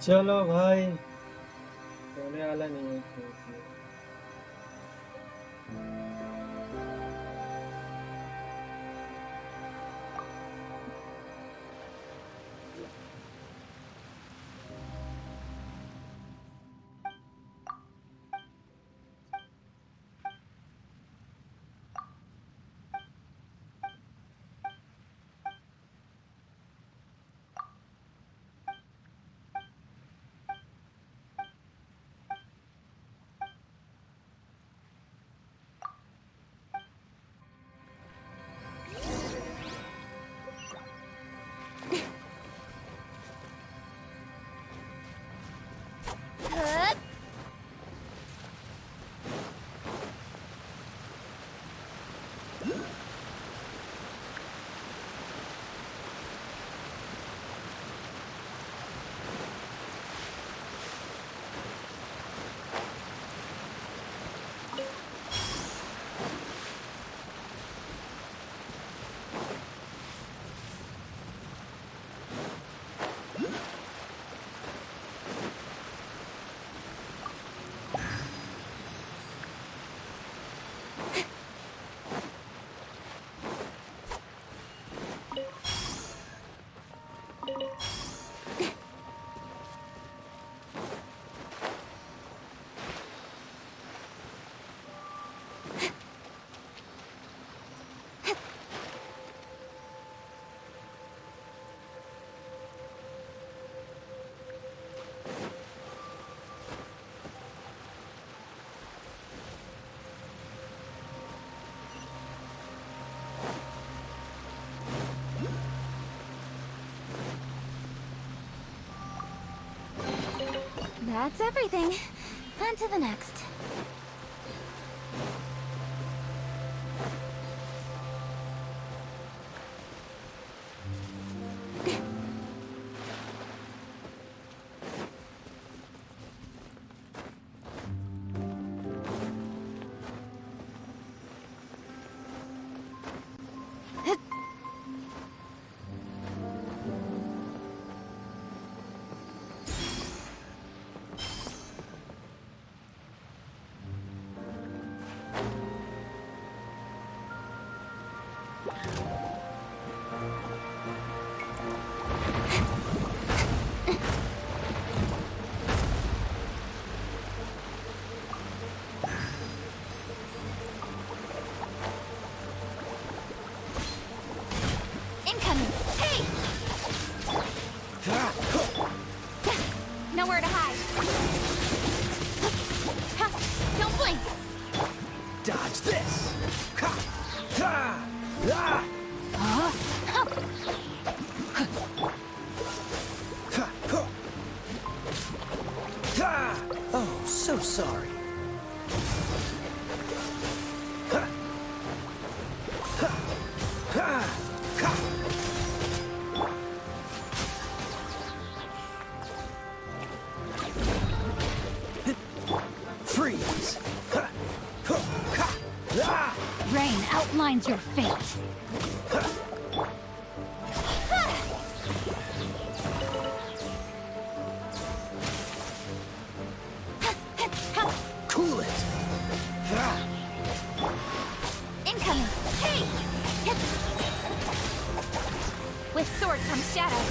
चलो भाई, होने वाला नहीं है इसमें। That's everything. On to the next. Incoming! Hey! Nowhere to hide. Don't blink! Dodge this! Ha! Ha! Ah! Huh? Ha! Huh. Ha! Oh, so sorry. Ha! Ha! Ha! Ha! Freeze! Ha! Ha! Ha! Ah! Rain outlines your fate. Cool it! Ah! Incoming! Hey! With sword comes shadow.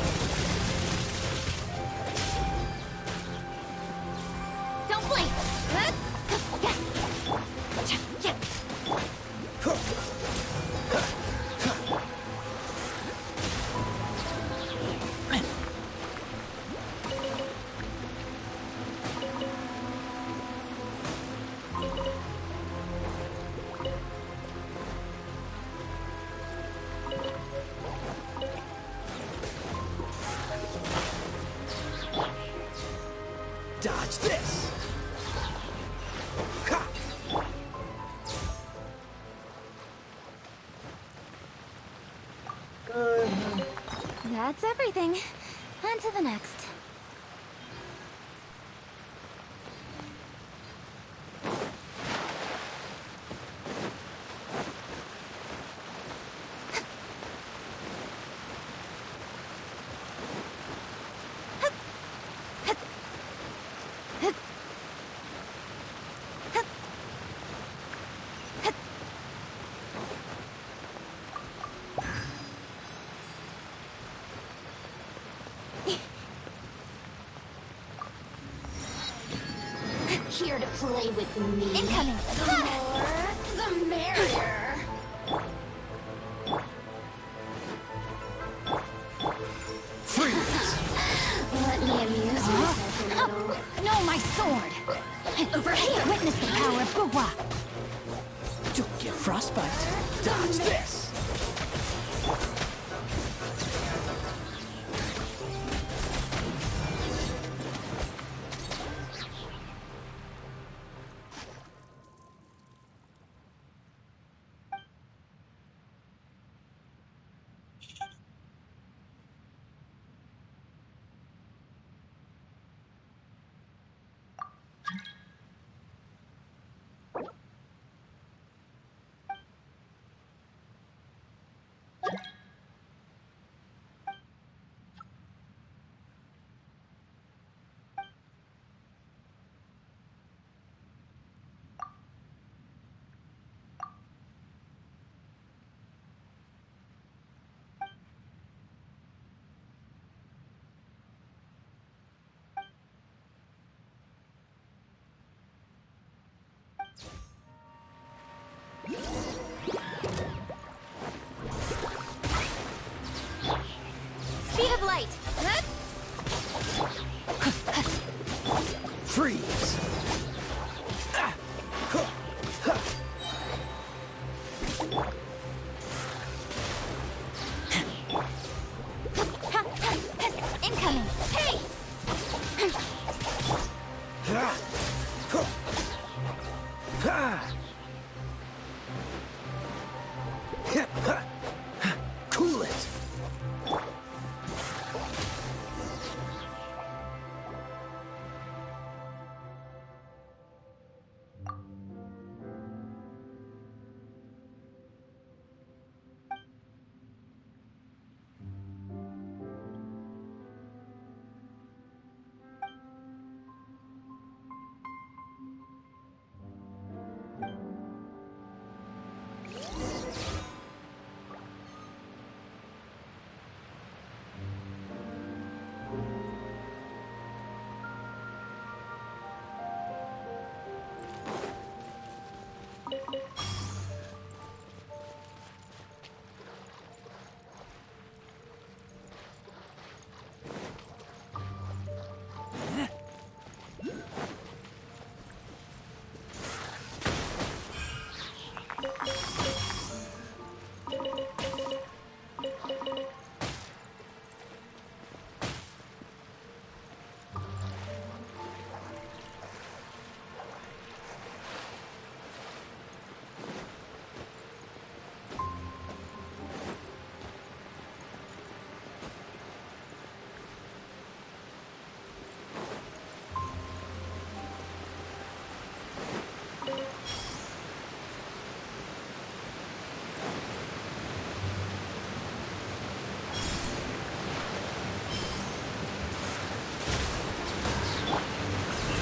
Don't blink! Dodge this! Ha! That's everything. On to the next. play with me. Incoming! The more, the merrier. Freeze! Let me amuse myself a little. No, my sword! Over here! Witness the power of Gugwa! Don't get frostbite. Dodge this. Speed of light! Freeze! Ah! Huh! Huh! Incoming! Hey! Ah! Huh! Ah! Cool it!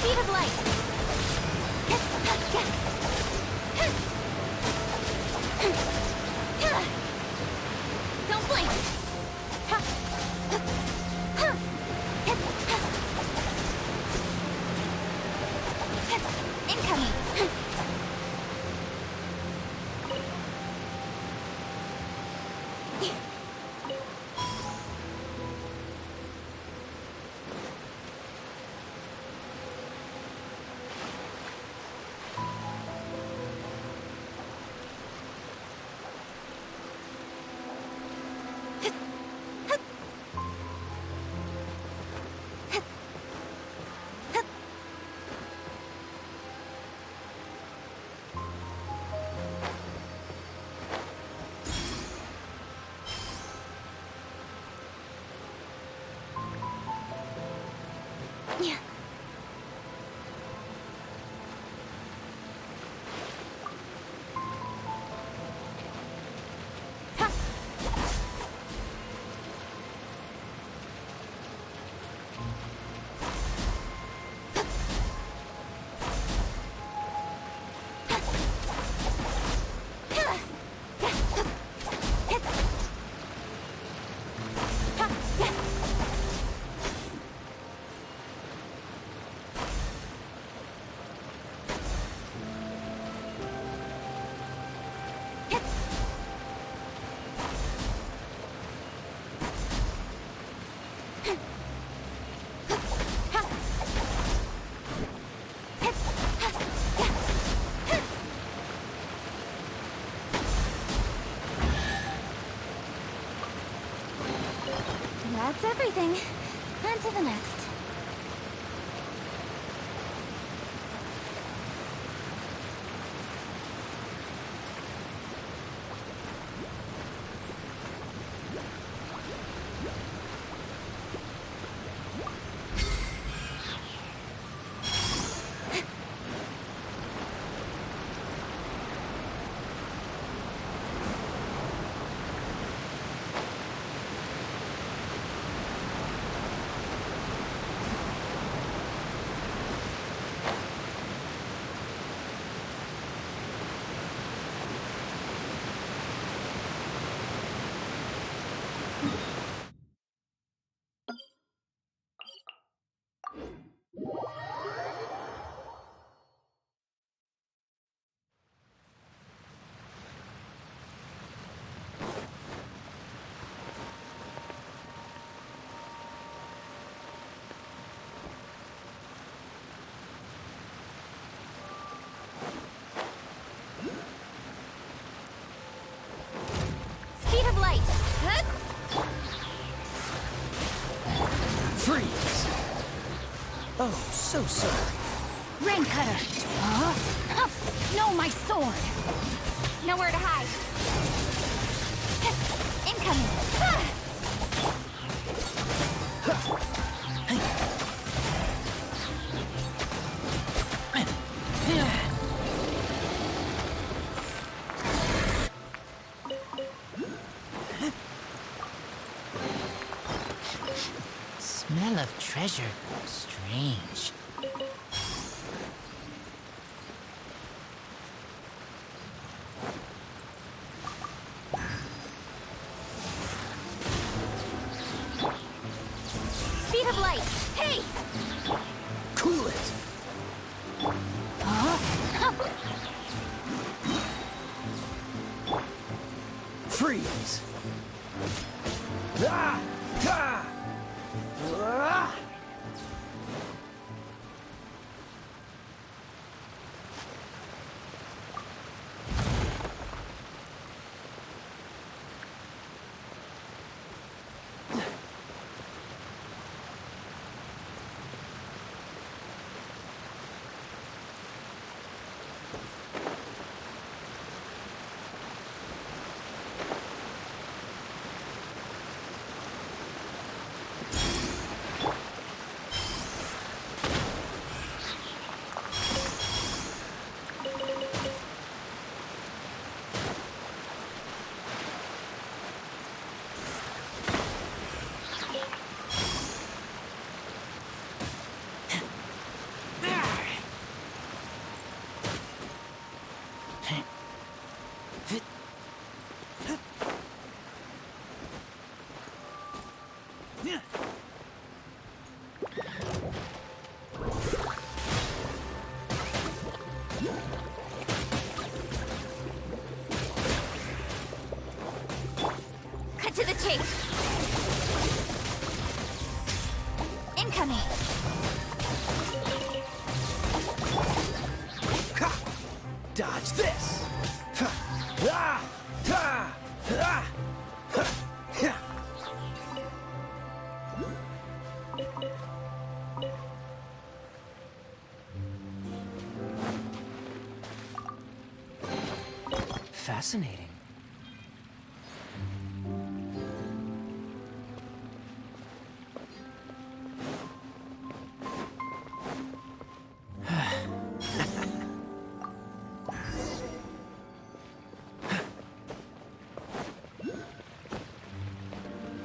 Speed of light! Don't blink! Incoming! That's everything. On to the next. Speed of light. Huh? Freeze! Oh, so sorry. Rain cutter. Huh? No, my sword. Nowhere to hide. Incoming. Smell of treasure. Strange. Speed of light. Hey! Cool it! Huh? Freeze! Ah! Ah! Ah! Cut to the chase. Incoming. Ha! Dodge this! Ha! Ah! Ah! Ah! Ha! Ha! Fascinating.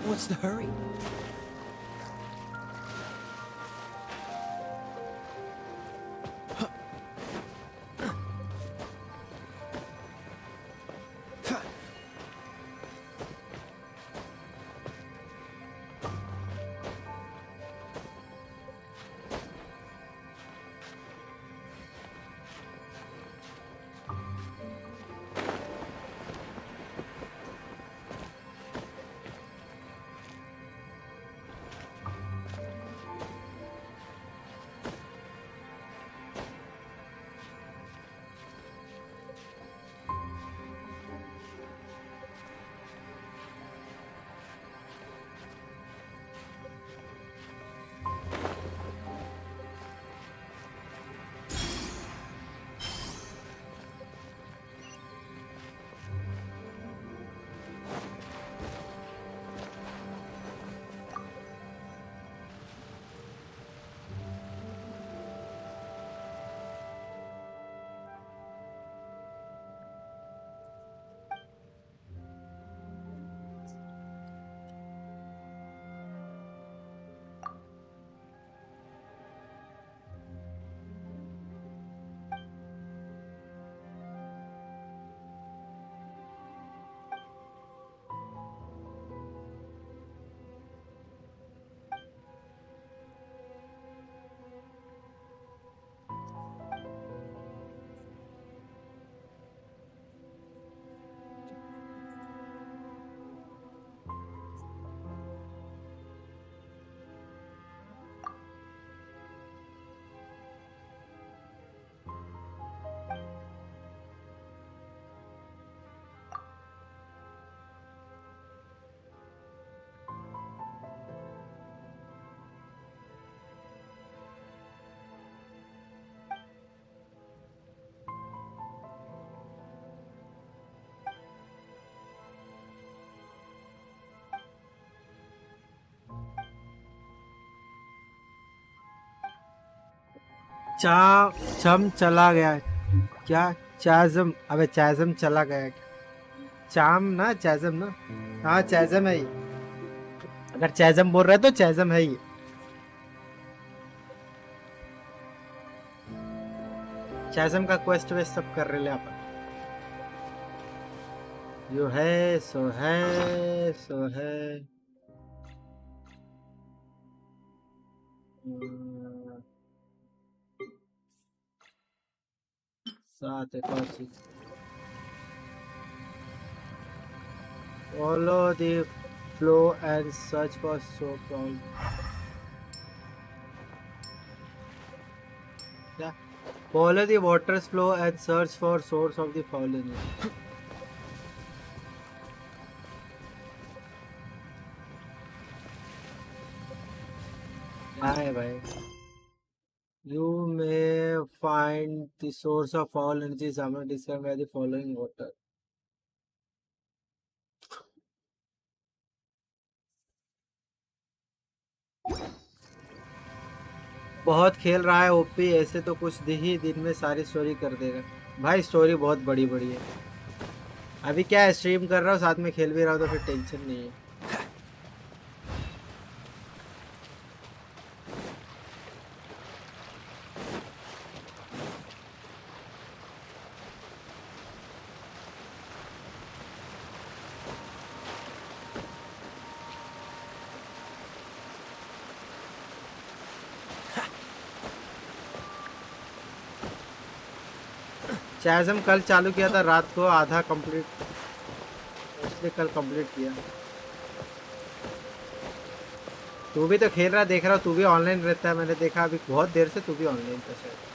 What's the hurry? चा चम चला गया। क्या? चैज़म, अबे चैज़म चला गया। चाम ना चैज़म ना। हाँ चैज़म है ये। अगर चैज़म बोल रहे तो चैज़म है ये। चैज़म का क्वेस्ट वेस्ट सब कर रहे ले अपन। यो है सो है सो है। सात एक और चीज। Follow the flow and search for source of. Yeah. Follow the water's flow and search for source of the fallen. क्या है भाई? You may find the source of all energy somewhere described by the following water. बहुत खेल रहा है OP, ऐसे तो कुछ ही दिन में सारी स्टोरी कर देगा। भाई स्टोरी बहुत बड़ी बड़ी है। अभी क्या है, स्ट्रीम कर रहा हूँ साथ में खेल भी रहा हूँ तो फिर टेंशन नहीं है। चैज़म कल चालू किया था रात को, आधा कंप्लीट, इसलिए कल कंप्लीट किया। तू भी तो खेल रहा, देख रहा, तू भी ऑनलाइन रहता है, मैंने देखा अभी बहुत देर से तू भी ऑनलाइन था शायद।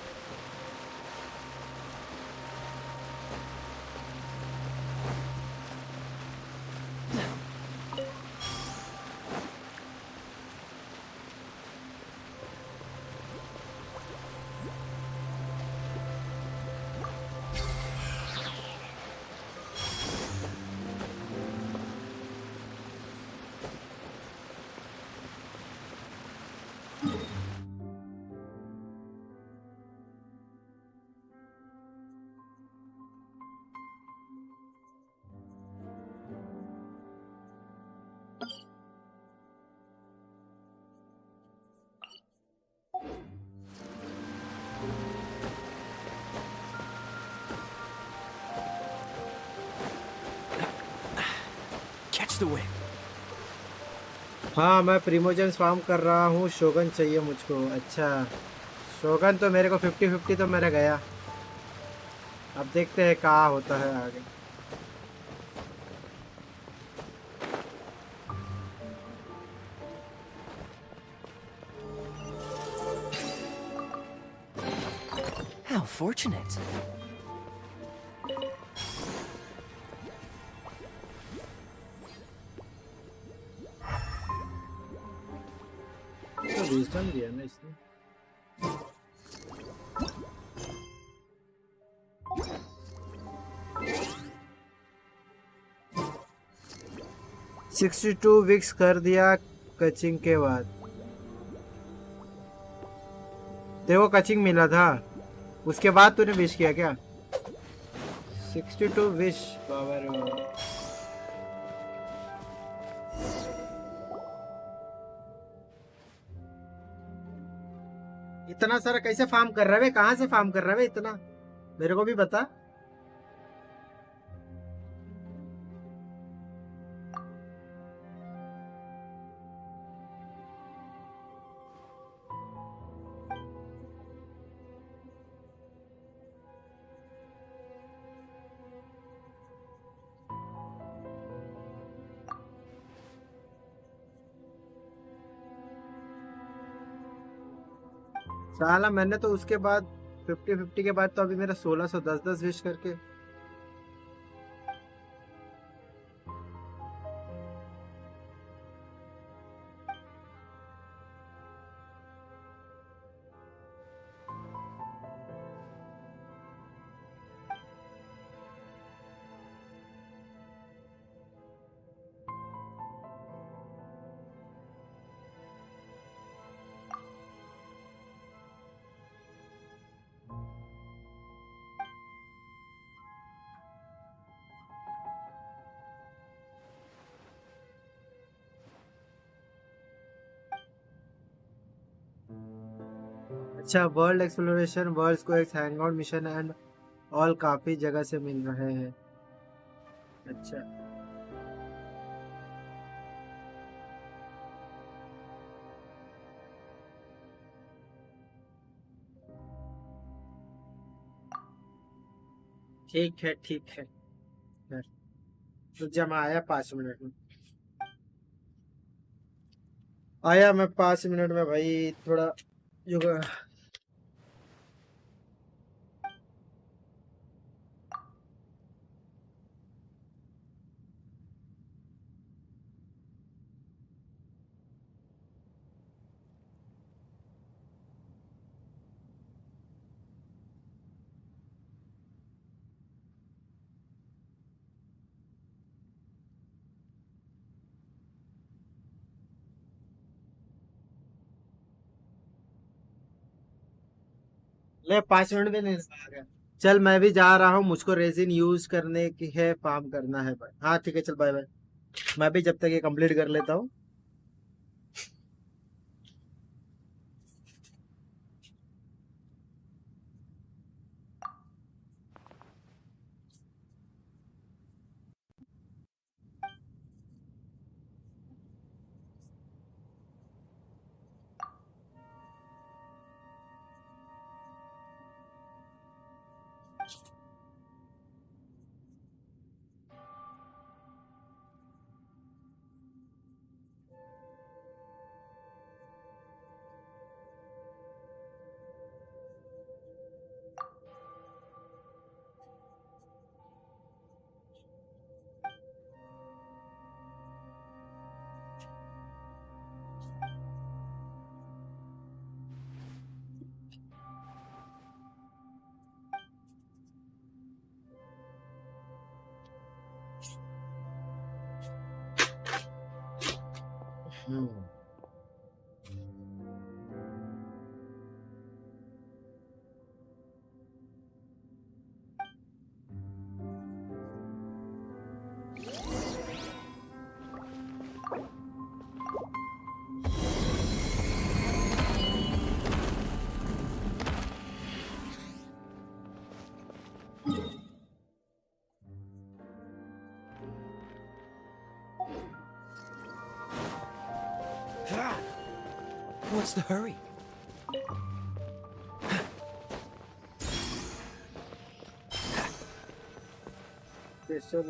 Catch the wind. हाँ मैं प्रीमोजेंस फार्म कर रहा हूँ, शोगन चाहिए मुझको। अच्छा शोगन तो मेरे को 50-50 तो मेरा गया। अब देखते हैं कहाँ होता है आगे। How fortunate. तो विजडम दिया ना इसने। सिक्सटी टू विक्स कर दिया कचिंग के बाद। देखो कचिंग मिला था उसके बाद तूने विश किया क्या? 62 विश पावर। इतना सारा कैसे फार्म कर रहा है? कहाँ से फार्म कर रहा है इतना? मेरे को भी बता। साला मैंने तो उसके बाद 50-50 के बाद तो अभी मेरा 1610 विश करके। अच्छा, वर्ल्ड एक्सप्लोरेशन, वर्ल्ड को एक hang out mission and all काफी जगह से मिल रहे हैं। अच्छा, ठीक है ठीक है। तो जमा आया 5 मिनट में। आया मैं 5 मिनट में भाई, थोड़ा जुग। ले 5 मिनट में नहीं आ गया। चल मैं भी जा रहा हूँ, मुझको रेजिन यूज करने की है, फार्म करना है भाई। हाँ ठीक है, चल बाय बाय। मैं भी जब तक ये कंप्लीट कर लेता हूँ। हम्म। What's the hurry? Crystal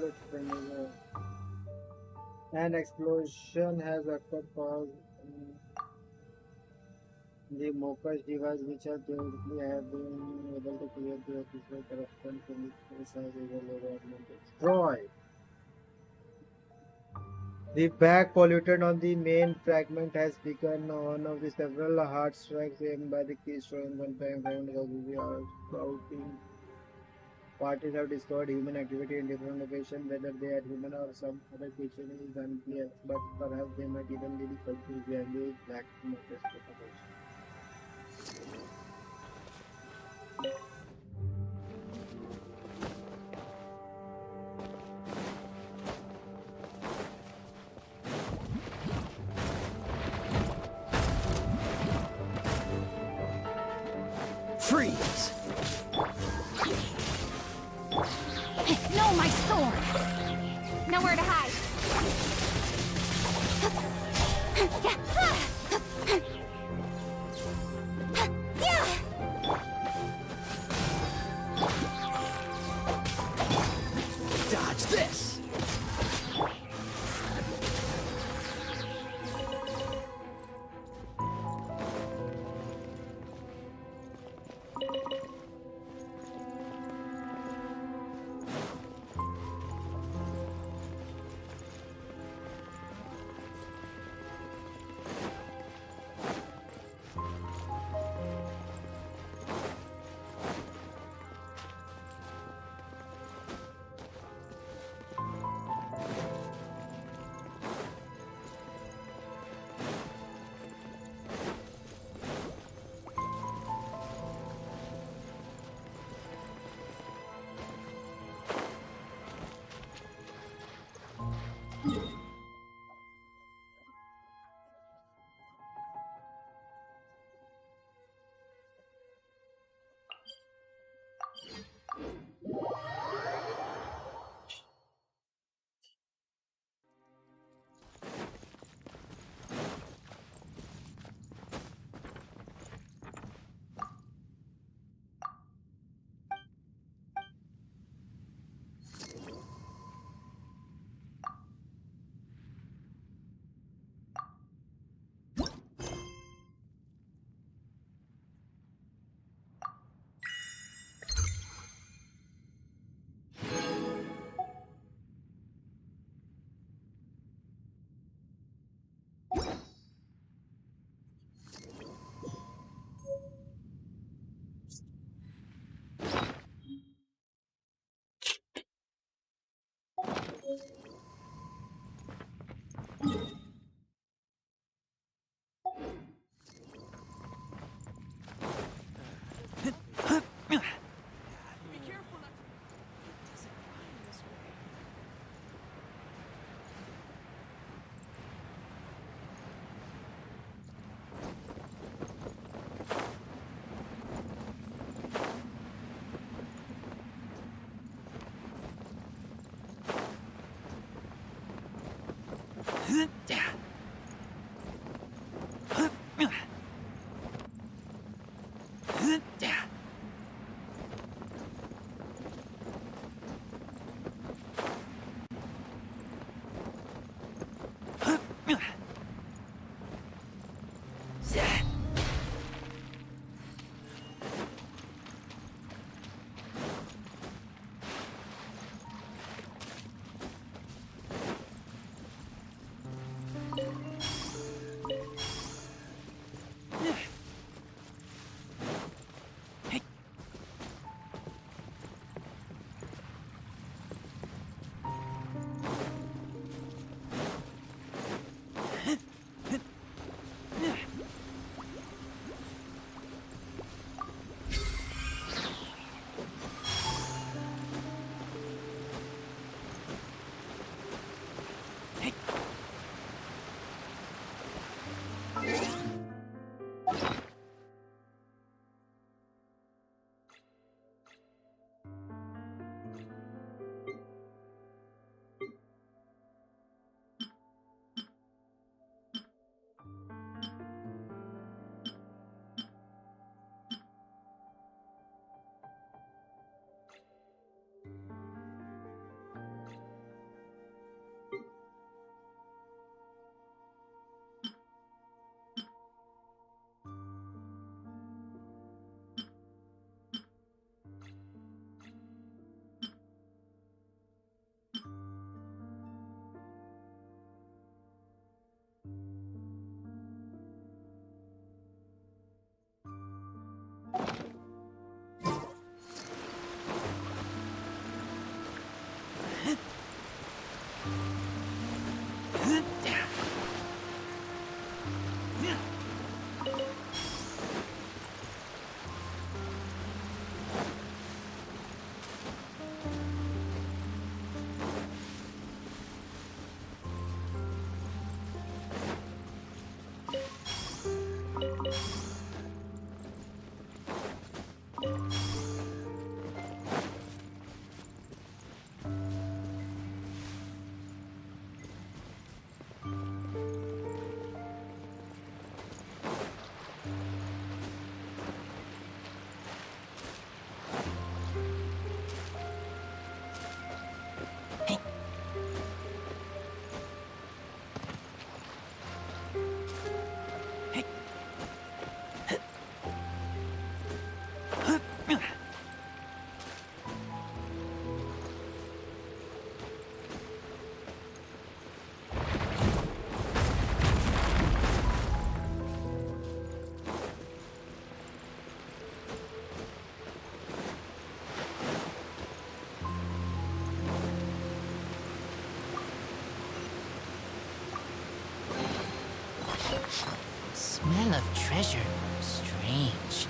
an explosion has occurred for the Moka's device, which are theoretically have been able to clear the official corruption from the side destroy. The bag polluted on the main fragment has become one of the several hard strikes aimed by the keystone. One time found the scouting parties have discovered human activity in different locations. Whether they are human or some other creature is unclear, but perhaps they might even be the culprits behind the black market propagation. Freeze! No, my sword! Nowhere to hide. Dodge this! Smell of treasure. Strange.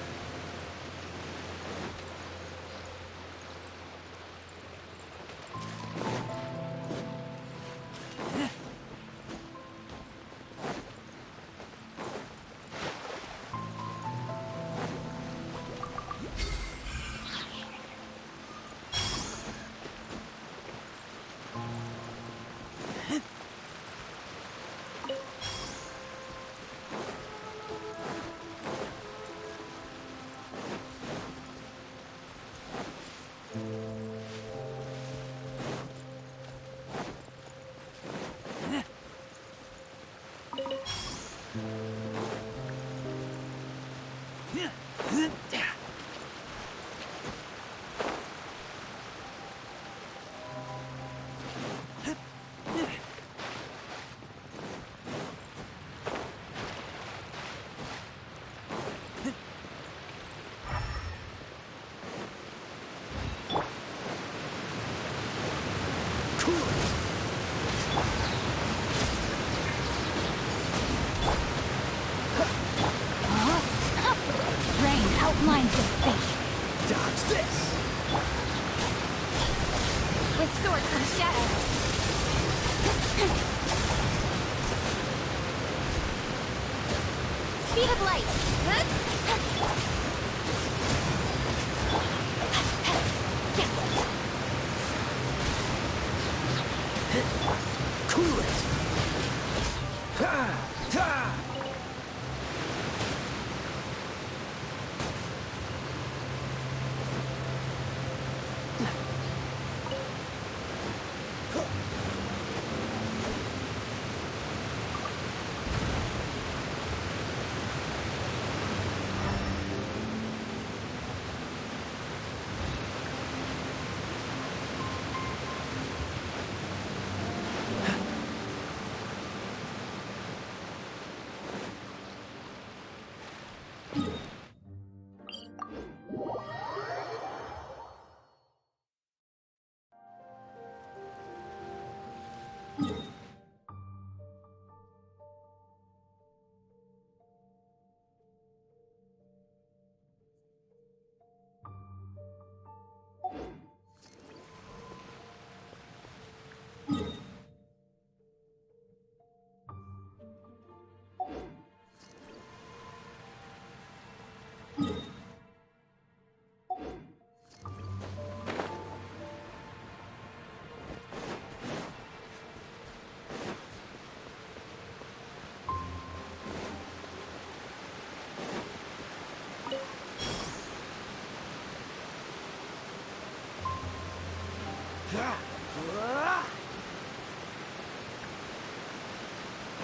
Lines of fate. Dodge this. With sword from shadow. Speed of light. Cool it. Ha! Ha!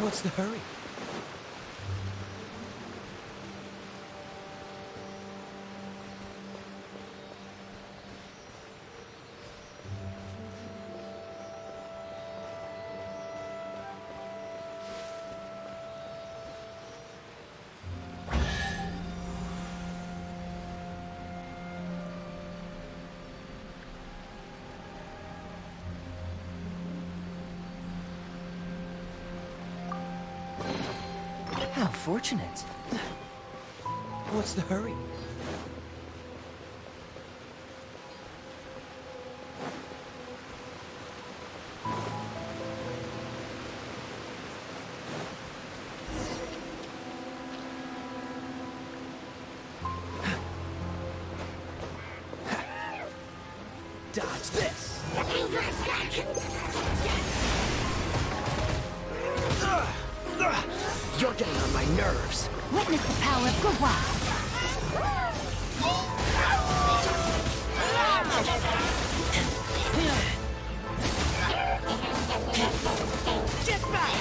What's the hurry? How fortunate. What's the hurry? Dodge this! You're getting on my nerves. Witness the power of Gawa. Get back!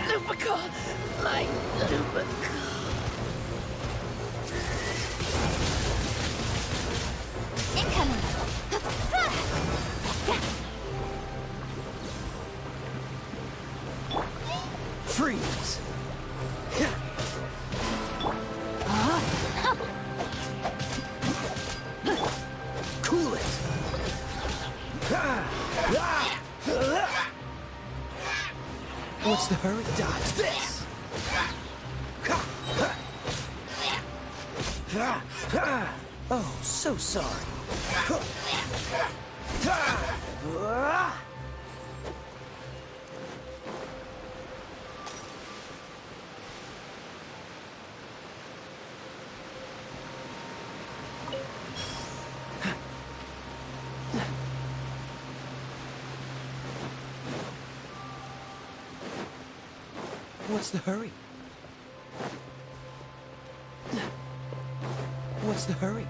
Lupical! My Lupical! Incoming. Freeze! Cool it! What's the hurry? Dodge this! Oh, so sorry. What's the hurry? What's the hurry?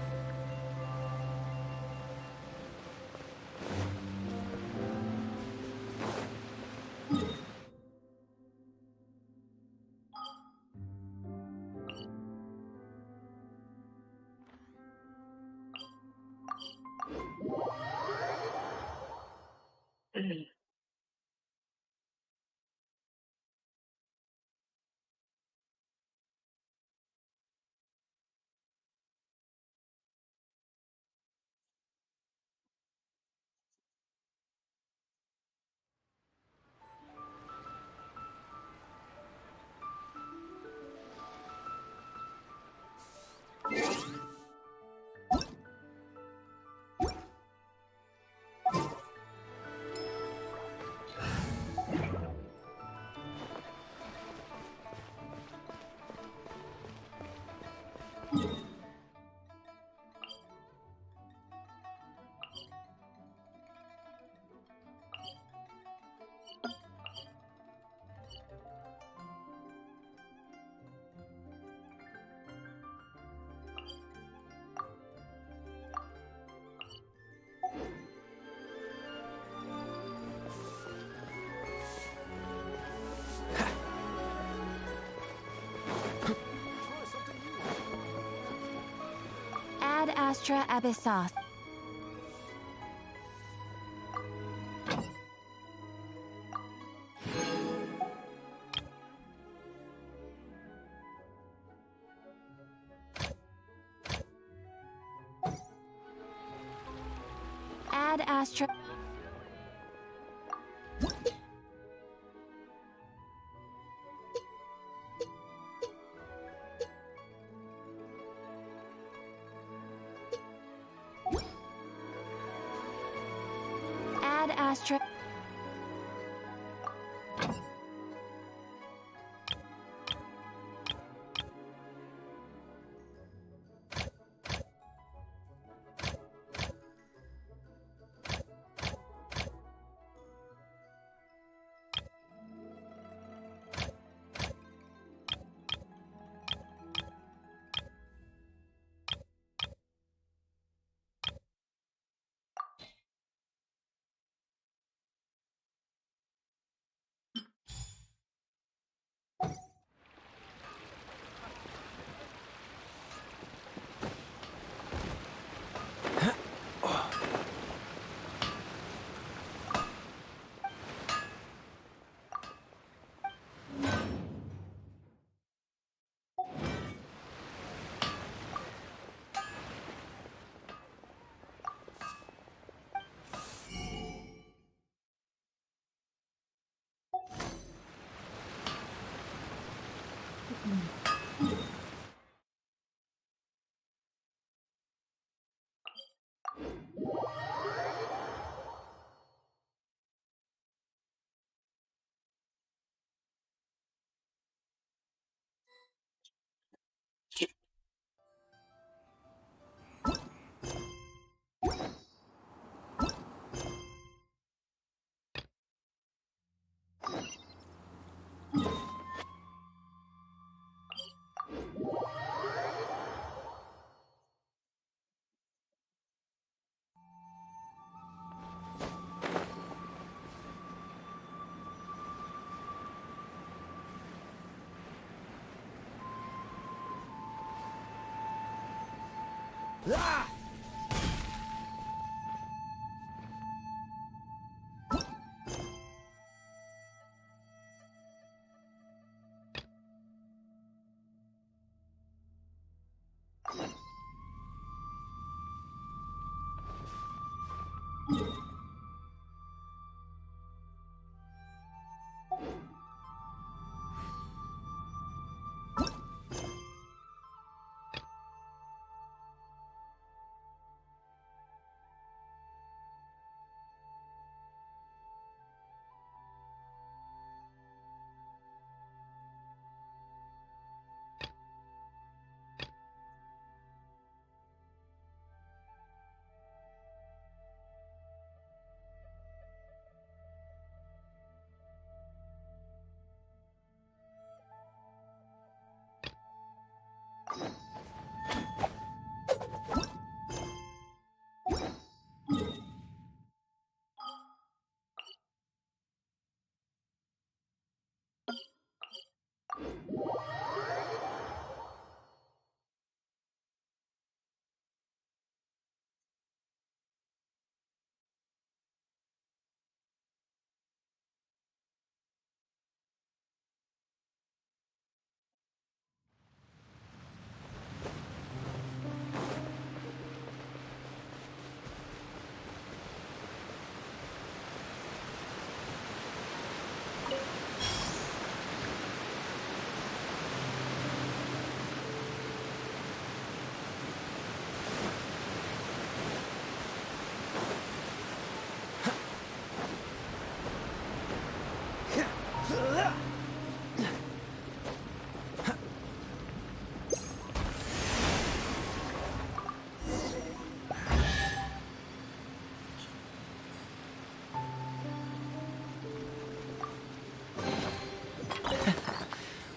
Ad astra abyssos. Ad astra. Ad astra. Ah!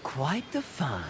Quite the find.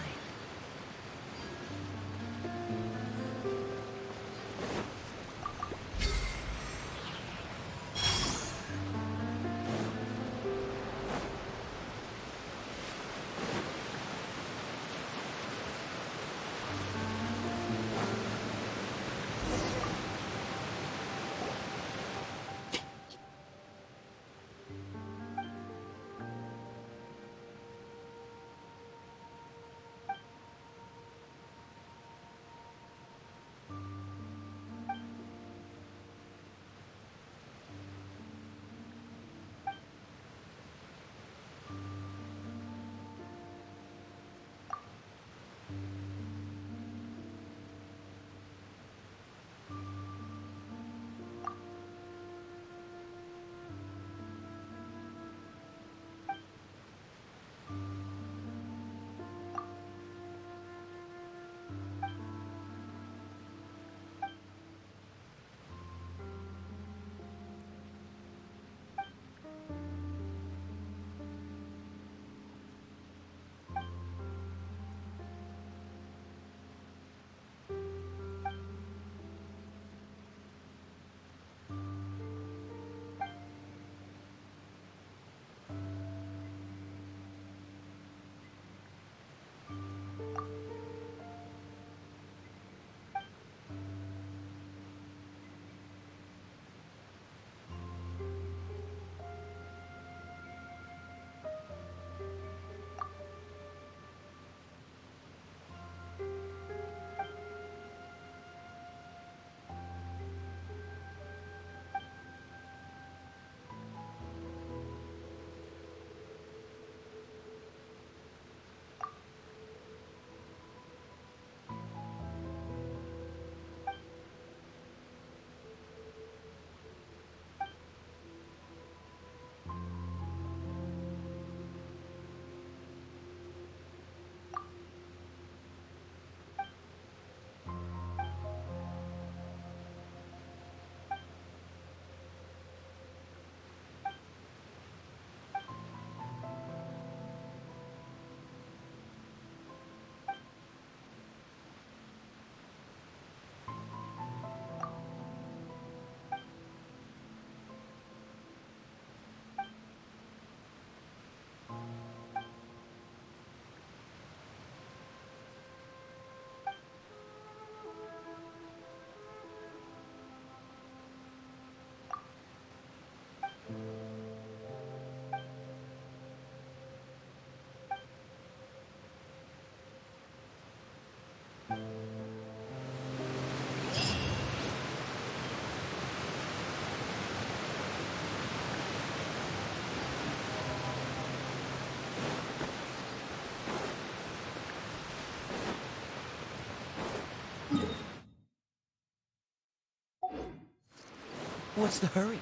What's the hurry?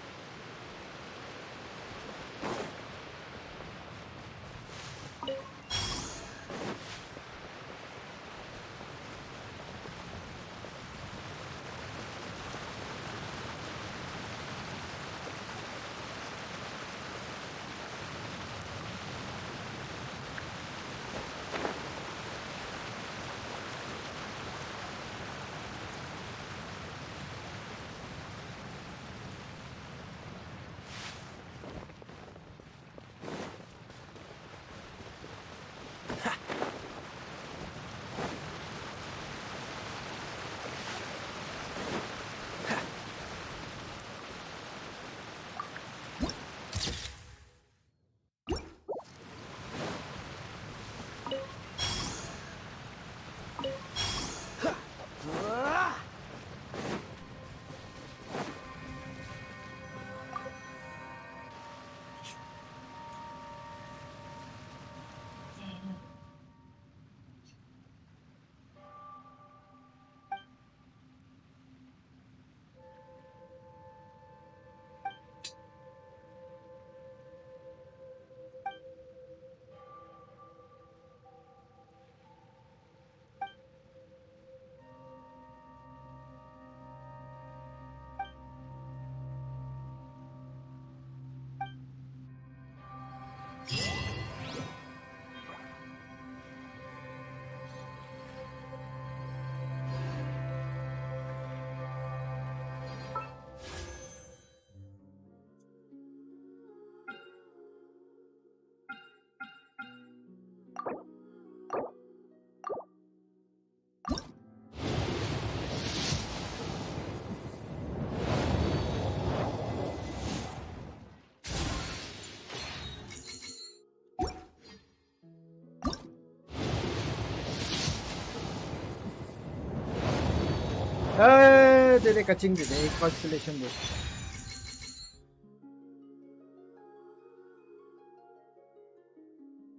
दे दे कचिंग दे दे एक constellation दे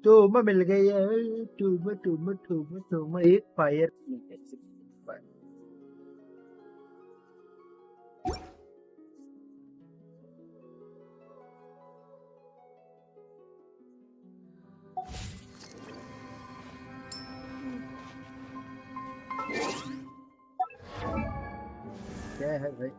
तुम मिल गई है तुम एक fire क्या है भाई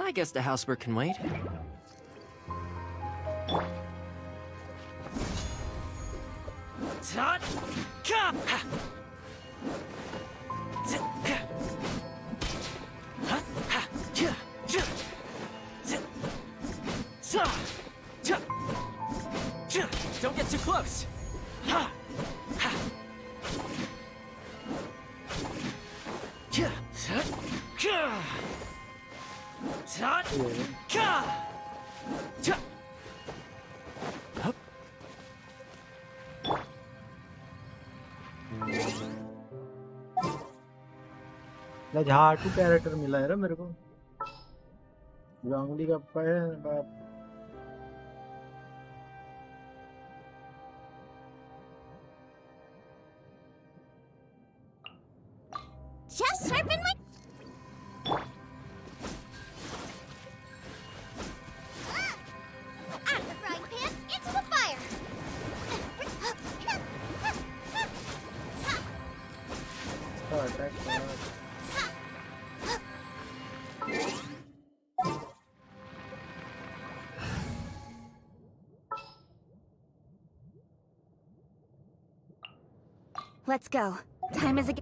I guess the housework can wait. Tot! Ka! Zit! Ha! Ha! Ha! Cha! Cha! Zit! Sa! Cha! Don't get too close. झाटू कैरेक्टर मिला है ना मेरे को गांगली का बाप Just sharpen my. Out of the frying pan, into the fire. Let's go. Time is a.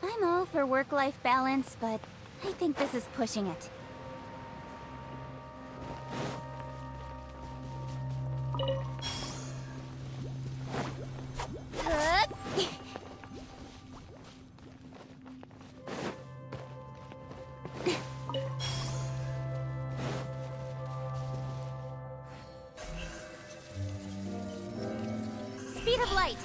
I'm all for work-life balance, but I think this is pushing it. Speed of light.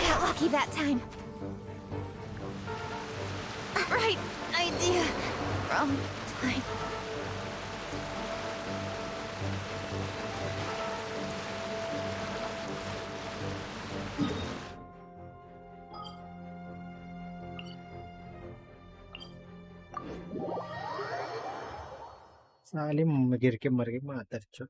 Got lucky that time. Right idea. Wrong time. साली गिर के मर गई मातर चो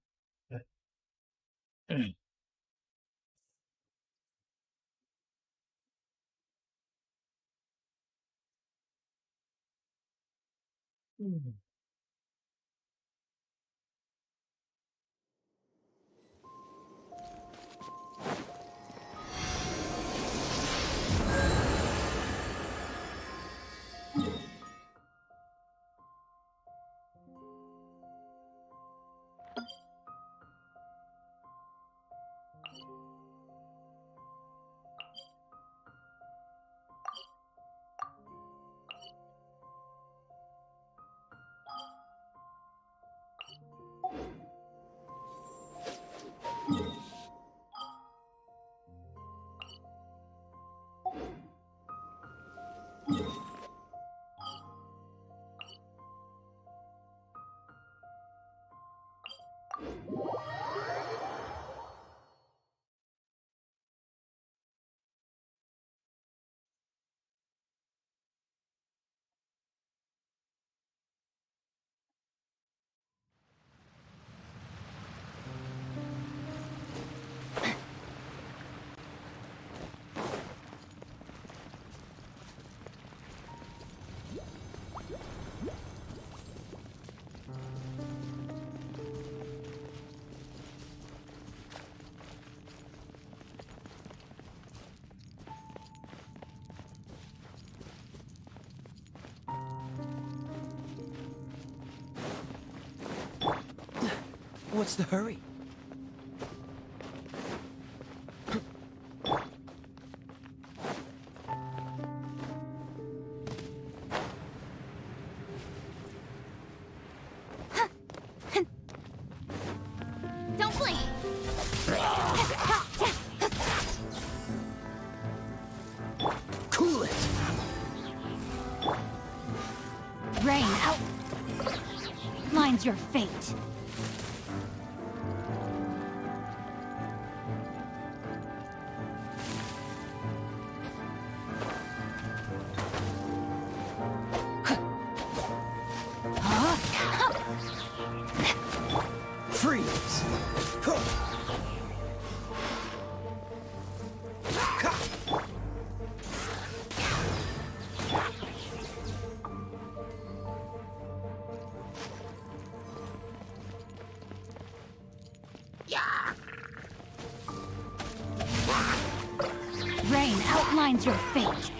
What's the hurry? Don't blink! Cool it! Rain out! Lines your fate. Freeze! Huh. Rain outlines your fate.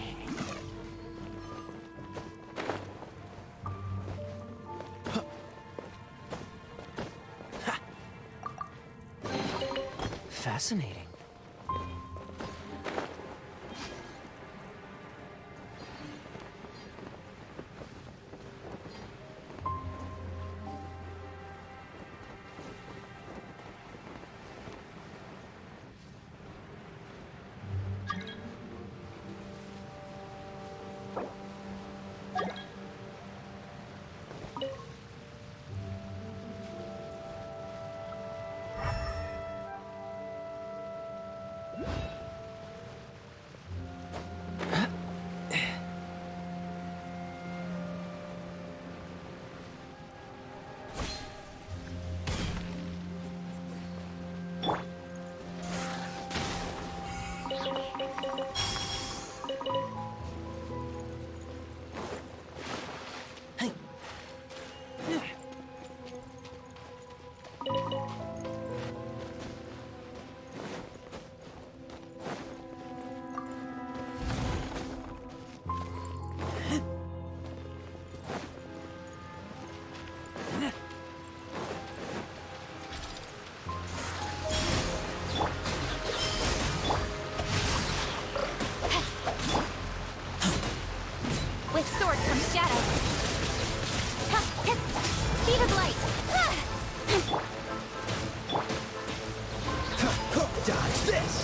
Fascinating. With sword comes shadow. Speed of light. Dodge this!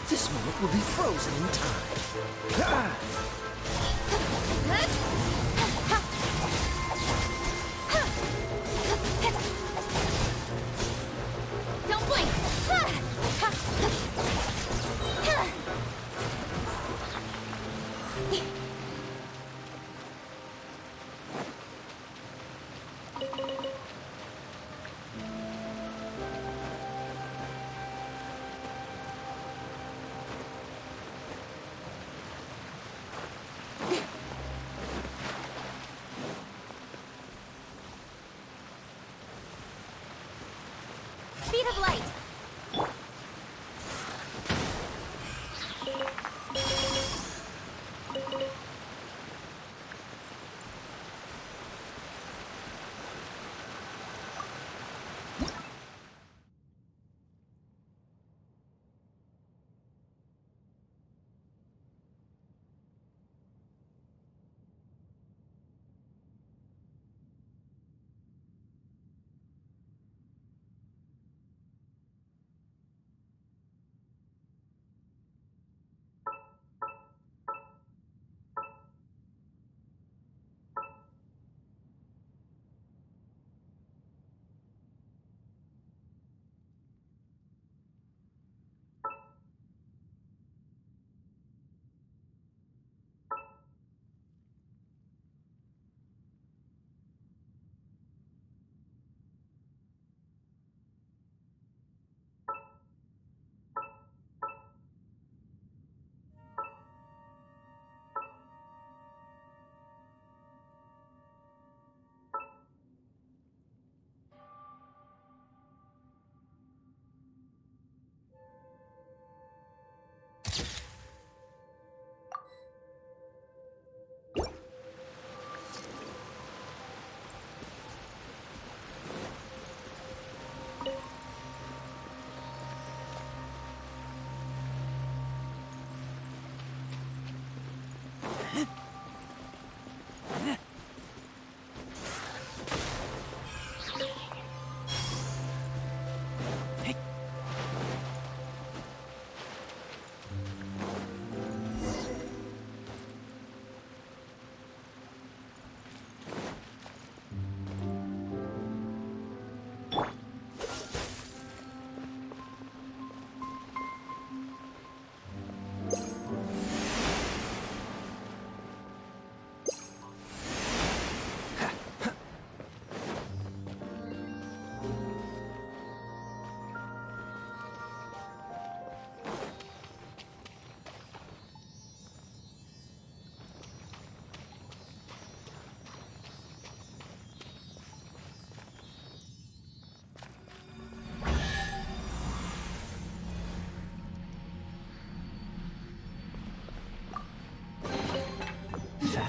This moment will be frozen in time. Ah! Don't blink.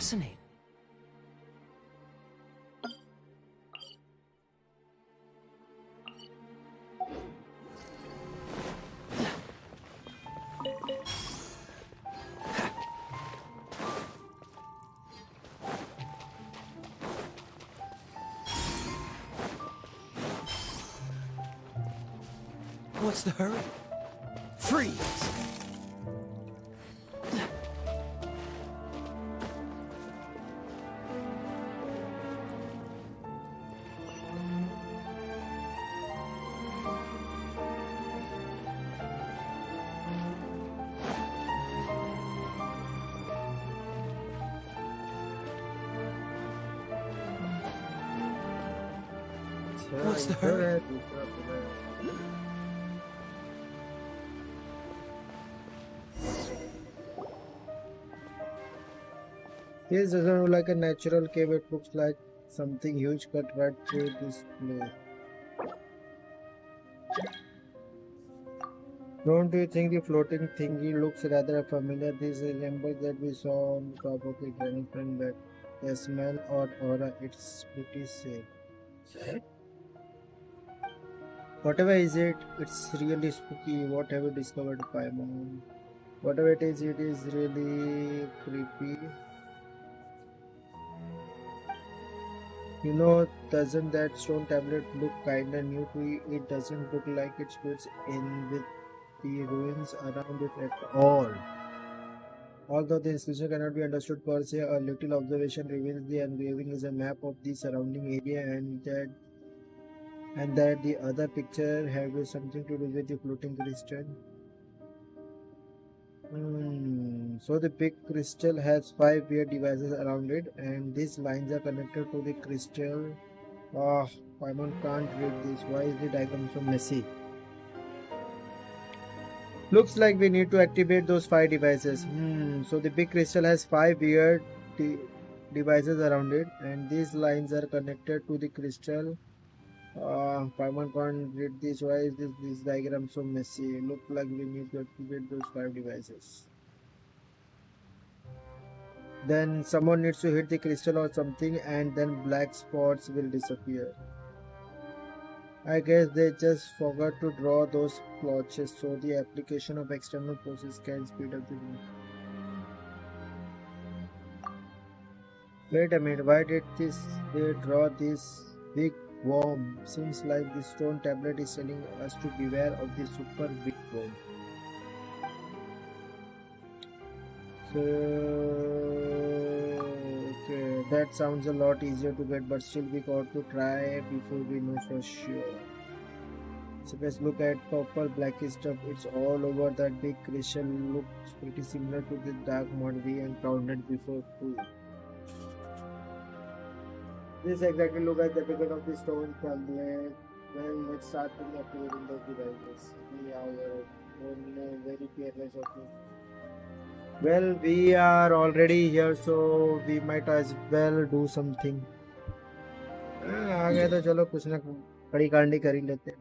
Fascinating. What's the hurry? Freeze! What's the hurry? This doesn't look like a natural cave, it looks like something huge cut right through this place. Don't you think the floating thingy looks rather familiar? This resembles that we saw on top of the granite front back. The smell or aura, it's pretty safe. Whatever is it, it's really spooky. What have you discovered, Paimon? Whatever it is really creepy. You know, doesn't that stone tablet look kinda new to you? It doesn't look like it fits in with the ruins around it at all. Although the inscription cannot be understood per se, a little observation reveals the engraving is a map of the surrounding area and that the other picture have something to do with the floating crystal. So the big crystal has 5 weird devices around it, and these lines are connected to the crystal. Oh, Paimon can't read this. Why is the diagram so messy? Looks like we need to activate those 5 devices. So the big crystal has 5 weird devices around it, and these lines are connected to the crystal. Paimon can't read this. Why is this diagram so messy? Look like we need to activate those 5 devices. Then someone needs to hit the crystal or something, and then black spots will disappear. I guess they just forgot to draw those splotches, so the application of external forces can speed up the move. Wait a minute, why did they draw this big worm? Seems like the stone tablet is telling us to beware of the super big worm. So, okay, that sounds a lot easier to get, but still we got to try before we know for sure. So let's look at purple blacky stuff. It's all over that big crystal. Looks pretty similar to the dark mud we encountered before too. This exactly looks like the ticket of the stone tablet. Well, let's start with activating those devices. We are very careless of it. Well, we are already here, so we might as well do something. आ गए तो चलो कुछ ना कड़ी कांडी कर ही लेते हैं.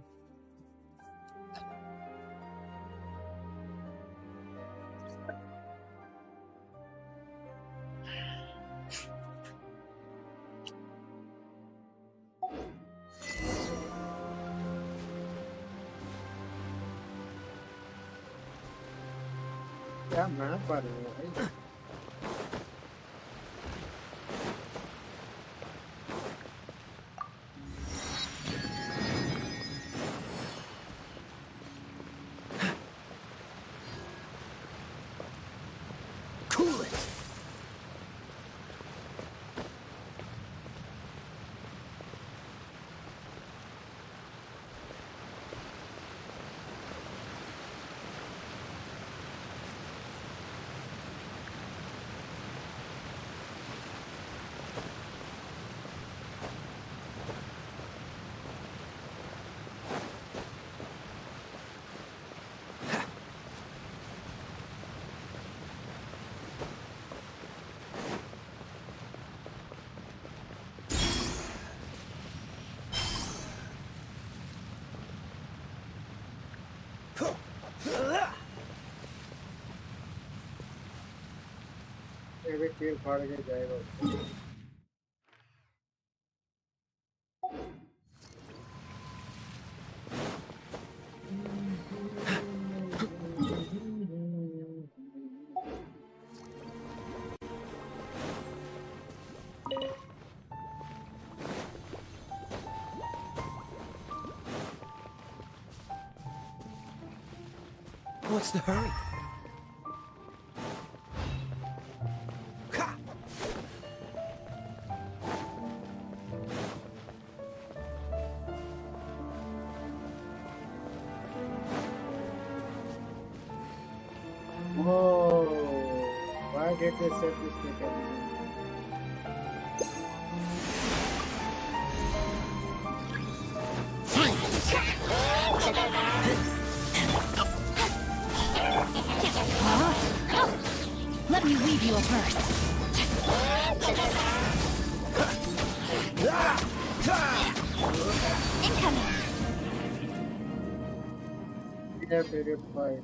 क्या मैं पढ़ रहा हूँ. Cool it! भी चीर फाड़ के जाएगा उसको। What's the hurry? Ha! Oh, why did they set this mechanism? Let me weave you a verse. Incoming. Yeah, period 5.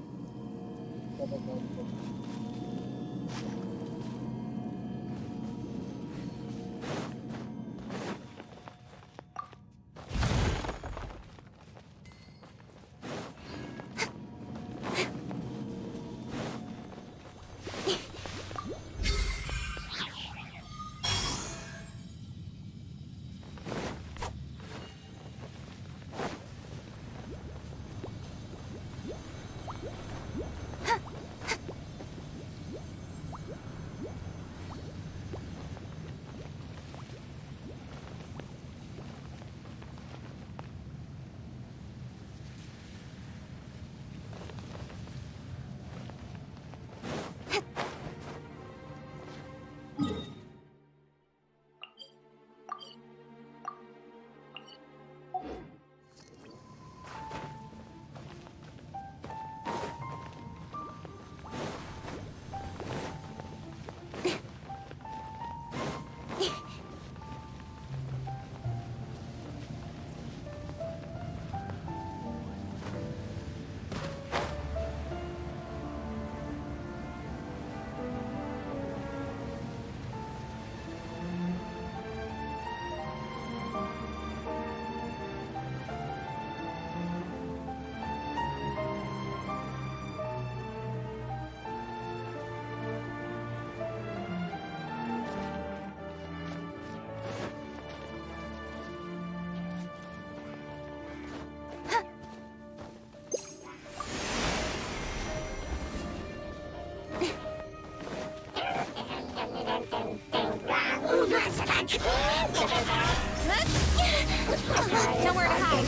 Nowhere to hide.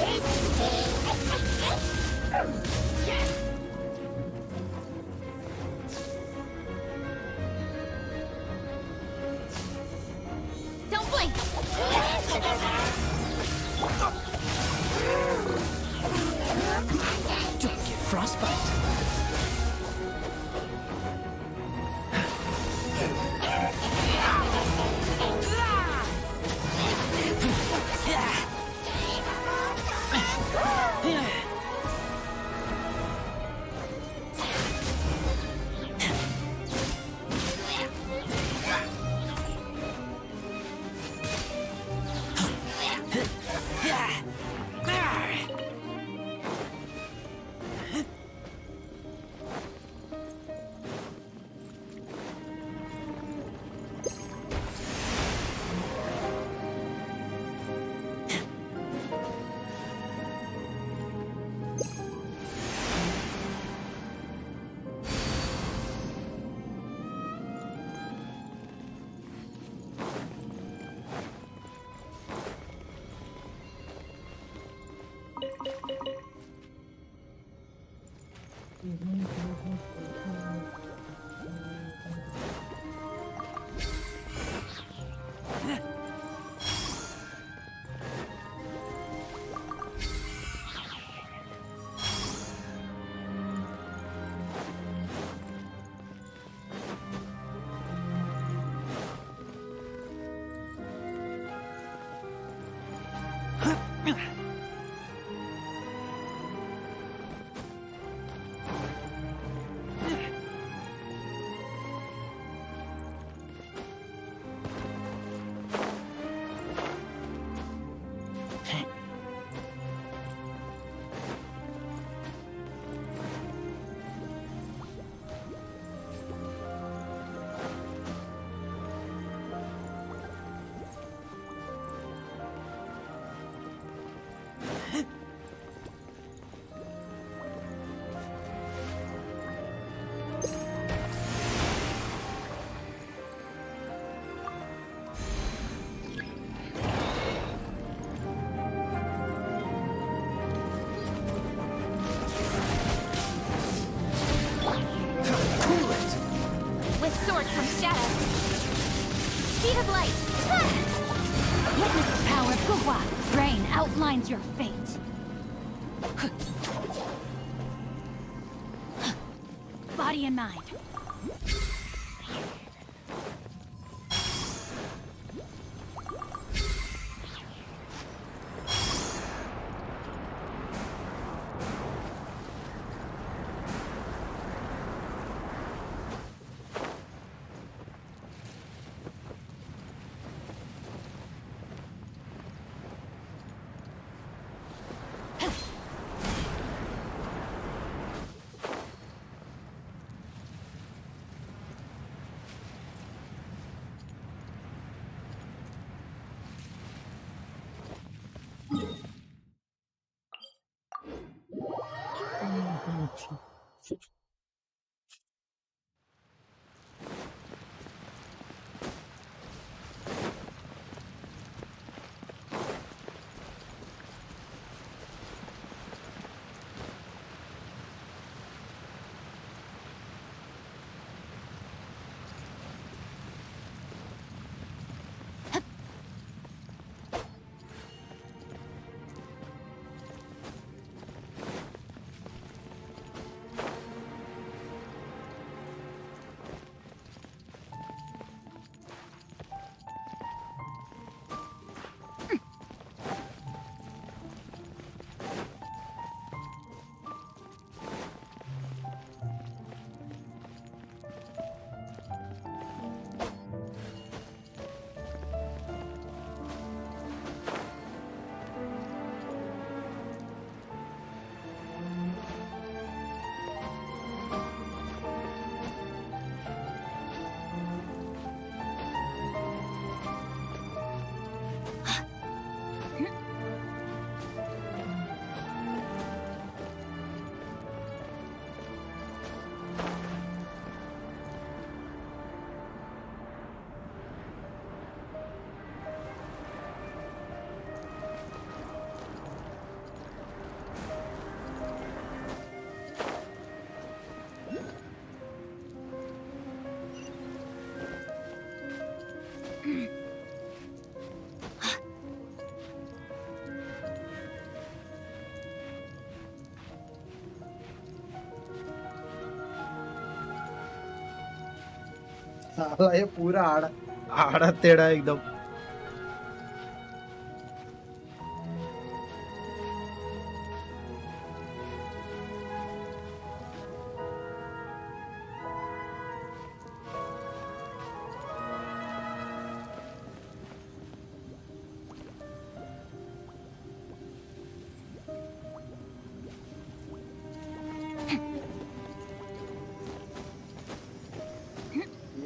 Don't blink. Don't get frostbite. Gugwa, rain outlines your fate. Body and mind. साला ये पूरा आड़ा आड़ा टेढ़ा एकदम।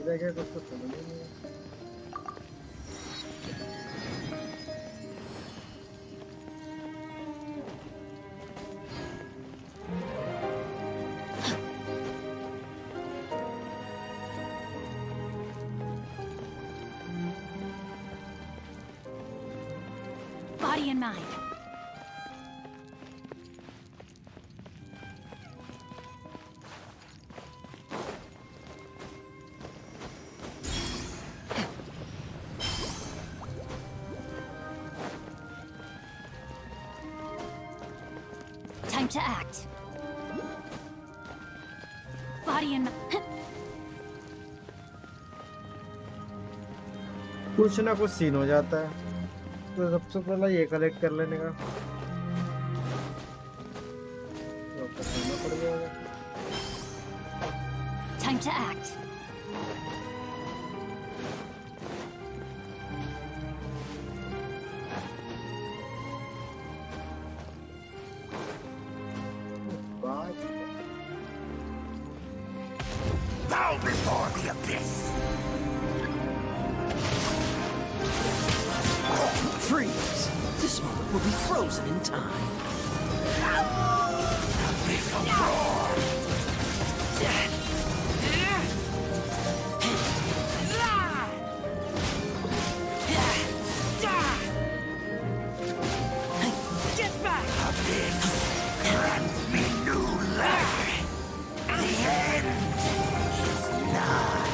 ये क्या कुछ तो समझ ही नहीं है। Body and mind. Time to act. Body and mind. कुछ ना कुछ सीन हो जाता है, तो सबसे पहले ये कलेक्ट कर लेने का तो करना पड़ जाएगा। Time to act. Bow before the abyss! Freeze! This moment will be frozen in time. Abyss of roar! Get back! Abyss! Grant me new life! The end is nigh!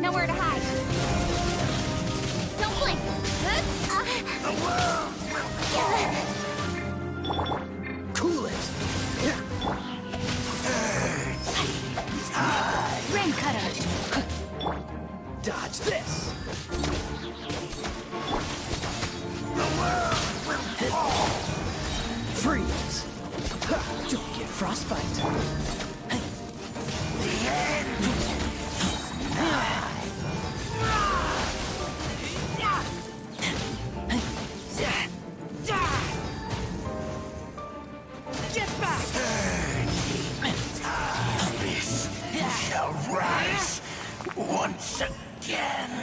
Nowhere to hide. Cool it. Rain cutter. Dodge this. Freeze. Don't get frostbite. Get back! Shall rise once again.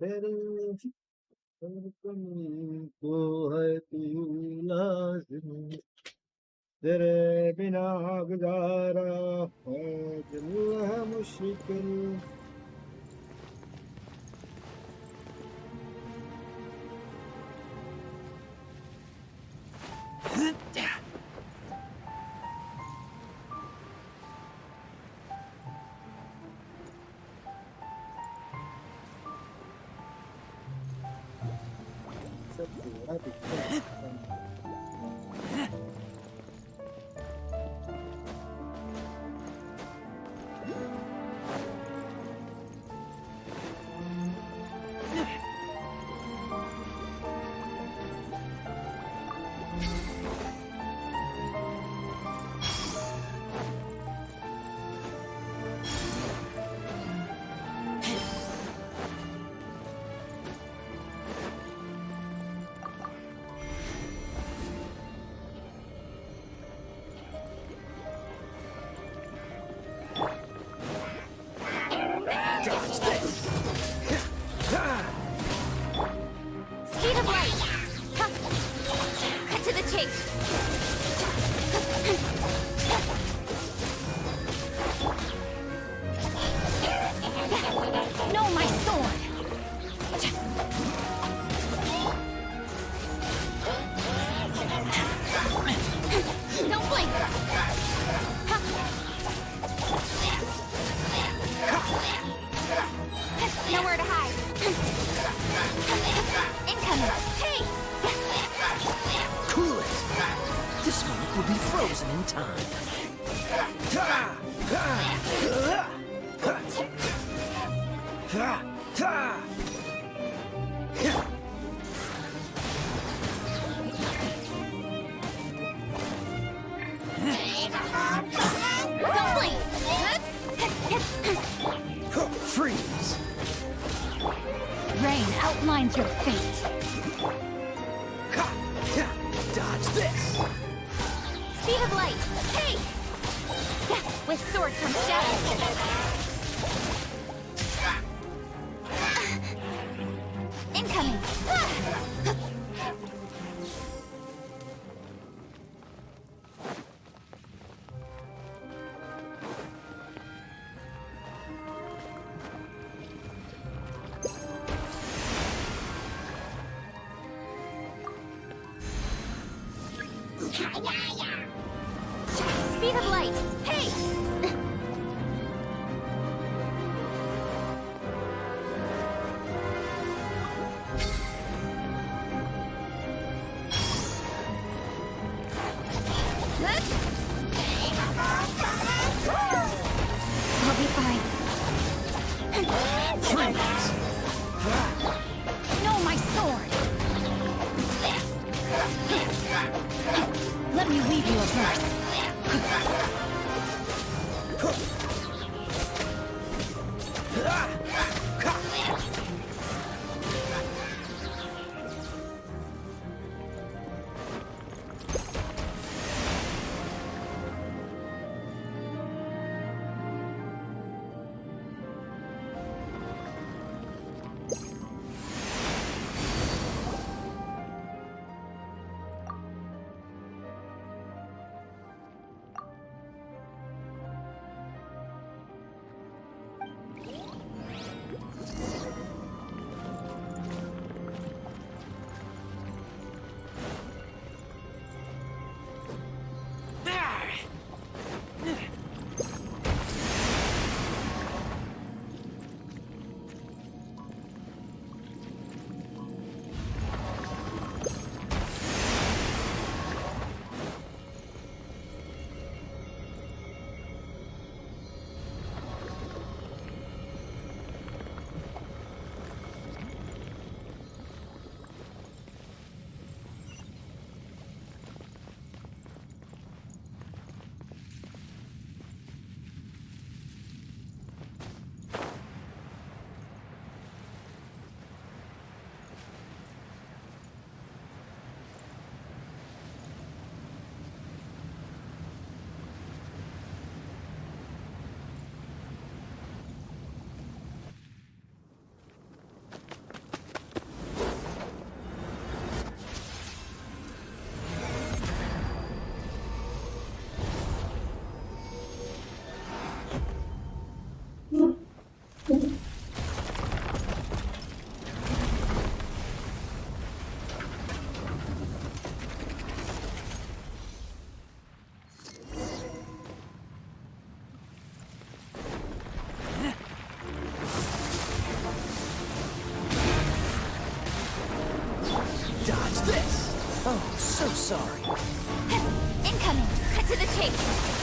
तेरे को है तू लाज़िम, तेरे बिना गुजारा है दिल है मुश्किल। सब पूरा दिखता है। Dodge this. Speed of light. Huh. Cut to the chase. No, my sword. Don't blink. Huh. Nowhere to hide. Incoming. Hey! Cool it. This moment will be frozen in time. Don't blink. Freeze. Rain outlines your fate. Dodge this. Speed of light. Hey! With sword comes shadow. Incoming. Speed speed of light. Hey! I'll be fine. No, my sword! Let me weave you a verse. Dodge this! Oh, so sorry. Incoming! Cut to the chase!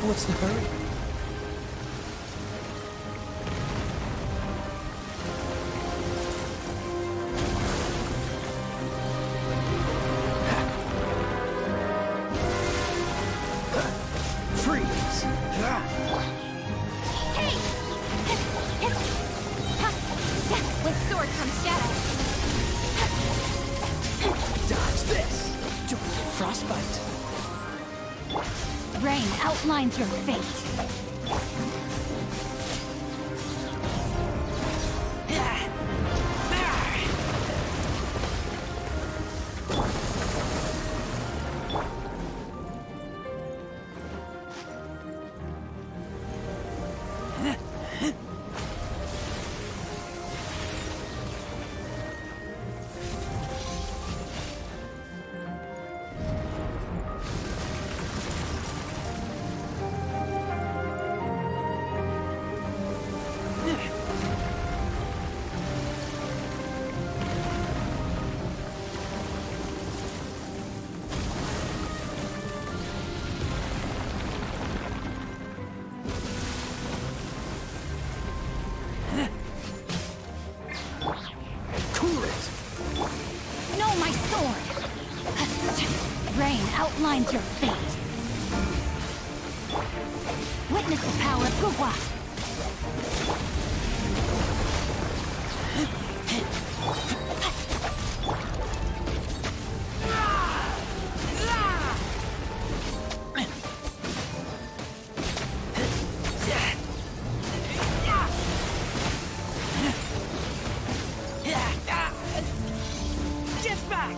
What's the hurry? Freeze! Hey! With sword comes shadow. Dodge this! Dual frostbite. Rain outlines your fate. Cool it! Know my sword! Rain outlines your fate. Witness the power of Gugwa. Get back!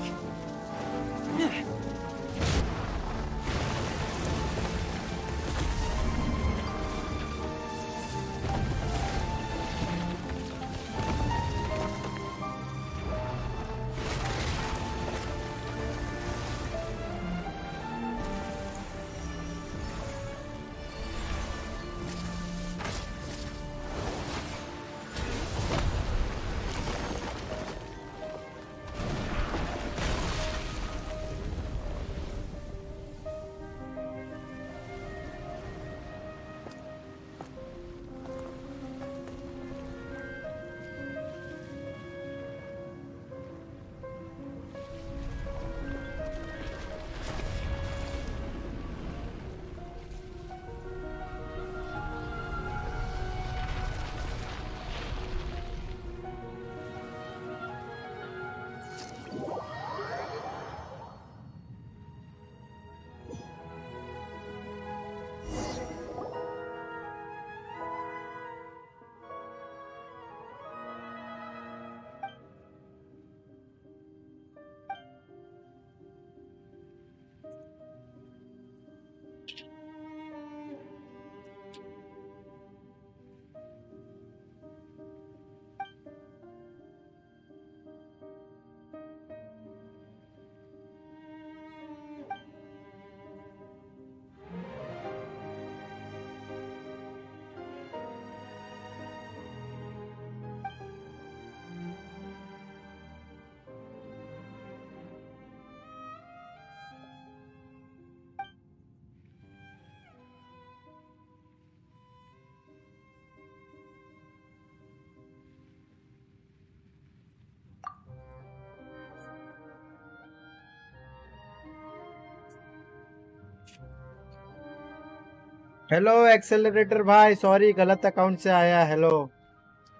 Hello accelerator भाई, sorry गलत account से आया। Hello,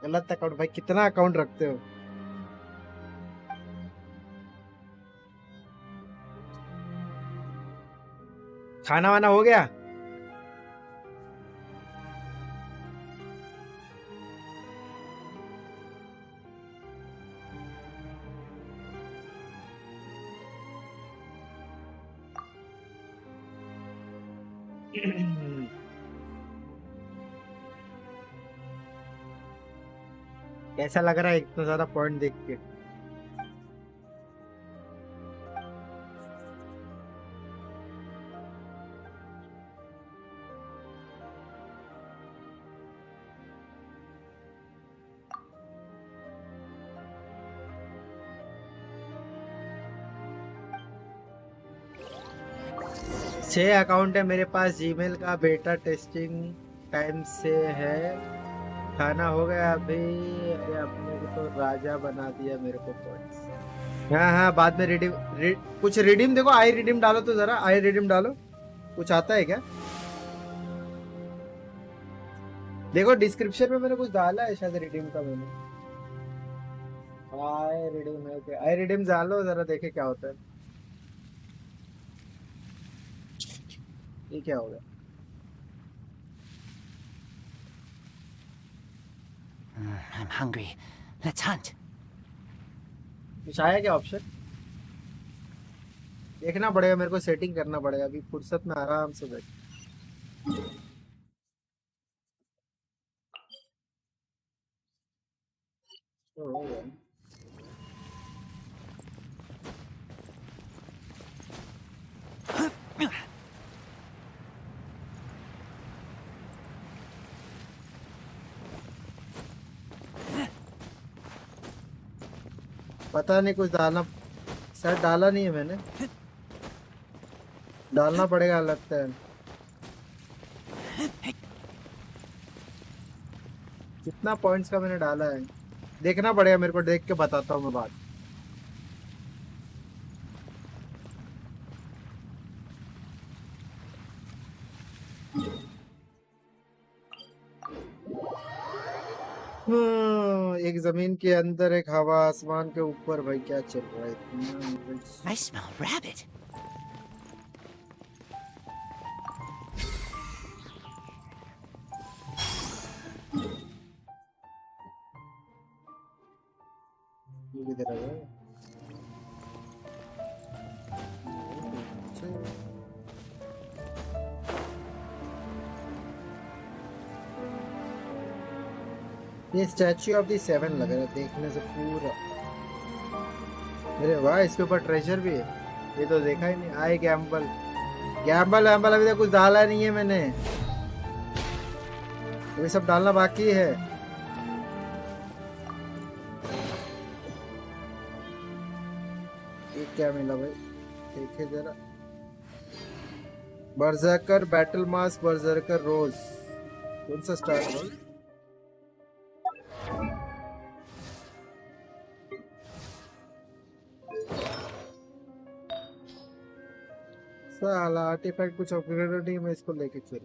गलत account भाई, कितना account रखते हो? खाना वाना हो गया? कैसा लग रहा है इतना ज्यादा पॉइंट देख के? 6 अकाउंट है मेरे पास जीमेल का, बेटा टेस्टिंग टाइम से है। खाना हो गया अभी। अरे अपने को तो राजा बना दिया मेरे को पॉइंट्स। हाँ हाँ, बाद में कुछ रिडीम देखो, आई रिडीम डालो तो जरा, आई रिडीम डालो, कुछ आता है क्या? देखो डिस्क्रिप्शन में मैंने कुछ डाला है शायद रिडीम का मैंने। आई रिडीम है क्या? आई रिडीम डालो जरा, देखे क्या होता है। ये क्या होगा? I'm hungry. Let's hunt. कुछ आया क्या ऑप्शन? देखना पड़ेगा मेरे को, सेटिंग करना पड़ेगा अभी फुर्सत में आराम से बैठ। तो हो गया। पता नहीं कुछ डालना, शायद डाला नहीं है मैंने, डालना पड़ेगा लगता है। कितना पॉइंट्स का मैंने डाला है देखना पड़ेगा मेरे को, देख के बताता हूँ मैं बात। एक जमीन के अंदर, एक हवा आसमान के ऊपर, भाई क्या चल रहा है इतना? I smell rabbit. ये किधर आ गया? ये स्टैच्यू ऑफ द सेवन लग रहा है देखने से पूरा। अरे वाह, इसके ऊपर ट्रेजर भी है, ये तो देखा ही नहीं। आई गैम्बल गैम्बल वैम्बल अभी तक कुछ डाला नहीं है मैंने, ये सब डालना बाकी है। ये क्या मिला भाई, देखे जरा। बर्जरकर बैटल मास, बर्जरकर रोज, कौन सा स्टार भाई? साला आर्टिफैक्ट कुछ अपग्रेडेड नहीं, मैं इसको लेके चल।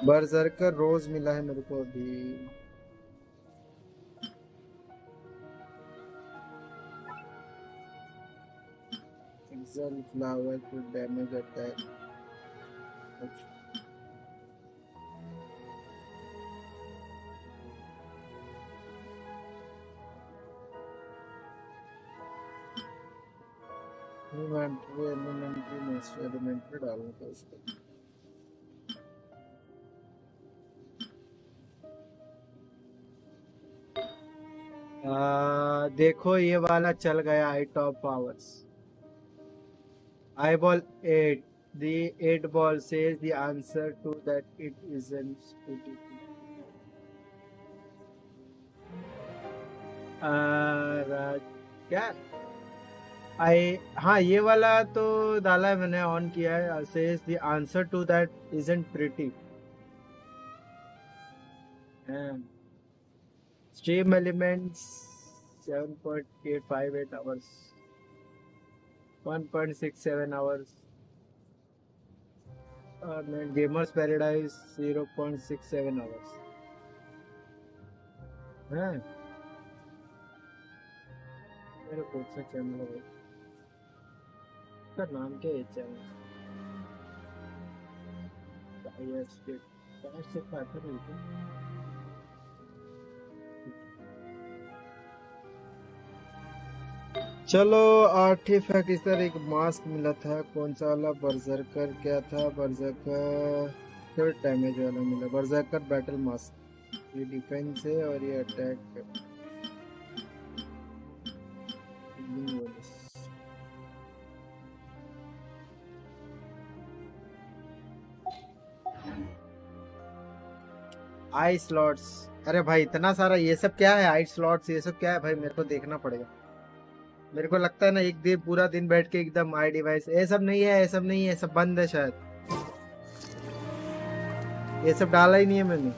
बर्जरकर रोज मिला है मेरे को अभी। Excel flower to damage attack. Elementary master elementary डालूं तो उसको। देखो ये वाला चल गया, I top powers. Eyeball 8. The 8 ball says the answer to that it isn't pretty. क्या? हाँ ये वाला तो डाला है मैंने, ऑन किया है। Says the answer to that isn't pretty. Stream elements 7.858 hours. 1.67 hours. Gamers Paradise 0.67 hours. हाँ मेरे कौन सा चैनल है, इसका नाम क्या है चैनल? चलो आर्टिफैक्ट इस तरह एक मास्क मिला था, कौन सा वाला? बर्जरकर क्या था? बर्जरकर थर्ड डैमेज वाला मिला, बर्जरकर बैटल मास्क। ये डिफेंस है और ये अटैक है। आई स्लॉट्स, अरे भाई इतना सारा ये सब क्या है? आई स्लॉट्स ये सब क्या है भाई? मेरे को देखना पड़ेगा। मेरे को लगता है ना, एक दिन पूरा दिन बैठ के एकदम आई डिवाइस, ये सब नहीं है, ये सब नहीं है, सब बंद है शायद, ये सब डाला ही नहीं है मैंने।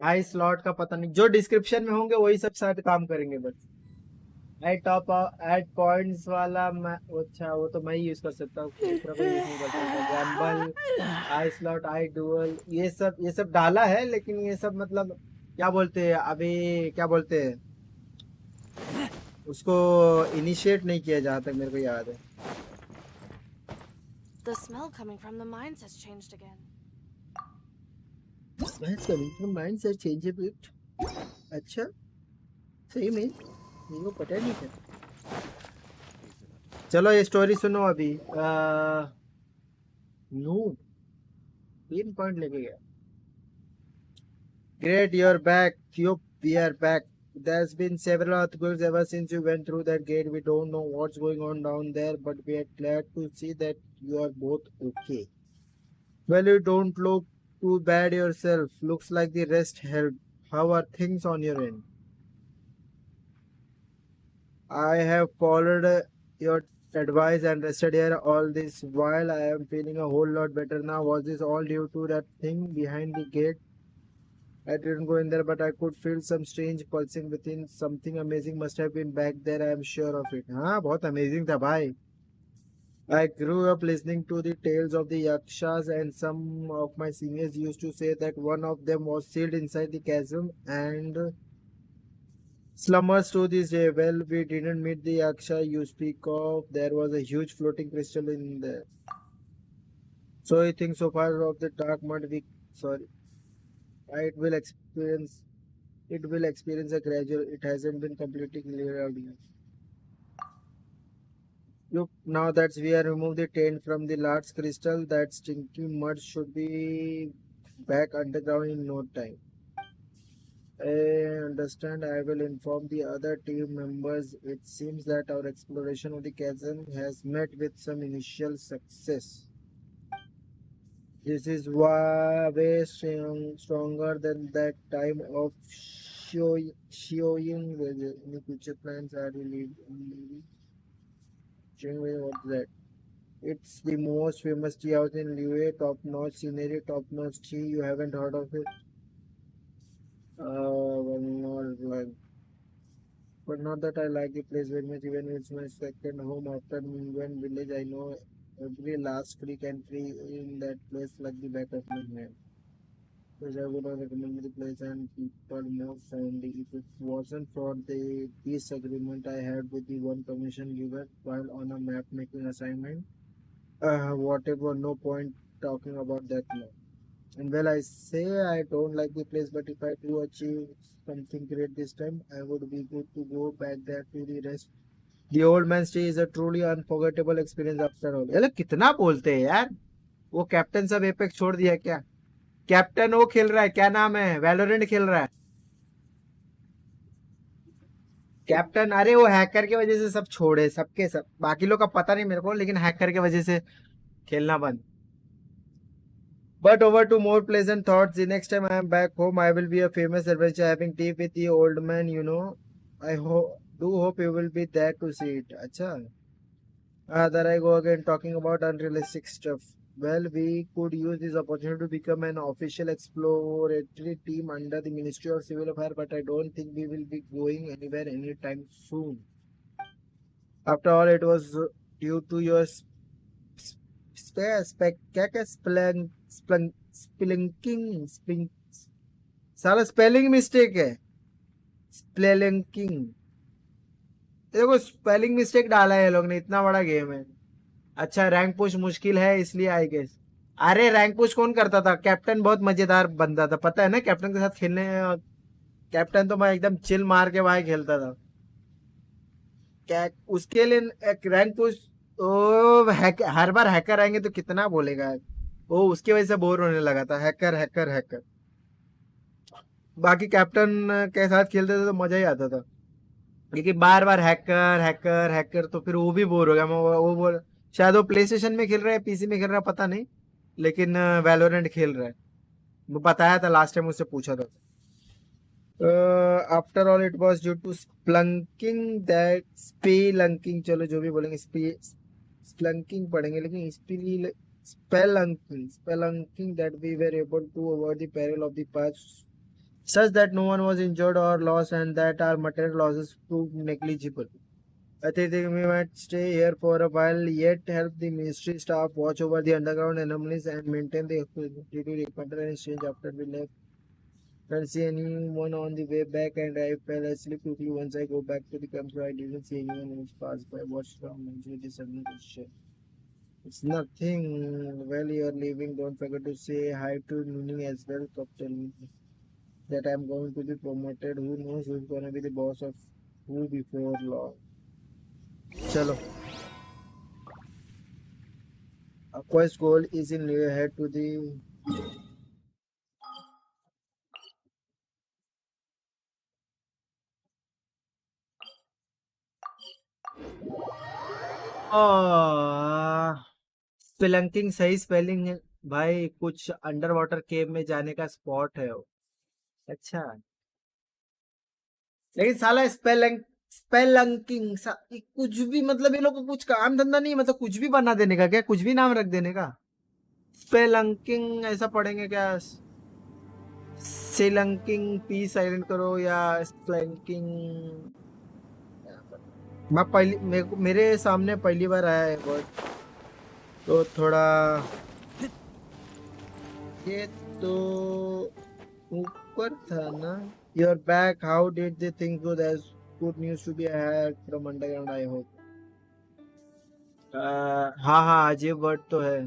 आई स्लॉट का पता नहीं, जो डिस्क्रिप्शन में होंगे वही सब शायद काम करेंगे बस। आई टॉप एड पॉइंट्स वाला मैं, अच्छा वो तो मैं ही यूज कर सकता हूँ, दूसरा कोई यूज नहीं कर सकता। गैम्बल, आई स्लॉट, आई डुअल, ये सब डाला है, लेकिन ये सब मतलब क्या बोलते हैं अभी, क्या बोलते हैं उसको, इनिशिएट नहीं किया जहाँ तक मेरे को याद है। The smell coming from the mines has changed again. Mind से चेंज इट, अच्छा सही में मेरे को पता नहीं था। चलो ये स्टोरी सुनो अभी। नो 3 पॉइंट लेके गया। Great, you're back. Yup, we are back. There's been several earthquakes ever since you went through that gate. We don't know what's going on down there, but we are glad to see that you are both okay. Well, you don't look too bad yourself. Looks like the rest helped. How are things on your end? I have followed your advice and rested here all this while. I am feeling a whole lot better now. Was this all due to that thing behind the gate? I didn't go in there, but I could feel some strange pulsing within. Something amazing must have been back there. I am sure of it. हाँ, बहुत amazing था भाई. I grew up listening to the tales of the yakshas, and some of my seniors used to say that one of them was sealed inside the chasm and slumbers to this day. Well, we didn't meet the yaksha you speak of. There was a huge floating crystal in there. So I think so far of the dark mud we, sorry, it will experience a gradual, it hasn't been completely cleared out yet. Look, now that we have removed the taint from the large crystal, that stinky mud should be back underground in no time. I understand. I will inform the other team members. It seems that our exploration of the chasm has met with some initial success. This is way stronger than that time of showing where any future plans are relieved. What's that? It's the most famous tea house in Liu, top-notch scenery, top-notch tea. You haven't heard of it? Well, not like, but not that I like the place very much. Even it's my second home after Mingwen village. I know every last creek and tree in that place like the back of my hand. Because I would not recommend the place and people more friendly. If it wasn't for the peace agreement I had with the one commission giver while on a map making assignment, whatever, no point talking about that now. And well, I say I don't like the place, but if I do achieve something great this time, I would be good to go back there to the rest. The old man's stay is a truly unforgettable experience after all. यार कितना बोलते हैं यार, वो captain सब apex छोड़ दिया क्या? कैप्टन वो खेल रहा है, क्या नाम है, वैलोरेंट खेल रहा है कैप्टन। अरे वो हैकर की वजह से सब छोड़े, सबके सब, बाकी लोग का पता नहीं मेरे को, लेकिन हैकर की वजह से खेलना बंद। But over to more pleasant thoughts. The next time I am back home, I will be a famous adventure having tea with the old man, you know. I hope you will be there to see it. Acha. There I go again talking about unrealistic stuff. Well, we could use this opportunity to become an official exploratory team under the Ministry of Civil Affairs, but I don't think we will be going anywhere anytime soon. After all, it was due to your spelling, साला spelling mistake है, spelling, देखो spelling mistake डाला है ये लोग ने, इतना बड़ा गेम है। अच्छा, रैंक पुश मुश्किल है इसलिए आई गेस। अरे रैंक पुश कौन करता था? कैप्टन बहुत मजेदार बंदा था, पता है ना, कैप्टन के साथ खेलने, कैप्टन तो मैं एकदम चिल मार के भाई खेलता था। क्या उसके लिए एक रैंक पुश, ओ हर बार हैकर आएंगे तो कितना बोलेगा वो, उसकी वजह से बोर होने लगा था। हैकर हैकर हैकर, बाकी कैप्टन के साथ खेलते थे तो मजा ही आता था, क्योंकि बार बार हैकर हैकर हैकर, तो फिर वो भी बोर हो गया। वो बोल, शायद वो प्ले स्टेशन में खेल रहा है, पीसी में खेल रहा है, पता नहीं, लेकिन वैलोरेंट खेल रहा है। वो बताया था लास्ट टाइम, उससे पूछा था। After all it was due to spelunking that spelunking, चलो जो भी बोलेंगे स्प्लंकिंग पढ़ेंगे, लेकिन spelunking that we were able to avoid the peril of the past, such that no one was injured or lost, and that our material losses proved negligible. I think we might stay here for a while, yet help the ministry staff watch over the underground anomalies and maintain the ability to recover and exchange after we left. Can't see anyone on the way back, and I fell asleep quickly once I go back to the campsite. I didn't see anyone else pass by. What's wrong? Mentioned the sudden question. It's nothing. Well, you're leaving. Don't forget to say hi to Nuni as well. Captain, that I'm going to be promoted. Who knows who's gonna be the boss of who before long. Chalo. Aqua's goal is in head to the spelunking सही spelling है भाई, कुछ under water केव में जाने का spot है वो। अच्छा, लेकिन साला स्पेलंकिंग कुछ भी, मतलब ये लोग को कुछ काम धंधा नहीं, मतलब कुछ भी बना देने का क्या, कुछ भी नाम रख देने का। स्पेलंकिंग ऐसा पढ़ेंगे क्या? सेलंकिंग पी साइलेंट करो या स्पेलंकिंग। मैं मेरे सामने पहली बार आया है वर्ड, तो थोड़ा ये तो ऊपर था ना। You're back. How did the thing go? There's good news to be had from underground, I hope. हाँ हाँ, अजीब वर्ड तो है।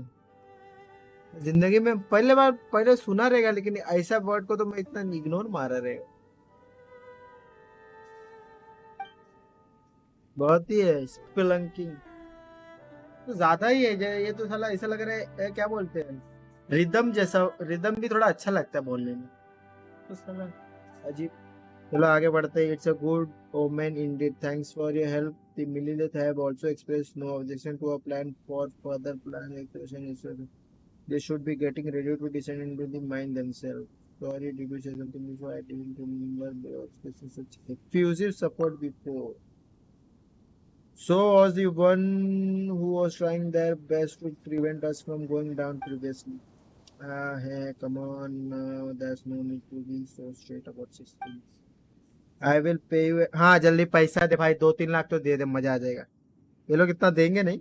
जिंदगी में पहले सुना रहेगा, लेकिन ऐसा वर्ड को तो मैं इतना इग्नोर मारा रहेगा। बहुत ही है स्पेलंकिंग, तो ज्यादा ही है ये तो साला ऐसा लग रहा है, क्या बोलते हैं, रिदम जैसा। रिदम भी थोड़ा अच्छा लगता है बोलने में, तो साला अजीब। चलो आगे बढ़ते हैं। It's a good omen indeed, thanks for your help. The Millelith have also expressed no objection to a plan for further plan expression. They should be getting ready to descend into the mine themselves. Sorry, did you say something before? I didn't remember they were expressing such effusive support before. So was the one who was trying their best to prevent us from going down previously. Hey, come on, there's no need to be so straight about such things. I will pay you. हाँ जल्दी पैसा दे भाई, 2-3 लाख तो दे दे, मजा आ जाएगा। ये लोग इतना देंगे नहीं।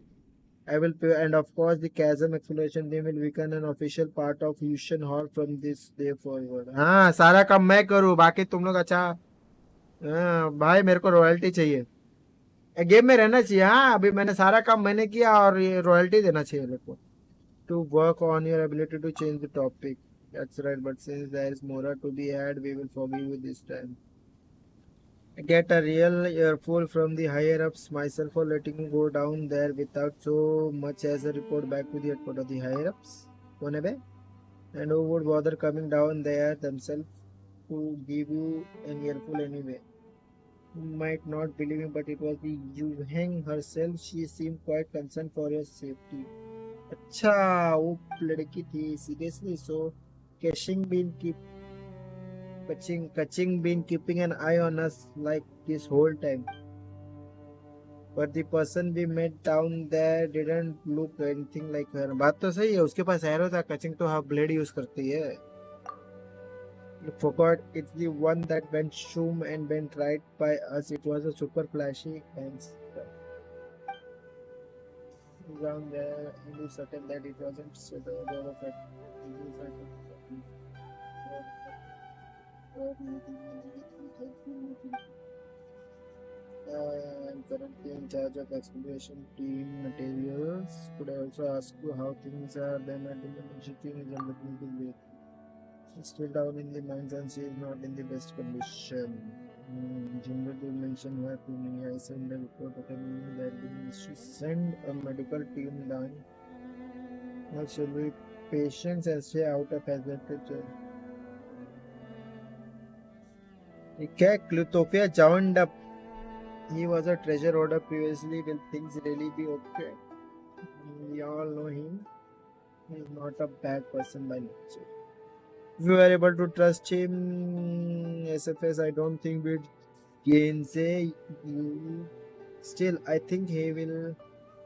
I will pay, and of course the chasm exploration they will become an official part of Fusion Hall from this day forward. हाँ सारा काम मैं करूँ, बाकी तुम लोग अच्छा। हाँ भाई, मेरे को रॉयल्टी चाहिए, गेम में रहना चाहिए। हाँ अभी मैंने सारा काम मैंने किया, और ये रॉयल्टी देना चाहिए लोग को। To work on your ability to change the topic. That's right, but since there is more to be had, we will forgive you this time. Get a real earful from the higher ups myself for letting you go down there without so much as a report back to the headquarters of the higher ups. कौन है बे? And who would bother coming down there themselves to give you an earful anyway? You might not believe me, but it was the Yuheng herself. She seemed quite concerned for your safety. अच्छा, वो लड़की थी seriously. So catching been keeping an eye on us like this whole time, but the person we met down there didn't look anything like her. बात तो सही है, उसके पास arrow था, कचिंग तो हाँ ब्लेड यूज करती है। You forgot, it's the one that went shoom and went right by us. It was a super flashy and down there, and you certain that it wasn't shadow of it. I'm currently in charge of exploration team materials. Could I also ask you how things are? Then I think the shipping is on the way. She's still down in the mines and she is not in the best condition. Jimbo did mention her to me. I sent a report telling me that the ministry send a medical team down. Now should be patient and stay out of hazard. Clutopia joined up. He was a treasure order previously. Will things really be okay? We all know him. He is not a bad person by nature. We were able to trust him. SFS, I don't think we'd gainsay you. Still, I think he will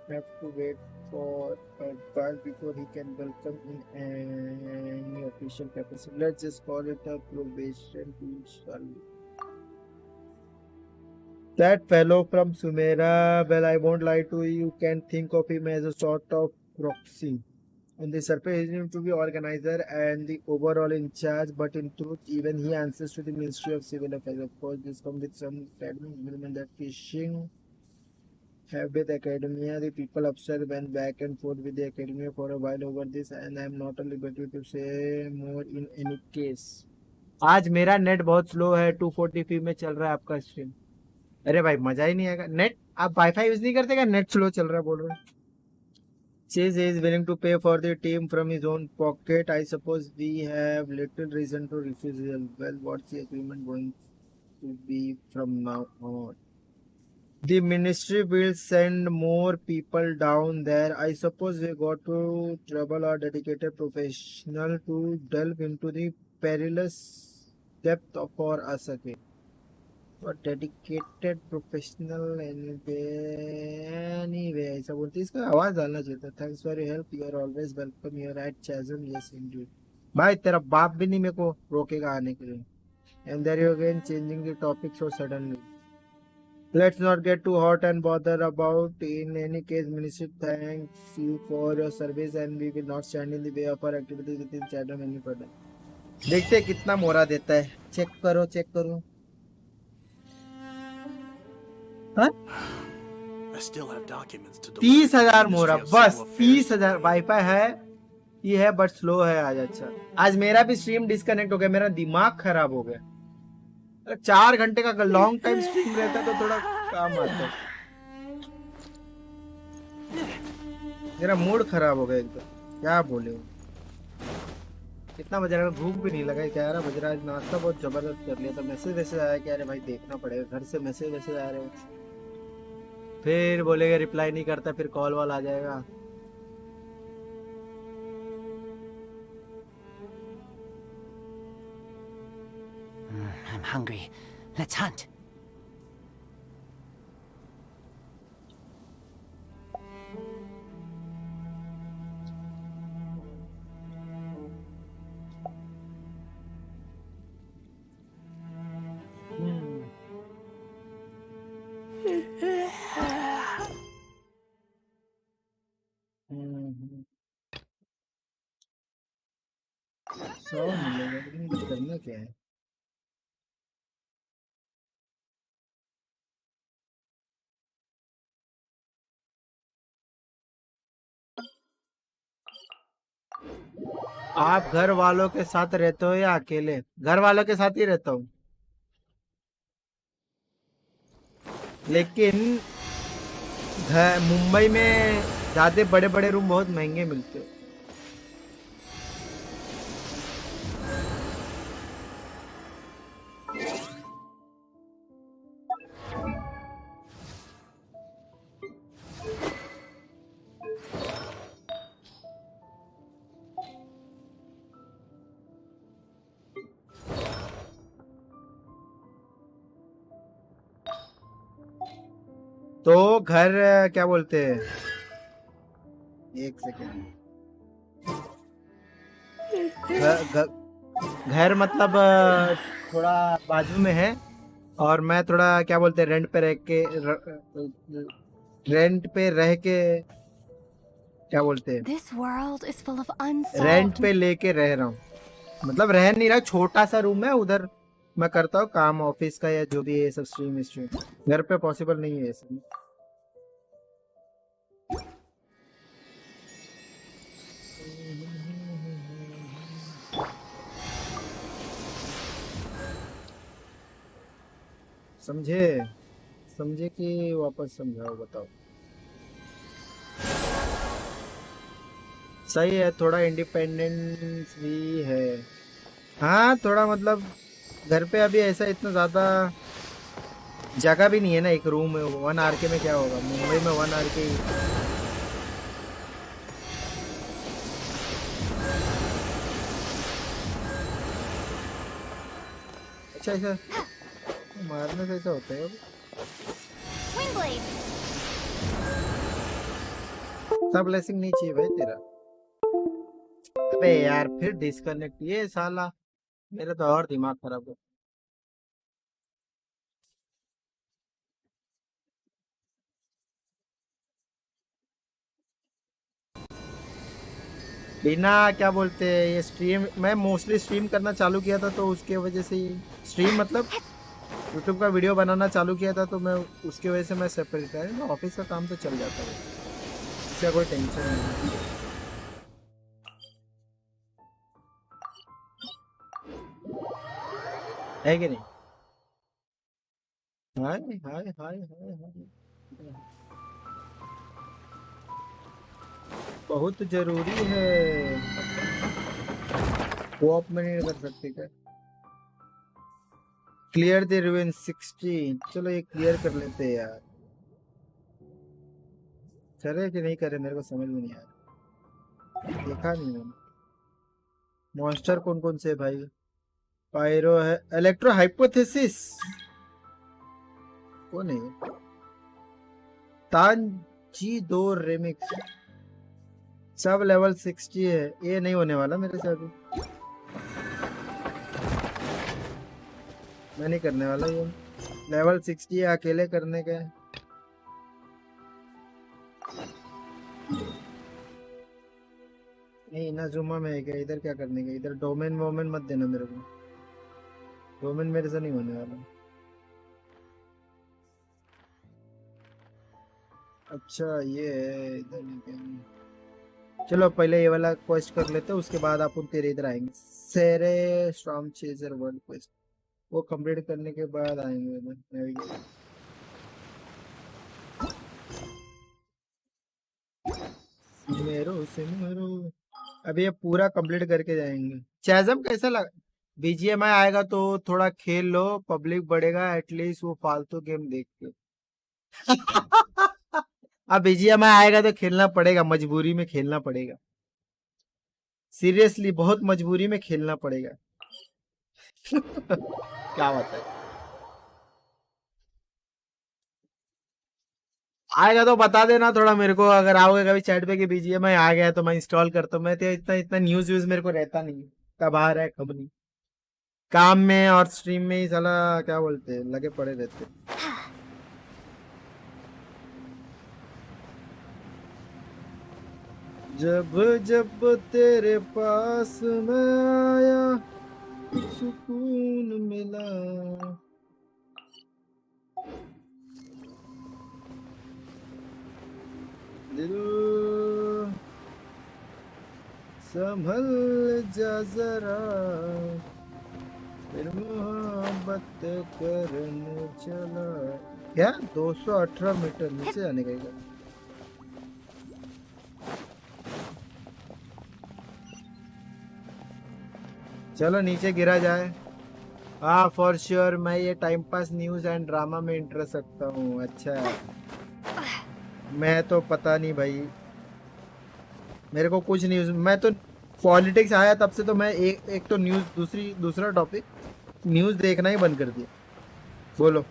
have to wait for a while before he can welcome in any official capacity. Let's just call it a probation period, shall we? That fellow from Sumera, well, I won't lie to you, you can think of him as a sort of proxy. On the surface, he seems to be organizer and the overall in charge, but in truth, even he answers to the Ministry of Civil Affairs. Of course, this comes with some agreement that fishing have with academia. The people upstairs went back and forth with the academia for a while over this, and I am not at liberty to say more in any case. आज मेरा net बहुत slow है, 240p में चल रहा है आपका stream. अरे भाई मजा ही नहीं आएगा. नेट आप वाईफाई यूज नहीं करते क्या? नेट स्लो चल रहा है बोल रहे. Says he is willing to pay for the team from his own pocket. I suppose we have little reason to refuse. Well, what's the agreement going to be from now on? The ministry will send more people down there. I suppose we got to trouble our dedicated professional to delve into the perilous depth for us again. For dedicated professional anyway ऐसा बोलते. इसका आवाज डालना चाहिए था. Thanks for your help. You are always welcome here at Chasm. Yes indeed. भाई तेरा बाप भी नहीं मेरे को रोकेगा आने के लिए. And there you again changing the topic so suddenly. Let's not get too hot and bother about. In any case, Ministry thanks you for your service and we will not stand in the way of our activities within Chasm any further. देखते हैं कितना मोरा देता है. Check करो. हाँ? I still have documents to 30,000 मोरा बस. 30,000 वाईफाई है ये है बट स्लो है आज. अच्छा आज मेरा भी स्ट्रीम डिस्कनेक्ट हो गया. मेरा दिमाग खराब हो गया. 4 घंटे का लॉन्ग टाइम स्ट्रीम रहता तो थोड़ा काम आता. मेरा मूड खराब हो गया एकदम. क्या बोले. कितना बज रहा है? भूख भी नहीं लगा. 11 बज रहा है. नाश्ता बहुत जबरदस्त कर लिया था. मैसेज आया कि अरे भाई देखना पड़ेगा. घर से मैसेज आ रहे हैं. फिर बोलेगा रिप्लाई नहीं करता, फिर कॉल वाल आ जाएगा. I'm hungry. Let's hunt. सौ मिलेगा लेकिन कुछ करना क्या है. आप घर वालों के साथ रहते हो या अकेले? घर वालों के साथ ही रहता हूँ. लेकिन मुंबई में ज्यादा बड़े बड़े रूम बहुत महंगे मिलते हैं. तो घर क्या बोलते हैं. एक सेकेंड. घर मतलब थोड़ा बाजू में है और मैं थोड़ा क्या बोलते हैं रेंट पे रह के क्या बोलते हैं रेंट पे लेके रह रहा हूँ. मतलब रह नहीं रहा. छोटा सा रूम है उधर मैं करता हूँ काम ऑफिस का या जो भी है सब. स्ट्रीम घर पे पॉसिबल नहीं है ये सब. समझे कि वापस समझाओ. बताओ. सही है. थोड़ा इंडिपेंडेंस भी है. हाँ थोड़ा मतलब घर पे अभी ऐसा इतना ज़्यादा जगह भी नहीं है ना. एक रूम है 1 RK में क्या होगा. मुंबई में 1 RK अच्छा ऐसा मारने से ऐसा होता है। Wind blade. सब ब्लेसिंग नहीं चाहिए भाई तेरा। अबे यार फिर डिस्कनेक्ट, ये साला मेरा तो और दिमाग खराब हो। बिना क्या बोलते हैं ये स्ट्रीम, मैं मोस्टली स्ट्रीम करना चालू किया था तो उसके वजह से स्ट्रीम मतलब यूट्यूब का वीडियो बनाना चालू किया था तो मैं उसकी वजह से मैं सेपरेट है। ऑफिस का काम तो चल जाता है, इसका कोई टेंशन नहीं है कि नहीं। हाय हाय हाय हाय हाय, बहुत जरूरी है। कोऑप में नहीं कर सकते क्या? क्लियर द रूइन 16, चलो ये क्लियर कर लेते हैं यार। करे कि नहीं करे मेरे को समझ में नहीं आ रहा, देखा नहीं मैंने। मॉन्स्टर कौन कौन से भाई? पायरो है, इलेक्ट्रो हाइपोथेसिस कौन है? तानजी दो रेमिक्स, सब लेवल 60 है। ये नहीं होने वाला मेरे से अभी, मैं नहीं करने वाला ये। लेवल 60 है, अकेले करने का है। नहीं इनाजुमा में है क्या? इधर क्या करने का? इधर डोमेन वोमेन मत देना मेरे को, डोमेन मेरे से नहीं होने वाला। अच्छा ये है इधर नहीं क्या? चलो पहले ये वाला क्वेस्ट कर लेते हैं, उसके बाद अपन तेरे इधर आएंगे। सेरे स्टॉर्म चेजर वर्ल्ड क्वेस्ट, वो कंप्लीट करने के बाद आएंगे इधर नेविगेशन। मेरो अभी ये पूरा कंप्लीट करके जाएंगे। चैजम कैसा लगा? बीजीएमआई आएगा तो थोड़ा खेल लो, पब्लिक बढ़ेगा एटलीस्ट, वो फालतू गेम देख के। अब बीजीएमआई आएगा तो खेलना पड़ेगा, मजबूरी में खेलना पड़ेगा, सीरियसली बहुत मजबूरी में खेलना पड़ेगा। क्या बात है, आएगा तो बता देना थोड़ा मेरे को, अगर आओगे कभी चैट पे कि बीजीएमआई आ गया है, तो मैं इंस्टॉल करता हूँ। मैं तो इतना इतना न्यूज व्यूज मेरे को रहता नहीं, कब आ रहा है कब नहीं, काम में और स्ट्रीम में ही साला क्या बोलते हैं लगे पड़े रहते। जब जब तेरे पास मैं आया सुकून मिला। दिल संभल जा जरा, फिर मोहब्बत करने चला। क्या 218 मीटर नीचे जाने का? चलो नीचे गिरा जाए। हाँ फॉर श्योर, मैं ये time pass news and drama में इंटरेस्ट रखता हूँ। अच्छा मैं तो पता नहीं भाई, मेरे को कुछ न्यूज, मैं तो पॉलिटिक्स आया तब से तो मैं एक तो न्यूज, दूसरा टॉपिक, न्यूज देखना ही बंद कर दिया। बोलो।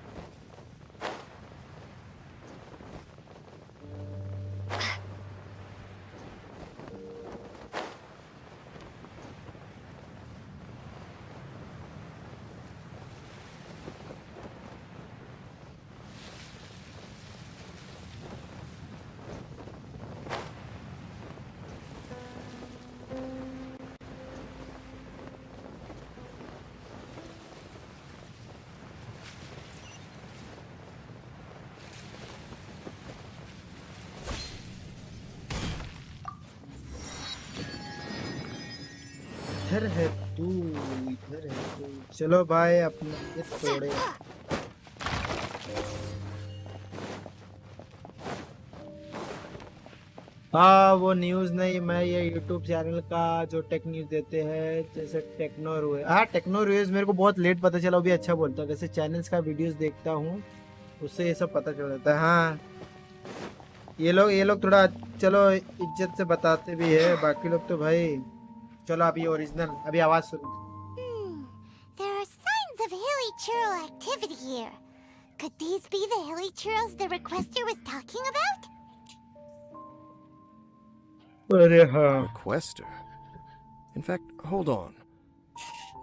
इधर है तू, इधर है तू। चलो भाई अपना ये तोड़े। हाँ वो न्यूज़ नहीं, मैं ये यूट्यूब चैनल का जो टेक न्यूज़ देते हैं, जैसे टेक्नो रुए, हाँ टेक्नो रुएज मेरे को बहुत लेट पता चला, वो भी अच्छा बोलता है। वैसे चैनल्स का वीडियोस देखता हूँ, उससे ये सब पता चल जाता है। हाँ ये लोग थोड़ा चलो इज्जत से बताते भी है, बाकी लोग तो भाई। चलो अभी ओरिजिनल, अभी आवाज सुनो। There are signs of hilly here. Could these be the hilly churls the requester was talking about? अरे हाँ Requester? In fact, hold on.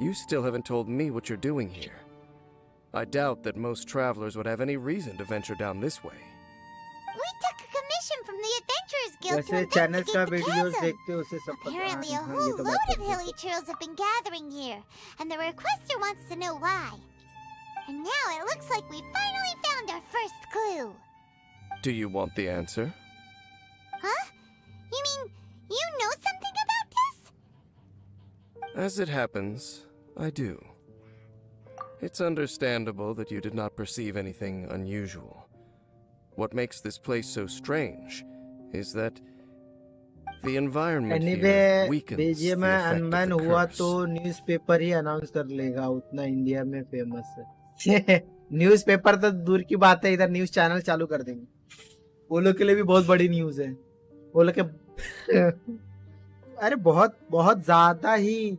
You still haven't told me what you're doing here. I doubt that most travelers would have any reason to venture down this way. We took a commission from the Adventurers Guild to वैसे channels का investigate the videos chasm. देखते हो उसे सब पता है Apparently, a हाँ, ये whole तो load बात of है hilly churls have been gathering here, and the requester wants to know why. And now it looks like we finally found our first clue. Do you want the answer? Huh? You mean you know something about this? As it happens, I do. It's understandable that you did not perceive anything unusual. What makes this place so strange is that the environment anyway here weakens the BGM में effect unban of the हुआ curse. तो newspaper ही announce कर लेगा, उतना India में famous है newspaper तो दूर की बात है, इधर न्यूज़ चैनल चालू कर देंगे। वो लोग के लिए भी बहुत बड़ी न्यूज़ है वो लोग के अरे बहुत बहुत ज्यादा ही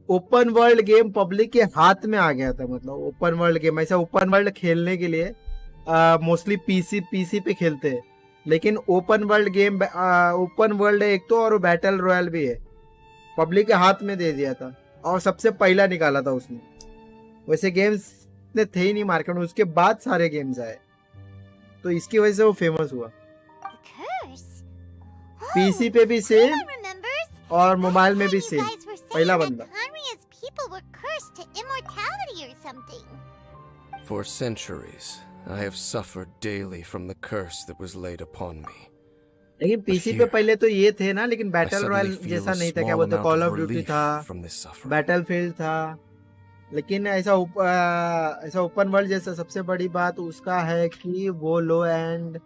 ओपन वर्ल्ड गेम पब्लिक के हाथ में आ गया था। मतलब ओपन वर्ल्ड गेम, ऐसा ओपन वर्ल्ड खेलने के लिए मोस्टली पीसी पे खेलते हैं, लेकिन open world game open world है एक तो, और बैटल रॉयल भी है, पब्लिक के हाथ में दे दिया था और सबसे पहला निकाला था उसने। वैसे गेम्स ने थे ही नहीं मार्केट में, उसके बाद सारे गेम्स आए, तो इसकी वजह से वो फेमस हुआ। A curse? पीसी पे भी सेम Everyone remembers? और मोबाइल में I भी thought you same, guys were saying पहला that बंदा। Conria's people were cursed to immortality or something. For centuries, I have suffered daily from the curse that was laid upon me. लेकिन PC पे here, पहले तो ये थे ना, लेकिन I battle suddenly royal feel जैसा a नहीं था। क्या small बोलते, amount call of of duty relief था, from this suffering. बैटलफील्ड था, लेकिन ऐसा ओपन वर्ल्ड जैसा सबसे बड़ी बात उसका है कि वो लो एंड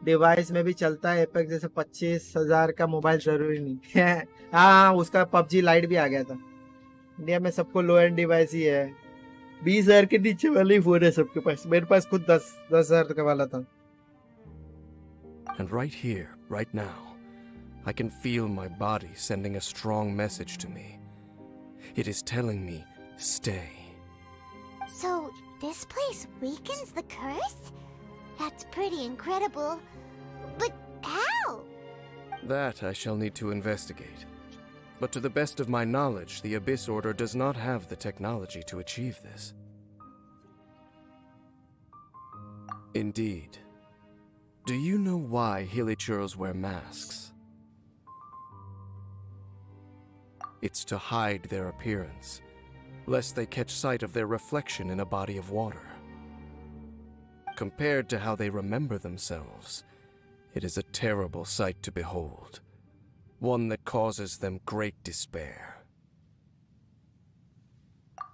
डिवाइस में भी चलता है। एपेक्स जैसे 25,000 का मोबाइल जरूरी नहीं है हाँ, उसका पबजी लाइट भी आ गया था। इंडिया में सबको लो एंड डिवाइस ही है, 20,000 के नीचे वाले ही फोन है सबके पास। मेरे पास खुद 10,000 का वाला था। And right here, right now, I can feel my body sending a strong message to me. It is telling me, stay. So, this place weakens the curse? That's pretty incredible. But how? That I shall need to investigate. But to the best of my knowledge, the Abyss Order does not have the technology to achieve this. Indeed. Do you know why Hilichurls wear masks? It's to hide their appearance, lest they catch sight of their reflection in a body of water. Compared to how they remember themselves, it is a terrible sight to behold, one that causes them great despair.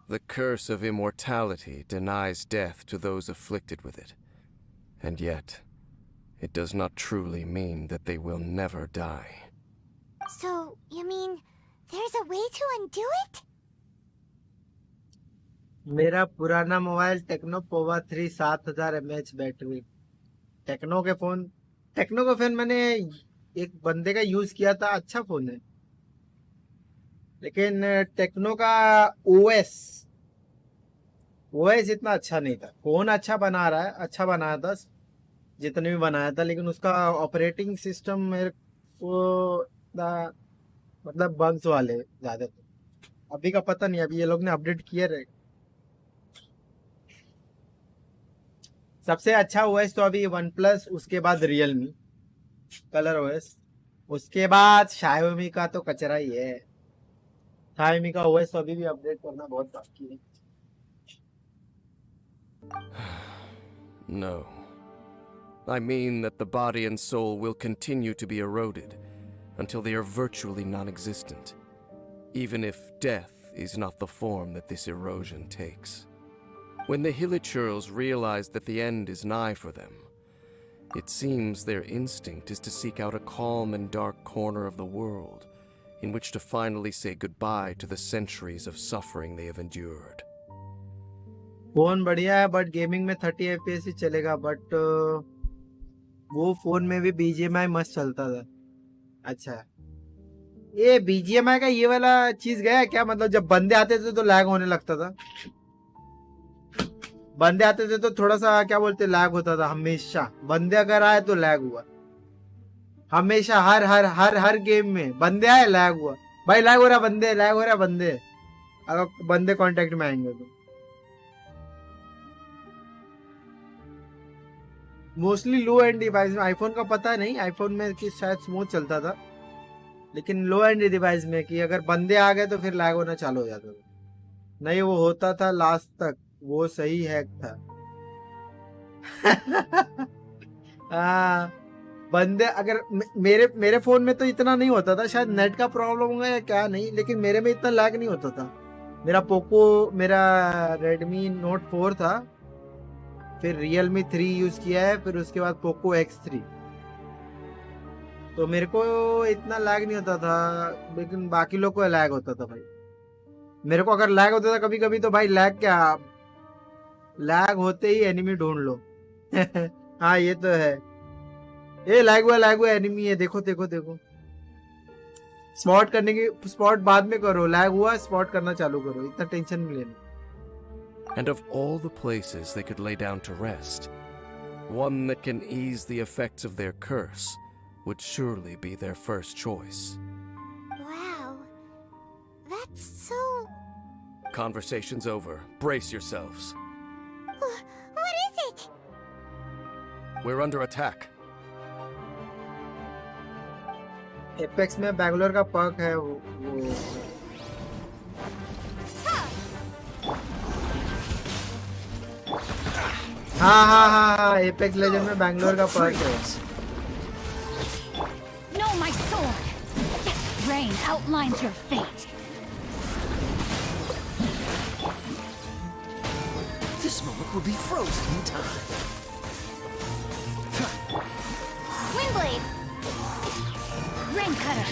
The curse of immortality denies death to those afflicted with it, and yet, it does not truly mean that they will never die. So, you mean there's a way to undo it? मेरा पुराना mobile Tecno Pova 3 7000 mAh battery. Tecno का phone मैंने एक बंदे का use किया था, अच्छा फोन है, लेकिन टेक्नो का ओएस इतना अच्छा नहीं था। फोन अच्छा बना रहा है, अच्छा बनाया था जितने भी बनाया था, लेकिन उसका ऑपरेटिंग सिस्टम मेरे को मतलब बग्स वाले ज्यादा थे। अभी का पता नहीं, अभी ये लोग ने अपडेट किया रहे। सबसे अच्छा ओएस तो अभी वन प्लस, उसके बाद रियलमी कलर ओएस, उसके बाद शाओमी का तो कचरा ही है। शाओमी का ओएस तो अभी भी अपडेट करना बहुत बाकी है। No. I mean that the body and soul will continue to be eroded until they are virtually non-existent, even if death is not the form that this erosion takes. When the Hilichurls realize that the end is nigh for them, it seems their instinct is to seek out a calm and dark corner of the world in which to finally say goodbye to the centuries of suffering they have endured. Phone बढ़िया है, but gaming में 30 FPS ही चलेगा, but वो phone में भी BGMI मस्त चलता था। अच्छा, ये बीजीएमआई का ये वाला चीज गया क्या? मतलब जब बंदे आते थे तो लैग होने लगता था। बंदे आते थे तो थोड़ा सा क्या बोलते लैग होता था, हमेशा बंदे अगर आए तो लैग हुआ, हमेशा हर हर हर हर गेम में बंदे आए लैग हुआ। भाई लैग हो रहा बंदे, लैग हो रहा बंदे, अगर बंदे कांटेक्ट में आएंगे तो। मोस्टली लो एंड डिवाइस में, आईफोन का पता नहीं, आईफोन में कि शायद स्मूथ चलता था, लेकिन लो एंड डिवाइस में कि अगर बंदे आ गए तो फिर लैग होना चालू हो जाता था। नहीं वो होता था लास्ट तक, वो सही हैक था। हाँ बंदे अगर मेरे मेरे फोन में तो इतना नहीं होता था, शायद नेट का प्रॉब्लम होगा या क्या नहीं, लेकिन मेरे में इतना लैग नहीं होता था। मेरा रेडमी नोट 4 था, फिर रियलमी 3 यूज किया है, फिर उसके बाद पोको X3, तो मेरे को इतना लैग नहीं होता था, लेकिन बाकी लोग को लैग होता था भाई। मेरे को अगर लैग होता था कभी कभी तो भाई लैग क्या, लैग होते ही एनिमी ढूंढ लो। हाँ ये तो है, ये लैग हुआ एनिमी है, देखो देखो देखो। स्पॉट करने की, स्पॉट बाद में करो, लैग हुआ स्पॉट करना चालू करो, इतना टेंशन नहीं लेना। And of all the places they could lay down to rest, one that can ease the effects of their curse would surely be their first choice. Wow. That's so... Conversation's over. Brace yourselves. What is it? We're under attack. Apex में बैंगलोर का Perk है वो। हाँ apex legend में बैंगलोर का Perk है। No, my sword! Rain outlines your fate. This moment will be frozen in time. Windblade! Rain cutter!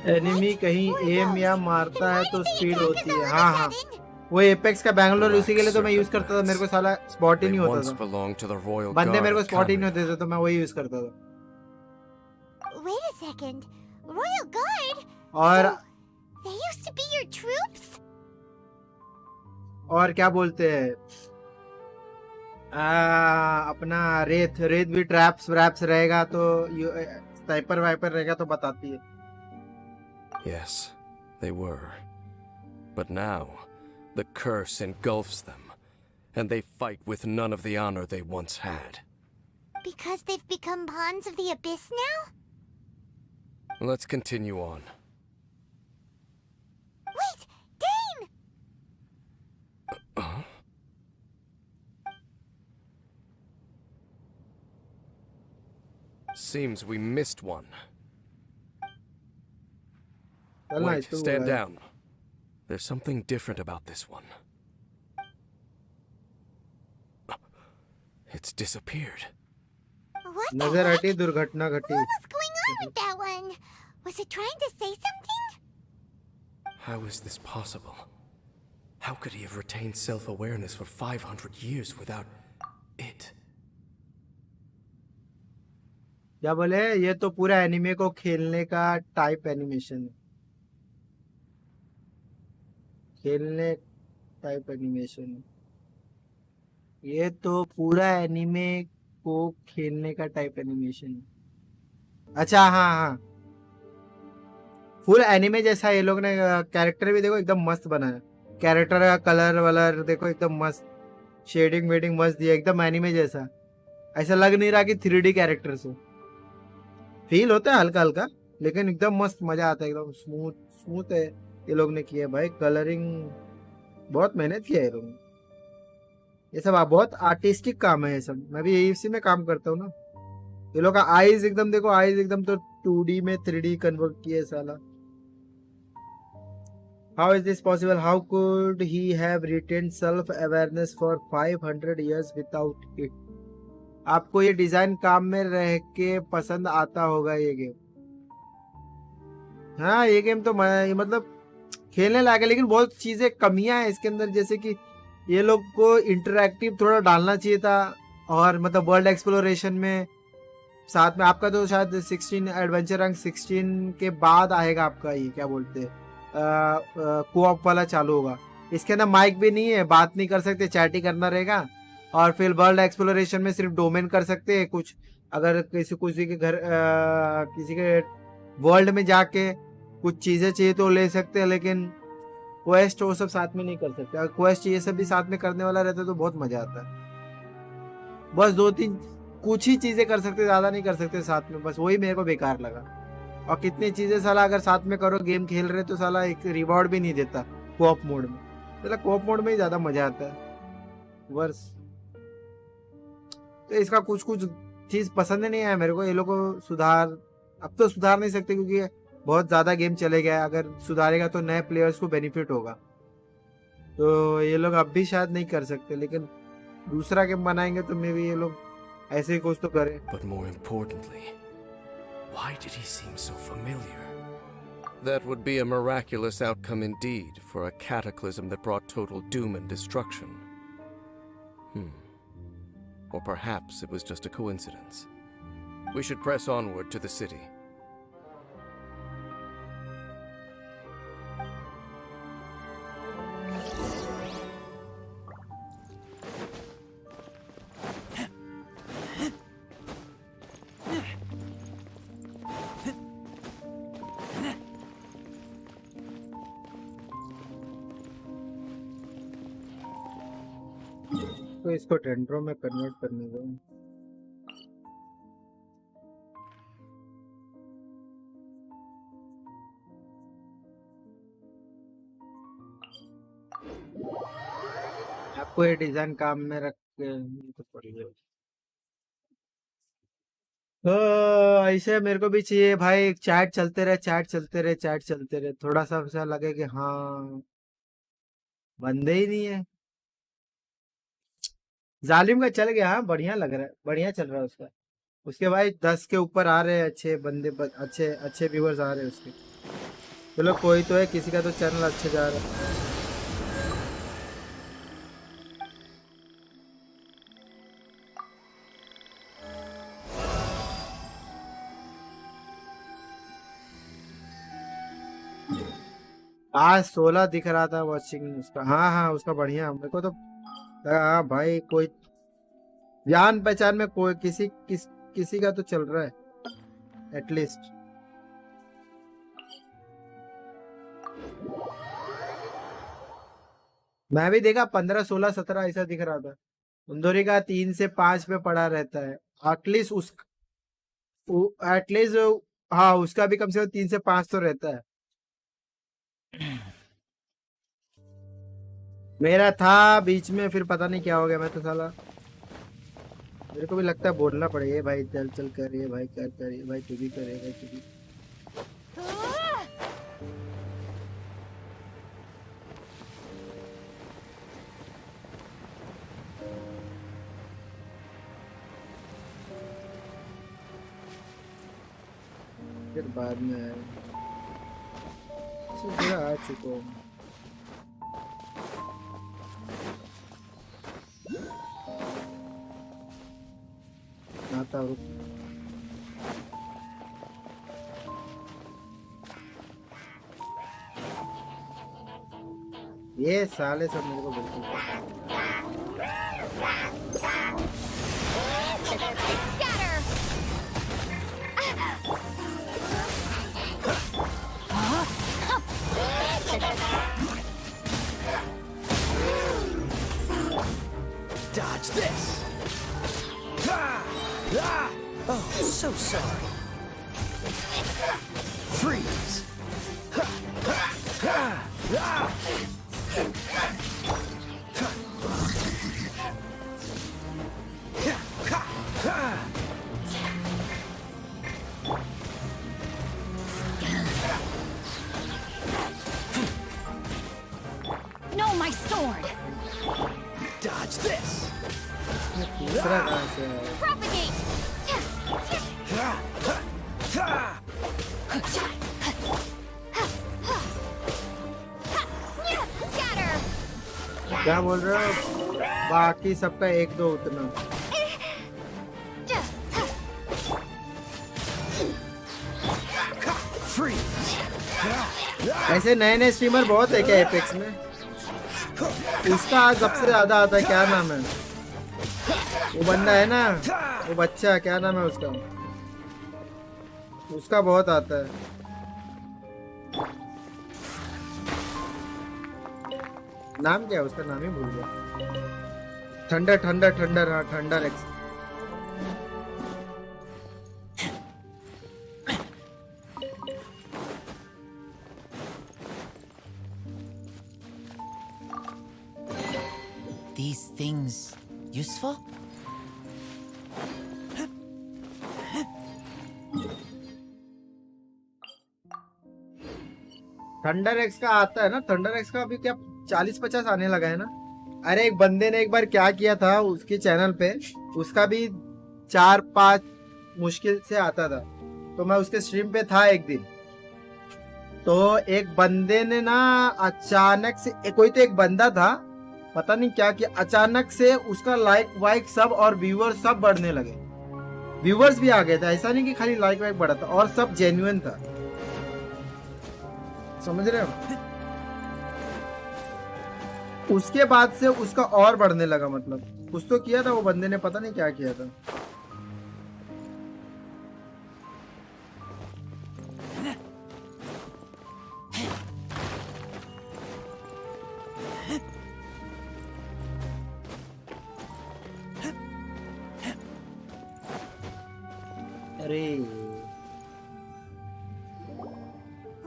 Enemy कहीं M या मारता है तो स्पीड होती है। हाँ वो एपेक्स का बैंगलोर उसी के लिए तो मैं यूज करता था, मेरे को साला स्पॉट ही नहीं होता था, बंदे मेरे को स्पॉट ही नहीं होते थे, तो मैं वही यूज करता था। Wait a second. Royal Guard? और They used to be your troops? और क्या बोलते हैं, अपना रेत भी ट्रैप्स वैप्स रहेगा तो स्नाइपर वाइपर रहेगा तो बताती है। Yes, they were. But now, the curse engulfs them, and they fight with none of the honor they once had. Because they've become pawns of the abyss now? Let's continue on. Wait! Dane! Seems we missed one. चलना Wait, इसको stand बुलाया। down. There's something different about this one. It's disappeared. What the नजर heck? हटी, दुर्घटना घटी। What was going on with that one? Was it trying to say something? How is this possible? How could he have retained self-awareness for 500 years without it? क्या बोले, ये तो पूरा anime को खेलने का टाइप एनिमेशन है, खेलने टाइप एनिमेशन है, ये तो पूरा एनिमे को खेलने का टाइप एनिमेशन है। अच्छा हाँ फुल एनिमे जैसा ये लोग ने कैरेक्टर भी देखो एकदम मस्त बनाया, कैरेक्टर का कलर वलर देखो एकदम मस्त, शेडिंग वेडिंग मस्त दिया, एकदम एनिमे जैसा, ऐसा लग नहीं रहा कि 3D कैरेक्टर से फील होता है हल्का हल्का, लेकिन एकदम मस्त मजा आता है, एकदम स्मूथ है ये लोग ने किया भाई। कलरिंग बहुत मेहनत किया है ये लोग ने, ये सब बहुत आर्टिस्टिक काम है ये सब, मैं भी इसी में काम करता हूँ ना। ये लोग का आईज एकदम देखो, आईज एकदम तो 2D में 3D कन्वर्ट किया साला। How is this possible? How could he have retained self-awareness for 500 years without it? आपको ये डिजाइन काम में रह के पसंद आता होगा ये गेम। हाँ ये गेम तो मतलब खेलने लायक है, लेकिन बहुत चीजें कमियां हैं इसके अंदर, जैसे कि ये लोग को इंटरैक्टिव थोड़ा डालना चाहिए था, और मतलब वर्ल्ड एक्सप्लोरेशन में साथ में आपका तो शायद 16 एडवेंचर रैंक 16 के बाद आएगा आपका, ये क्या बोलते हैं कोऑप वाला चालू होगा। इसके अंदर माइक भी नहीं है, बात नहीं कर सकते, चैट ही करना रहेगा। और फिर वर्ल्ड एक्सप्लोरेशन में सिर्फ डोमेन कर सकते हैं कुछ, अगर किसी के घर किसी के वर्ल्ड में जाके कुछ चीज़ें चाहिए तो ले सकते हैं, लेकिन क्वेस्ट वो सब साथ में नहीं कर सकते। अगर क्वेस्ट ये सब भी साथ में करने वाला रहता तो बहुत मजा आता है। बस 2-3 कुछ ही चीजें कर सकते, ज्यादा नहीं कर सकते साथ में, बस वही मेरे को बेकार लगा। और कितनी चीजें साला अगर साथ में करो, गेम खेल रहे तो साला एक रिवॉर्ड भी नहीं देता कोऑप मोड में। साला कोऑप मोड में ही ज्यादा मजा आता है वर्स। तो इसका कुछ कुछ चीज पसंद नहीं आया मेरे को। ये लोग को सुधार अब तो सुधार नहीं सकते क्योंकि बहुत ज्यादा गेम चले गया। अगर सुधारेगा तो नए प्लेयर्स को बेनिफिट होगा, तो ये लोग अब भी शायद नहीं कर सकते, लेकिन दूसरा गेम बनाएंगे तो मे भी ये लोग ऐसे ही कुछ तो करें। But more importantly, why did he seem so familiar? That would be a miraculous outcome indeed for a cataclysm that brought total doom and destruction. Or perhaps it was just a coincidence. We should press onward to the city. तो इसको टेंड्रो में convert करने दो। आपको ये design काम में रख के तो पड़ेगा। तो ऐसे मेरे को भी चाहिए भाई, चैट चलते रहे, चैट चलते रहे, चैट चलते रहे, थोड़ा सा ऐसा लगे कि हाँ बंदे ही नहीं है। जालिम का चल गया, हाँ बढ़िया लग रहा है, बढ़िया चल रहा है उसका। उसके भाई 10 के ऊपर आ रहे हैं अच्छे बंदे, अच्छे अच्छे व्यूवर्स आ रहे हैं उसके। चलो कोई तो है, किसी का तो चैनल अच्छे जा रहा है। आज 16 दिख रहा था वॉचिंग उसका। हाँ हाँ उसका बढ़िया, मेरे को तो हाँ भाई कोई जान पहचान में कोई किसी का तो चल रहा है एटलीस्ट। मैं भी देखा 15, 16, 17 ऐसा दिख रहा था। उंदोरी का 3 से 5 पे पड़ा रहता है एटलीस्ट एटलीस्ट। हाँ उसका भी कम से कम 3 से 5 तो रहता है। मेरा था बीच में, फिर पता नहीं क्या हो गया। मैं तो साला मेरे को भी लगता है बोलना पड़ेगा भाई, चल चल कर, ये भाई कर ये भाई, तू भी करेगा तू भी। फिर बाद में आ चुका हूँ। आता हूँ ये साले सब मेरे को बिल्कुल Dodge this. Oh, so sorry. Freeze. No, my sword. Dodge this. दूसरा कहाँ से है? Propagate. Scatter. क्या बोल रहे हो? बाकी सबका एक दो उतना। ऐसे नए नए स्ट्रीमर बहुत है क्या एपेक्स में? उसका आज सबसे ज्यादा आता है, क्या नाम है वो बंदा है ना, वो बच्चा, क्या नाम है उसका? उसका बहुत आता है। नाम क्या है उसका? नाम ही भूल गया। ठंडर ठंडर ठंडर, हाँ thunder x. These things useful? Thunder x का आता है ना? थंडर एक्स का अभी क्या 40-50 आने लगा है ना? अरे एक बंदे ने एक बार क्या किया था उसके चैनल पे, उसका भी 4-5 मुश्किल से आता था। तो मैं उसके स्ट्रीम पे था एक दिन, तो एक बंदे ने ना अचानक से, कोई तो एक बंदा था, पता नहीं क्या किया, अचानक से उसका लाइक वाइक सब और व्यूअर्स सब बढ़ने लगे। व्यूअर्स भी आ गए थे, ऐसा नहीं कि खाली लाइक वाइक बढ़ा था, और सब जेन्युइन था। समझ रहे हो? उसके बाद से उसका और बढ़ने लगा, मतलब कुछ तो किया था वो बंदे ने, पता नहीं क्या किया था। अरे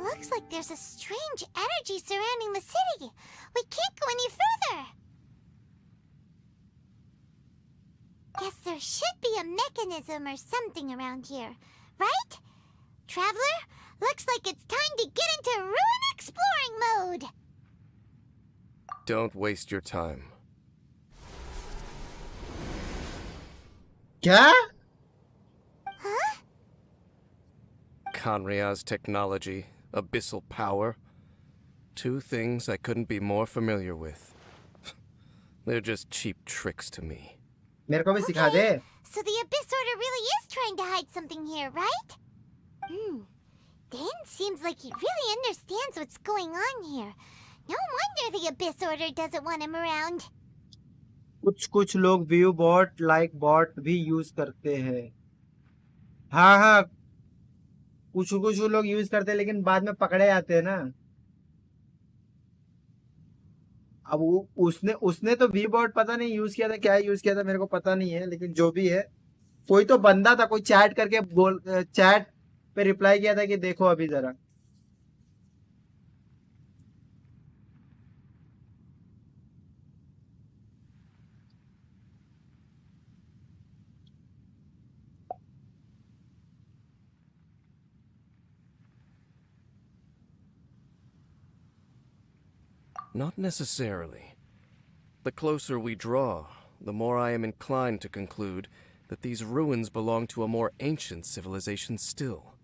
Looks like there's a strange energy surrounding the city. We can't go any further. Guess there should be a mechanism or something around here, right? Traveler, looks like it's time to get into ruin exploring mode. Don't waste your time. क्या? Huh? Conria's technology, abyssal power. Two things I couldn't be more familiar with. They're just cheap tricks to me. मेरे को भी सिखा दे। So the Abyss Order really is trying to hide something here, right? Dan seems like he really understands what's going on here. No wonder the Abyss Order doesn't want him around. कुछ लोग view bot, like bot भी use करते हैं। हाँ हाँ, कुछ लोग use करते हैं, लेकिन बाद में पकड़े जाते हैं ना। अब उसने तो वी बॉट पता नहीं यूज किया था, क्या यूज किया था मेरे को पता नहीं है, लेकिन जो भी है, कोई तो बंदा था, कोई चैट करके चैट पे रिप्लाई किया था कि देखो अभी जरा। Not necessarily. The closer we draw, the more I am inclined to conclude that these ruins belong to a more ancient civilization still.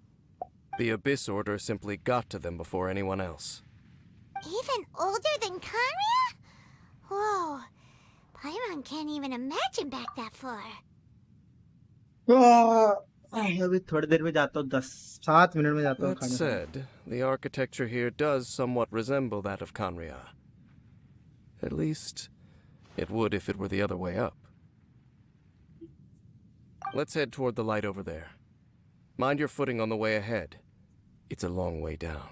The Abyss Order simply got to them before anyone else. Even older than Conria? Whoa. Paimon can't even imagine back that far. अभी थोड़ी देर में जाता हूँ, 7 minute में जाता हूँ That खाना। said, the architecture here does somewhat resemble that of Conria. At least, it would if it were the other way up. Let's head toward the light over there. Mind your footing on the way ahead. It's a long way down.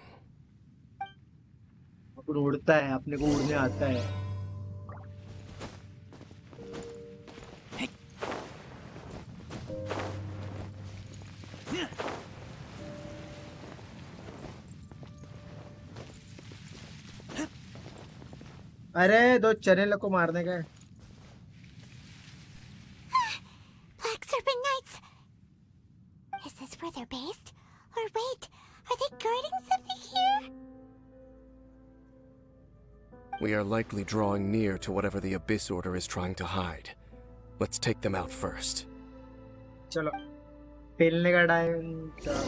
अपन उड़ता है, अपने को उड़ने आता है। अरे 2 channel को मारने का है। Black Serpent Knights! Is this where they're based? Or wait, are they guarding something here? We are likely drawing near to whatever the Abyss Order is trying to hide. Let's take them out first. चलो खेलने का time. चलो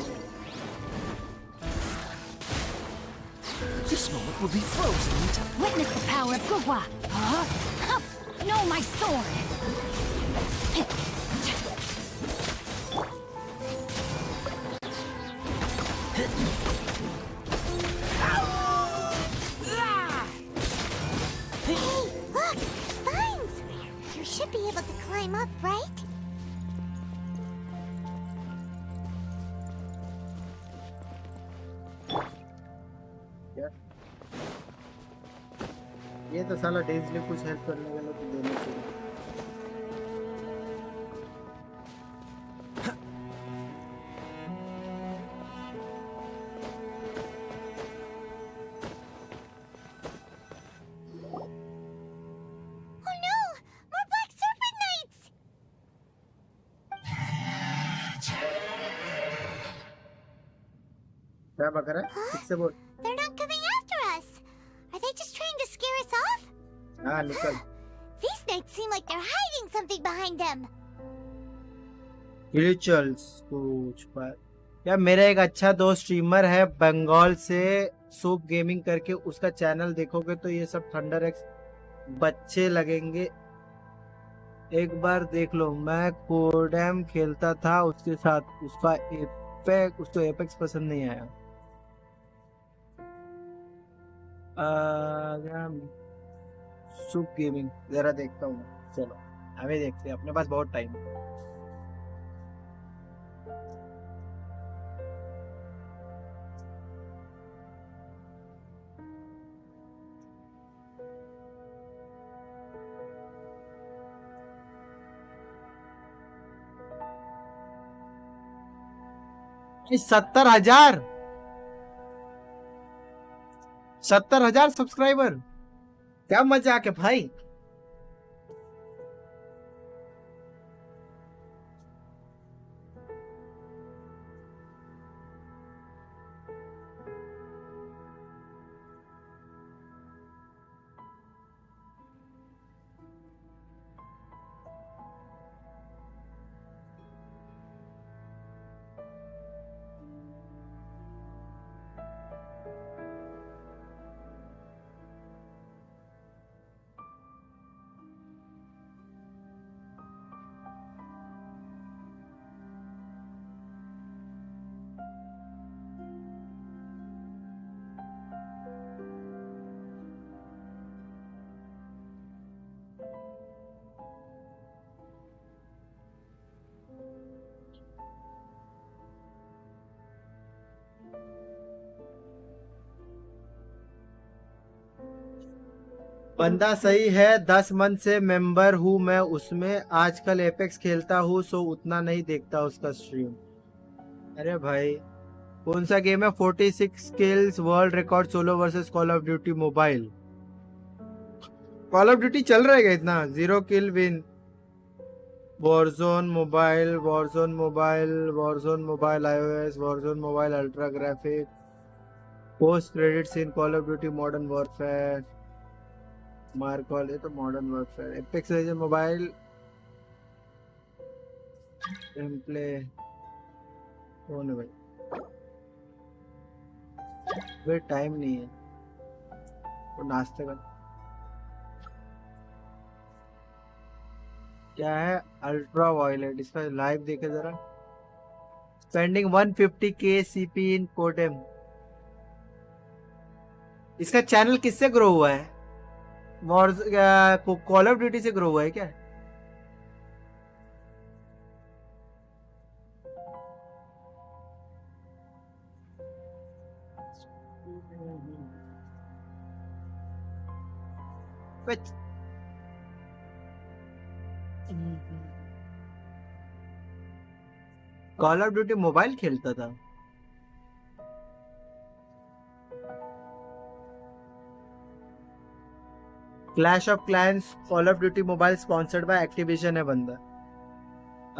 This moment will be frozen in time. Witness the power of Gugwa. Know my sword. Hey, look! Vines! You should be able to climb up, right? ये तो साला डेजली कुछ help करने वाला तो देना चाहिए। Oh no! More black serpent knights! क्या बक रहा है? ठीक से बोल। They're not coming after us! Are they just trying to scare us off? हाँ निकल। These knights seem like they're hiding something behind them. Rituals कुछ पर यार, मेरा एक अच्छा दोस्त स्ट्रीमर है बंगाल से, सूप गेमिंग करके, उसका चैनल देखोगे तो ये सब थंडर एक्स बच्चे लगेंगे। एक बार देख लो, मैं कोडैम खेलता था उसके साथ, उसको एपेक्स पसंद नहीं आया। सूप गेमिंग जरा देखता हूँ। चलो हमें देखते हैं, अपने पास बहुत टाइम है। ये 70,000 सब्सक्राइबर, क्या मजाक है भाई। बंदा सही है, 10 मंथ से मेंबर हूँ मैं उसमें, आजकल एपेक्स खेलता हूँ सो उतना नहीं देखता उसका स्ट्रीम। अरे भाई कौन सा गेम है? 46 kills world record solo versus call of duty mobile. Call of duty चल रहेगा इतना? 0 kill win. Warzone mobile, Warzone mobile, Warzone mobile iOS, Warzone mobile ultra graphic, post credit scene call of duty modern warfare, मार्कॉल, ये तो modern warfare, Apex legend mobile game play. कौन है भाई? वे time नहीं है, वो नाश्ते का क्या है? अल्ट्रा वायलेट, इसका लाइव देखे जरा। स्पेंडिंग 150k CP इन कोडेम। इसका चैनल किससे ग्रो हुआ है? कॉल ऑफ ड्यूटी से ग्रो हुआ है क्या? कॉल ऑफ ड्यूटी मोबाइल खेलता था। Clash of clans call of duty mobile sponsored by Activision है बंदा।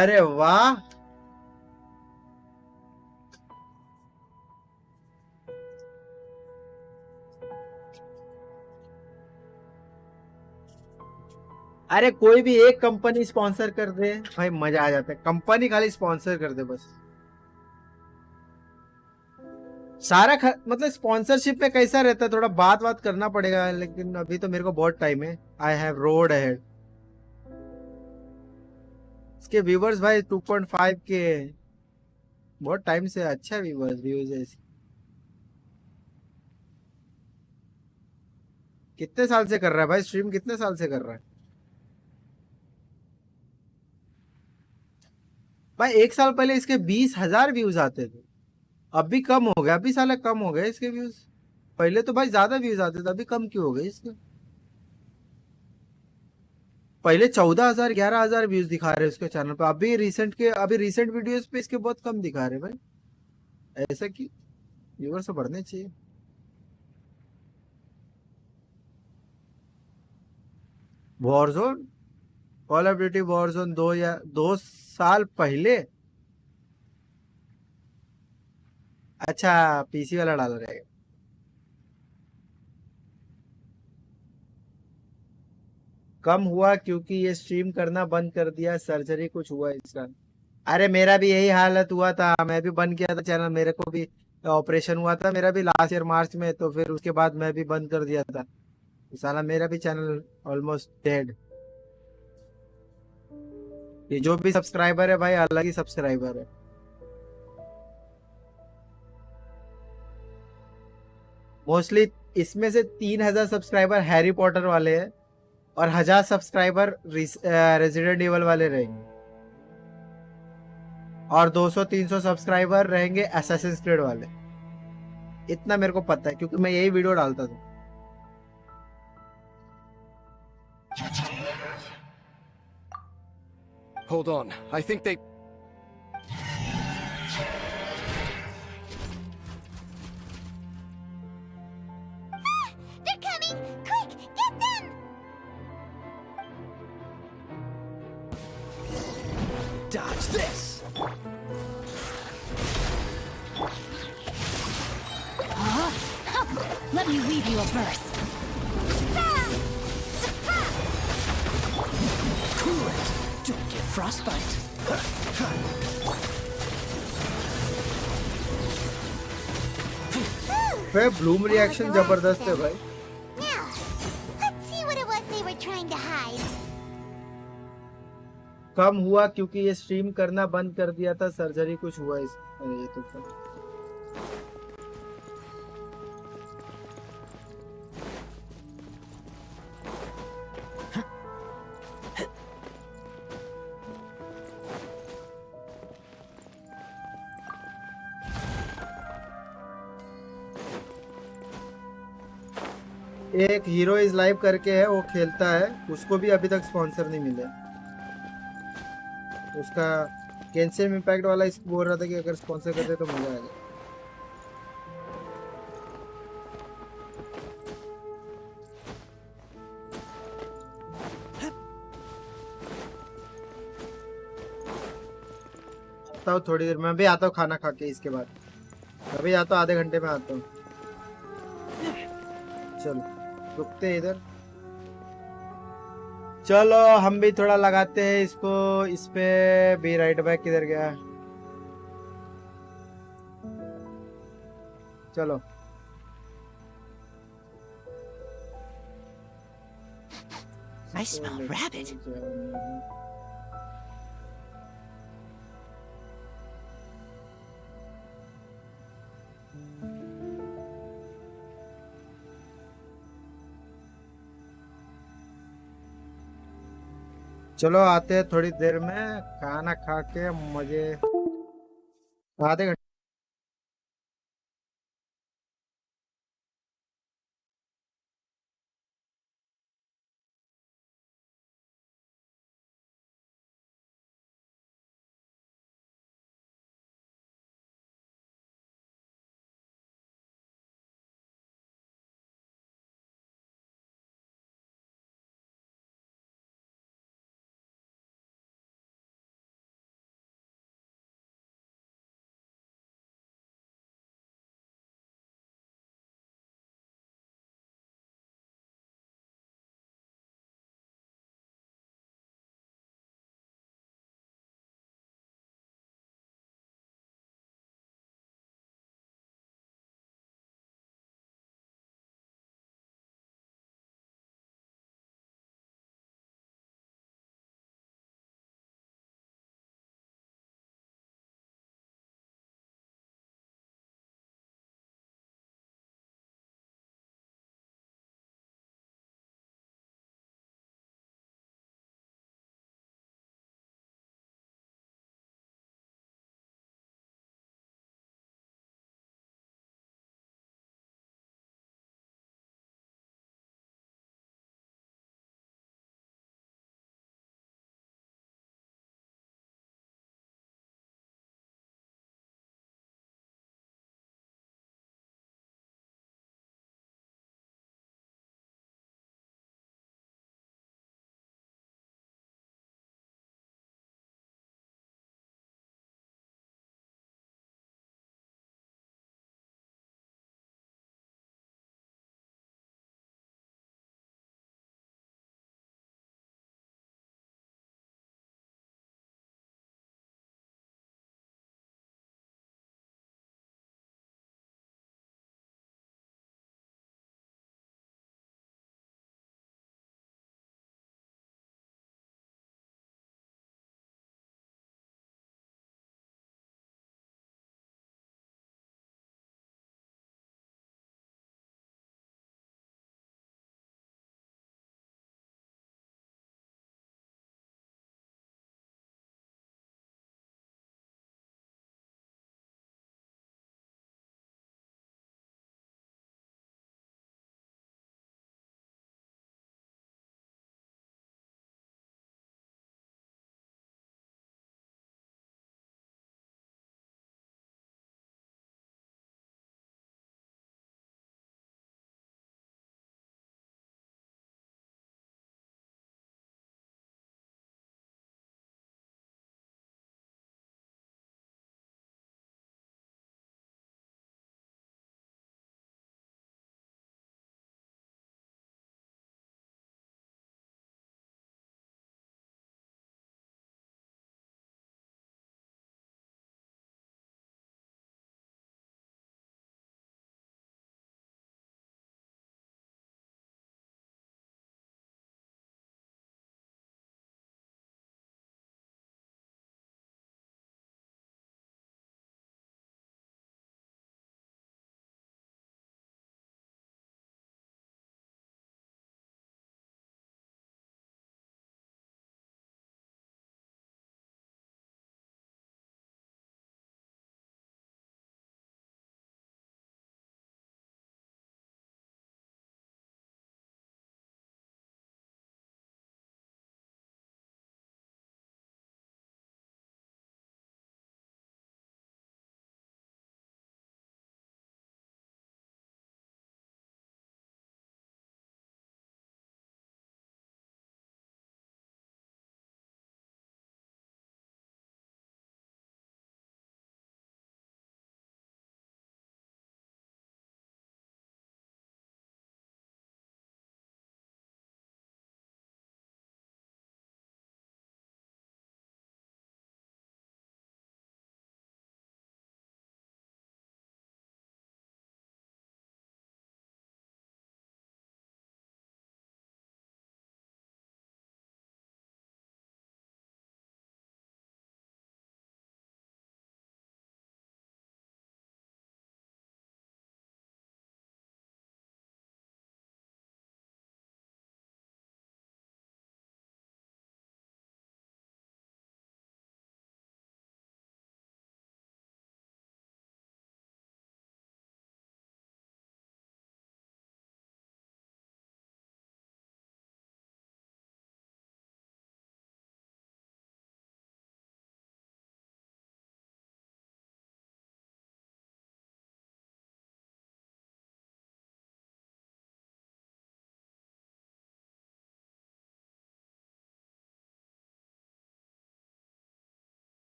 अरे वाह, अरे कोई भी एक कंपनी स्पॉन्सर कर दे भाई, मजा आ जाता है। कंपनी खाली स्पॉन्सर कर दे बस। मतलब स्पॉन्सरशिप में कैसा रहता है, थोड़ा बात करना पड़ेगा, लेकिन अभी तो मेरे को बहुत टाइम है। I have road ahead. इसके व्यूवर्स भाई 2.5 के, बहुत टाइम से अच्छा व्यूवर्स व्यूज है। कितने साल से कर रहा है भाई स्ट्रीम, कितने साल से कर रहा है भाई? 1 साल पहले इसके 20,000 व्यूज आते थे, अभी कम हो गया, अभी साला कम हो गए इसके व्यूज। पहले तो भाई ज्यादा व्यूज आते थे, अभी कम क्यों हो गए इसके? पहले 14,000 11,000 व्यूज दिखा रहे हैं उसके चैनल पे, अभी रिसेंट वीडियोस पे इसके बहुत कम दिखा रहे हैं भाई। ऐसा कि व्यूवर्स तो बढ़ने चाहिए। Warzone, call of duty Warzone 2 साल पहले। अच्छा, पीसी वाला डाल रहे हैं। कम हुआ क्योंकि ये स्ट्रीम करना बंद कर दिया, सर्जरी कुछ हुआ इसका। अरे मेरा भी यही हालत हुआ था, मैं भी बंद किया था चैनल, मेरे को भी ऑपरेशन हुआ था मेरा भी लास्ट ईयर मार्च में, तो फिर उसके बाद मैं भी बंद कर दिया था। साला मेरा भी चैनल ऑलमोस्ट डेड। ये जो भी सब्सक्राइबर है भाई अलग ही सब्सक्राइबर है। मोस्टली इसमें से 3,000 सब्सक्राइबर हैरी पॉटर वाले हैं, और 1,000 सब्सक्राइबर रेजिडेंट एवल वाले रहेंगे, और 200-300 सब्सक्राइबर रहेंगे असैसिन्स क्रीड वाले। इतना मेरे को पता है क्योंकि मैं यही वीडियो डालता था। Hold on. I think they... They're coming! Quick, get them! Dodge this! Let me weave you a verse. Cool it! Don't get frostbite! भाई ब्लूम रिएक्शन जबरदस्त है भाई। Now, let's see what it was they were trying to hide. कम हुआ क्योंकि ये stream करना बंद कर दिया था, सर्जरी कुछ हुआ इस। अरे ये तो एक हीरो इज लाइव करके है, वो खेलता है, उसको भी अभी तक स्पॉन्सर नहीं मिले। उसका गेंशिन इम्पैक्ट वाला इसको बोल रहा था कि अगर स्पॉन्सर करते तो मजा आएगा। आता हूँ थोड़ी देर, मैं भी आता हूँ खाना खा के, इसके बाद अभी आता हूँ, आधे घंटे में आता हूँ। चलो रुकते हैं इधर। चलो हम भी थोड़ा लगाते हैं इसको, इस पे भी। राइट बैक किधर गया? चलो I smell rabbit. चलो आते हैं थोड़ी देर में, खाना खा के मजे, आधे घंटे।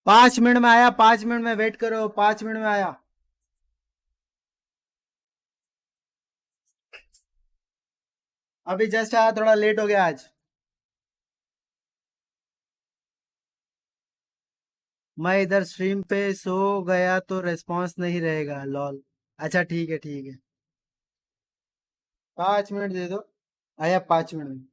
5 मिनट में आया, 5 मिनट में वेट करो, 5 मिनट में आया। अभी जस्ट आया, थोड़ा लेट हो गया आज। मैं इधर स्ट्रीम पे सो गया तो रेस्पॉन्स नहीं रहेगा, लॉल। अच्छा ठीक है ठीक है। 5 मिनट दे दो, आया 5 मिनट में।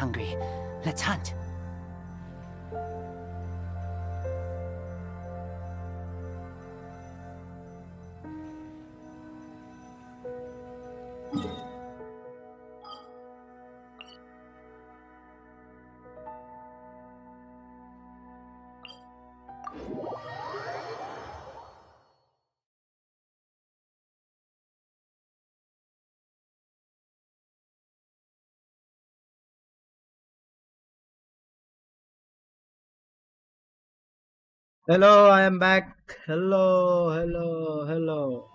hungry. Let's hunt. Hello, I am back. Hello, hello, hello.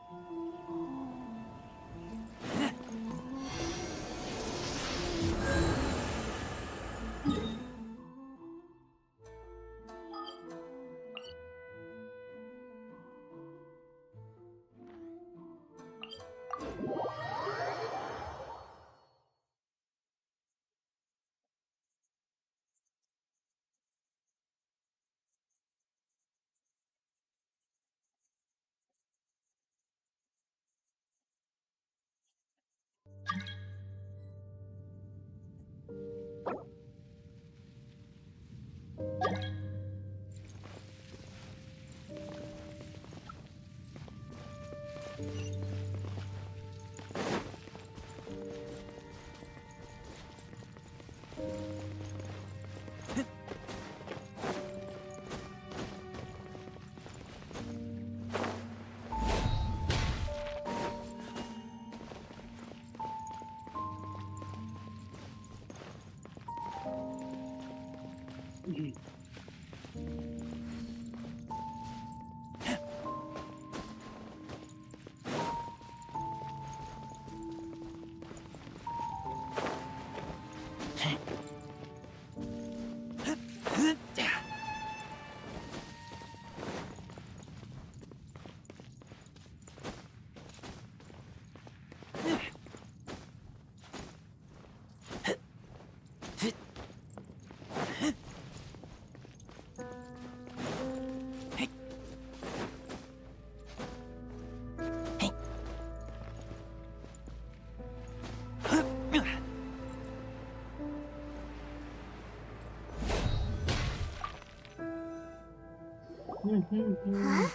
Huh?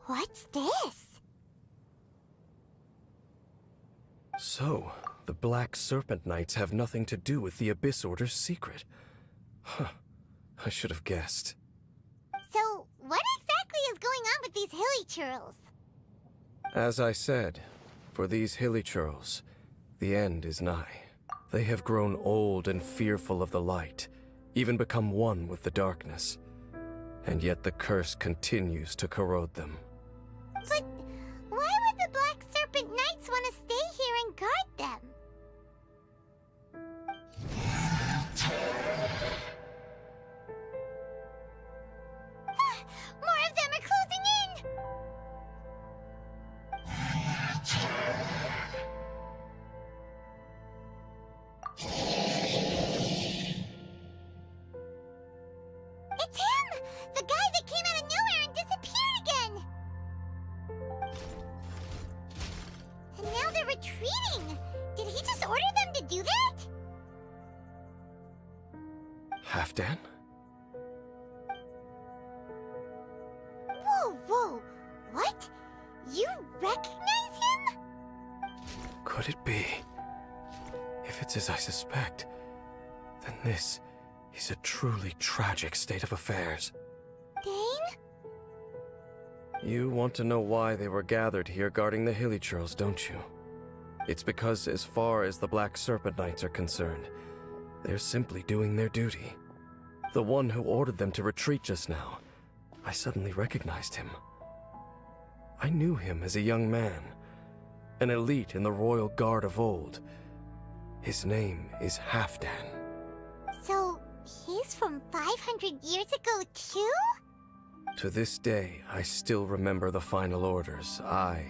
What's this? So, the Black Serpent Knights have nothing to do with the Abyss Order's secret. Huh. I should have guessed. So, what exactly is going on with these hilly churls? As I said, for these hilly churls, the end is nigh. They have grown old and fearful of the light, even become one with the darkness. And yet the curse continues to corrode them. But why would the Black Serpent Knights want to stay here and guard them? More of them are closing in! It's him! The guy that came out of nowhere and disappeared again! And now they're retreating! Did he just order them to do that? Halfdan? Whoa, whoa! What? You recognize him? Could it be? If it's as I suspect, then this is a truly tragic state of affairs. Dane? You want to know why they were gathered here guarding the hilly churls, don't you? It's because as far as the Black Serpent Knights are concerned, they're simply doing their duty. The one who ordered them to retreat just now, I suddenly recognized him. I knew him as a young man, an elite in the royal guard of old. His name is Halfdan. So, he's from 500 years ago too? To this day, I still remember the final orders I,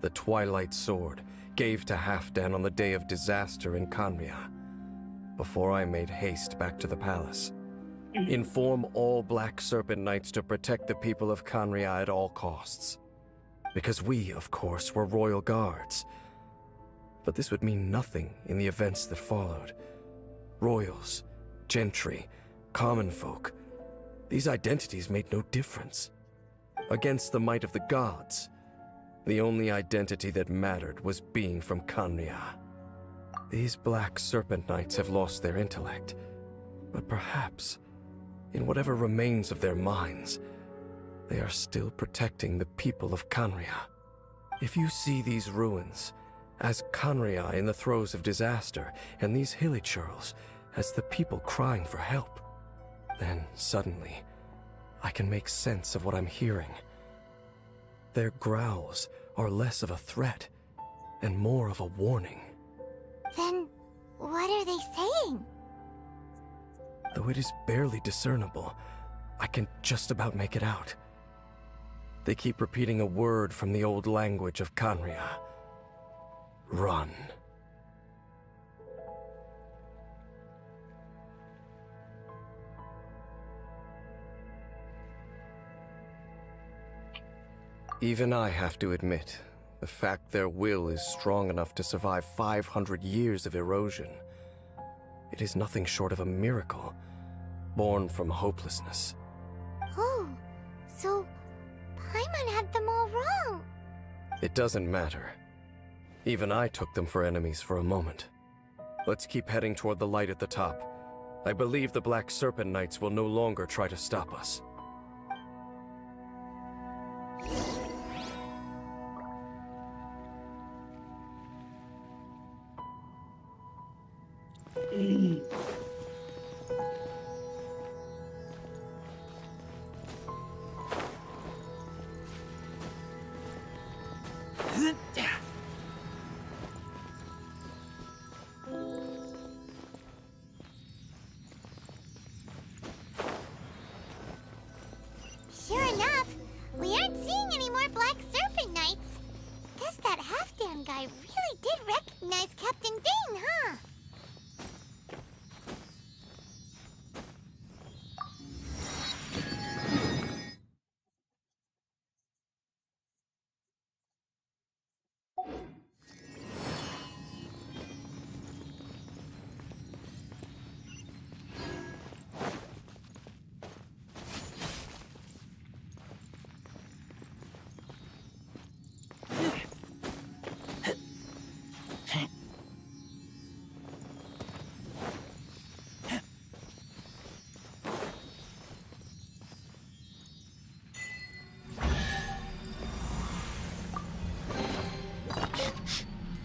the Twilight Sword, gave to Halfdan on the day of disaster in Khanria, before I made haste back to the palace. Inform all Black Serpent Knights to protect the people of Khanria at all costs. Because we, of course, were royal guards. But this would mean nothing in the events that followed. Royals, gentry, common folk. These identities made no difference. Against the might of the gods, the only identity that mattered was being from Khaenri'ah. These Black Serpent Knights have lost their intellect, but perhaps, in whatever remains of their minds, they are still protecting the people of Khaenri'ah. If you see these ruins as Khaenri'ah in the throes of disaster, and these hilichurls as the people crying for help, then suddenly I can make sense of what I'm hearing. Their growls are less of a threat and more of a warning. Then, what are they saying? Though it is barely discernible, I can just about make it out. They keep repeating a word from the old language of Khaenri'ah. Run. Even I have to admit, the fact their will is strong enough to survive 500 years of erosion. It is nothing short of a miracle, born from hopelessness. Oh, so Paimon had them all wrong. It doesn't matter. Even I took them for enemies for a moment. Let's keep heading toward the light at the top. I believe the Black Serpent Knights will no longer try to stop us. Sure enough, we aren't seeing any more Black Serpent Knights. Guess that half-damn guy really did recognize Captain Dane, huh?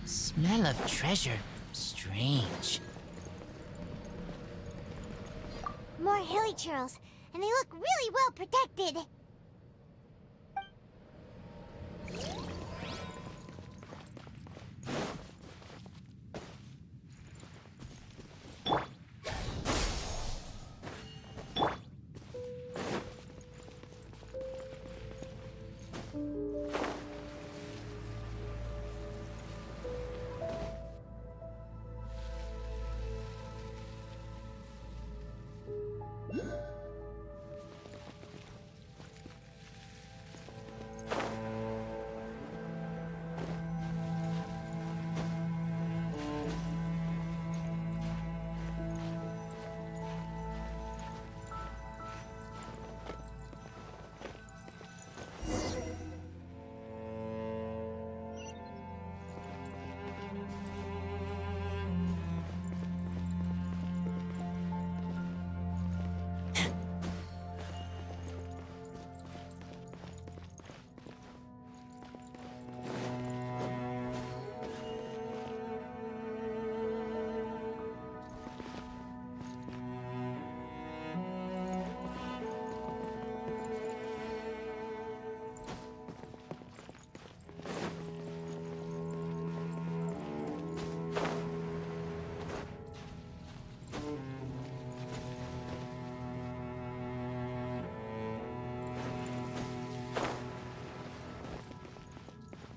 Smell of treasure. Strange. More hilichurls, and they look really well protected.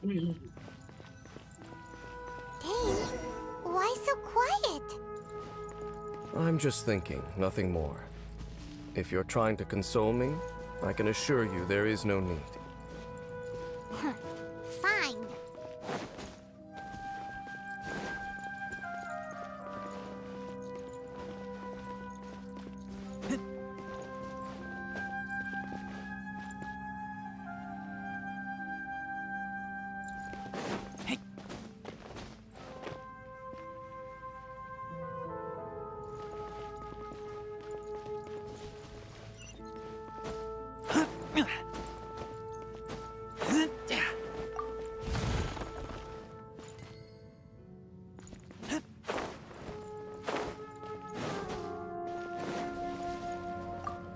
Dane, why so quiet? I'm just thinking, nothing more. If you're trying to console me, I can assure you there is no need. Fine.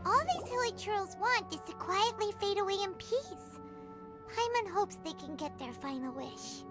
All these hilly churls want is to quietly fade away in peace. Paimon hopes they can get their final wish.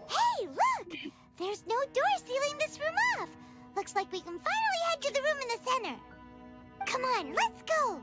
Hey, look! There's no door sealing this room off. Looks like we can finally head to the room in the center. Come on, let's go!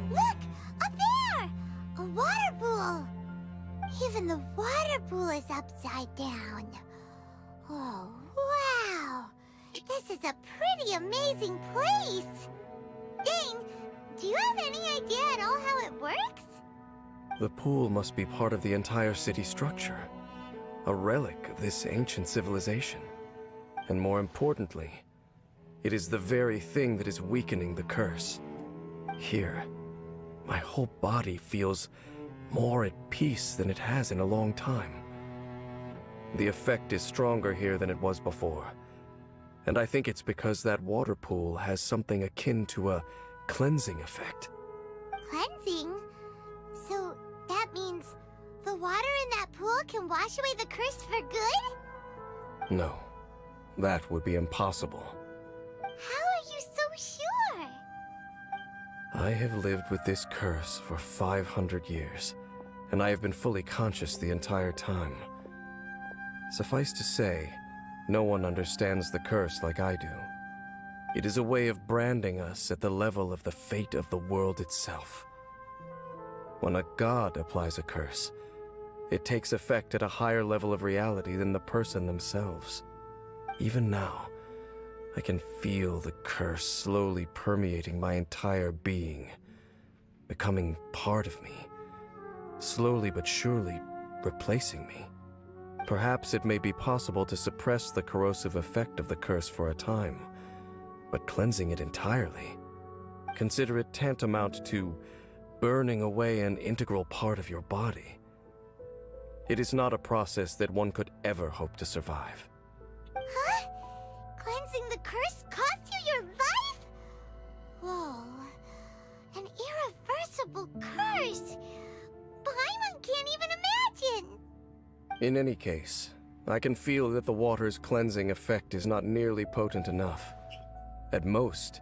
Look! Up there! A water pool! Even the water pool is upside down. Oh, wow! This is a pretty amazing place! Dane, do you have any idea at all how it works? The pool must be part of the entire city structure, a relic of this ancient civilization. And more importantly, it is the very thing that is weakening the curse. Here, my whole body feels more at peace than it has in a long time. The effect is stronger here than it was before. And I think it's because that water pool has something akin to a cleansing effect. Cleansing? So that means the water in that pool can wash away the curse for good? No, that would be impossible. How are you so sure? I have lived with this curse for 500 years, and I have been fully conscious the entire time. Suffice to say, no one understands the curse like I do. It is a way of branding us at the level of the fate of the world itself. When a god applies a curse, it takes effect at a higher level of reality than the person themselves. Even now, I can feel the curse slowly permeating my entire being, becoming part of me, slowly but surely replacing me. Perhaps it may be possible to suppress the corrosive effect of the curse for a time, but cleansing it entirely, consider it tantamount to burning away an integral part of your body. It is not a process that one could ever hope to survive. Huh? Cleansing the curse cost you your life? Whoa. An irreversible curse. Paimon can't even imagine. In any case, I can feel that the water's cleansing effect is not nearly potent enough. At most,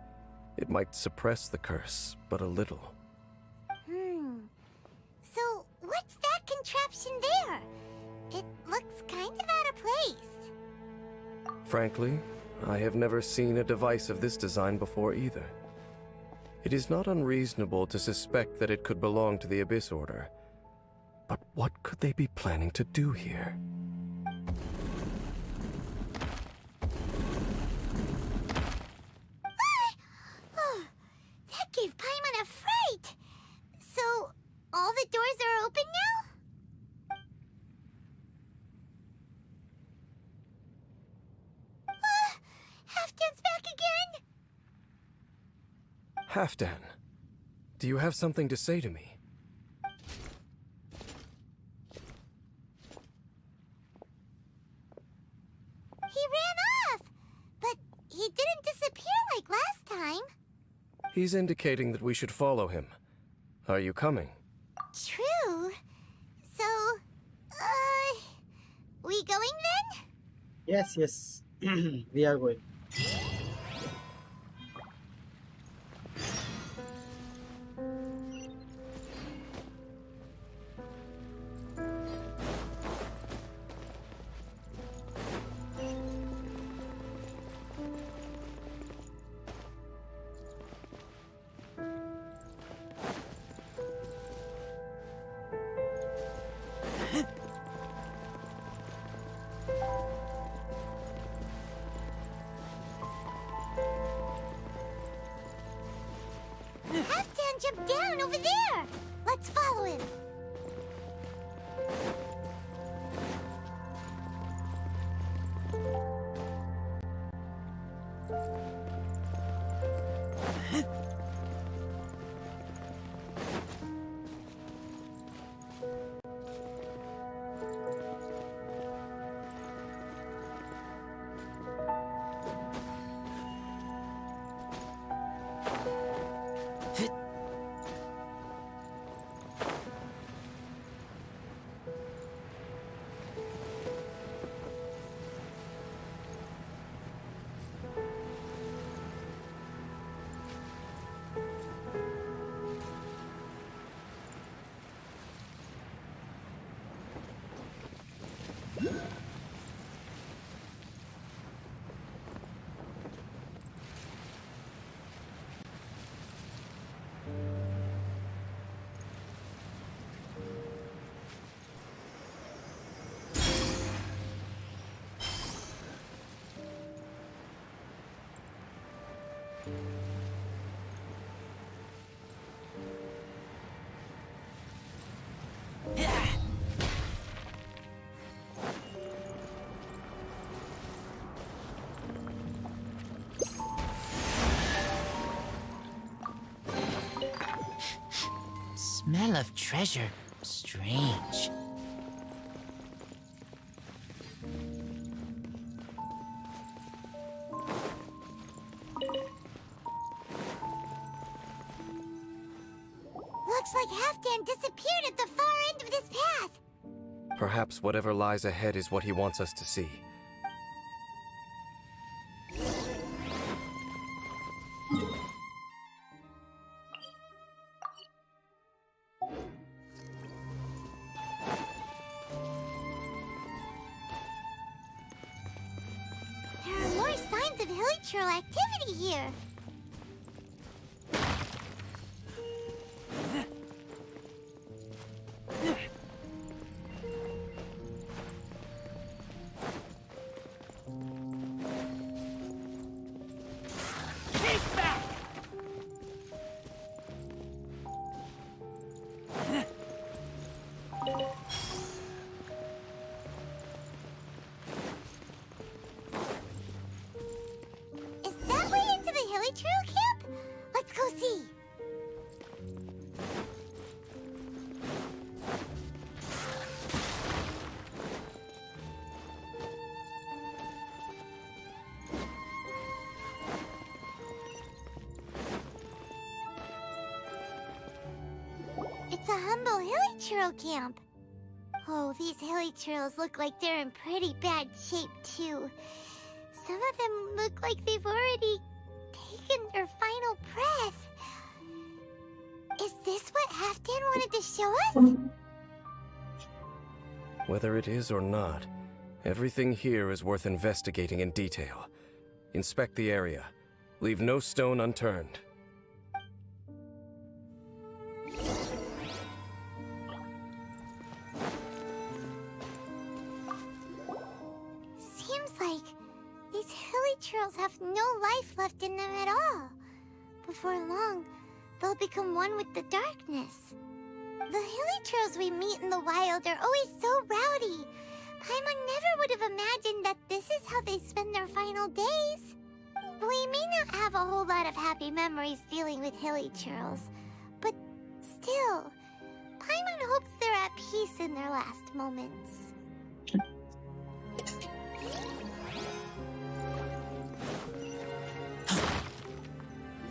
it might suppress the curse, but a little. So, what's that contraption there? It looks kind of out of place. Frankly, I have never seen a device of this design before either. It is not unreasonable to suspect that it could belong to the Abyss Order. But what could they be planning to do here? Oh, that gave Paimon a fright. So, all the doors are open now? Halfdan's back again! Halfdan, do you have something to say to me? He ran off! But he didn't disappear like last time. He's indicating that we should follow him. Are you coming? True. So, we going then? Yes, yes. We are going. Halfdan jumped down over there! Let's follow him! Smell of treasure. Strange. Looks like Halfdan disappeared at the far end of this path. Perhaps whatever lies ahead is what he wants us to see. There are more signs of hilichurl activity here. Is that way into the hilichurl camp? Let's go see. It's a humble hilichurl camp. Oh, these hilichurls look like they're in pretty bad shape, too. Some of them look like they've already taken their final breath. Is this what Halfdan wanted to show us? Whether it is or not, everything here is worth investigating in detail. Inspect the area. Leave no stone unturned. Seems like these hilichurls have no life left in them at all. Before long, they'll become one with the darkness. The hilichurls we meet in the wild are always so rowdy. Paimon never would have imagined that this is how they spend their final days. We may not have a whole lot of happy memories dealing with hilichurls, but still, Paimon hopes they're at peace in their last moments.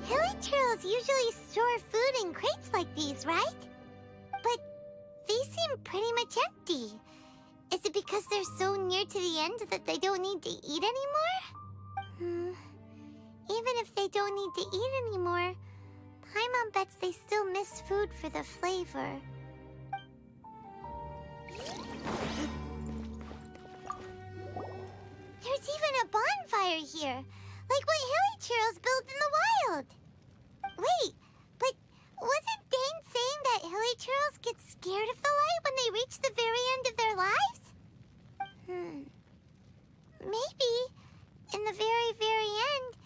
Hilichurls usually store food in crates like these, right? But these seem pretty much empty. Is it because they're so near to the end that they don't need to eat anymore? Even if they don't need to eat anymore, Paimon bets they still miss food for the flavor. There's even a bonfire here, like what hilichurls build in the wild. Wait, but wasn't Dane saying that hilichurls get scared of the light when they reach the very end of their lives? Maybe, in the very, very end,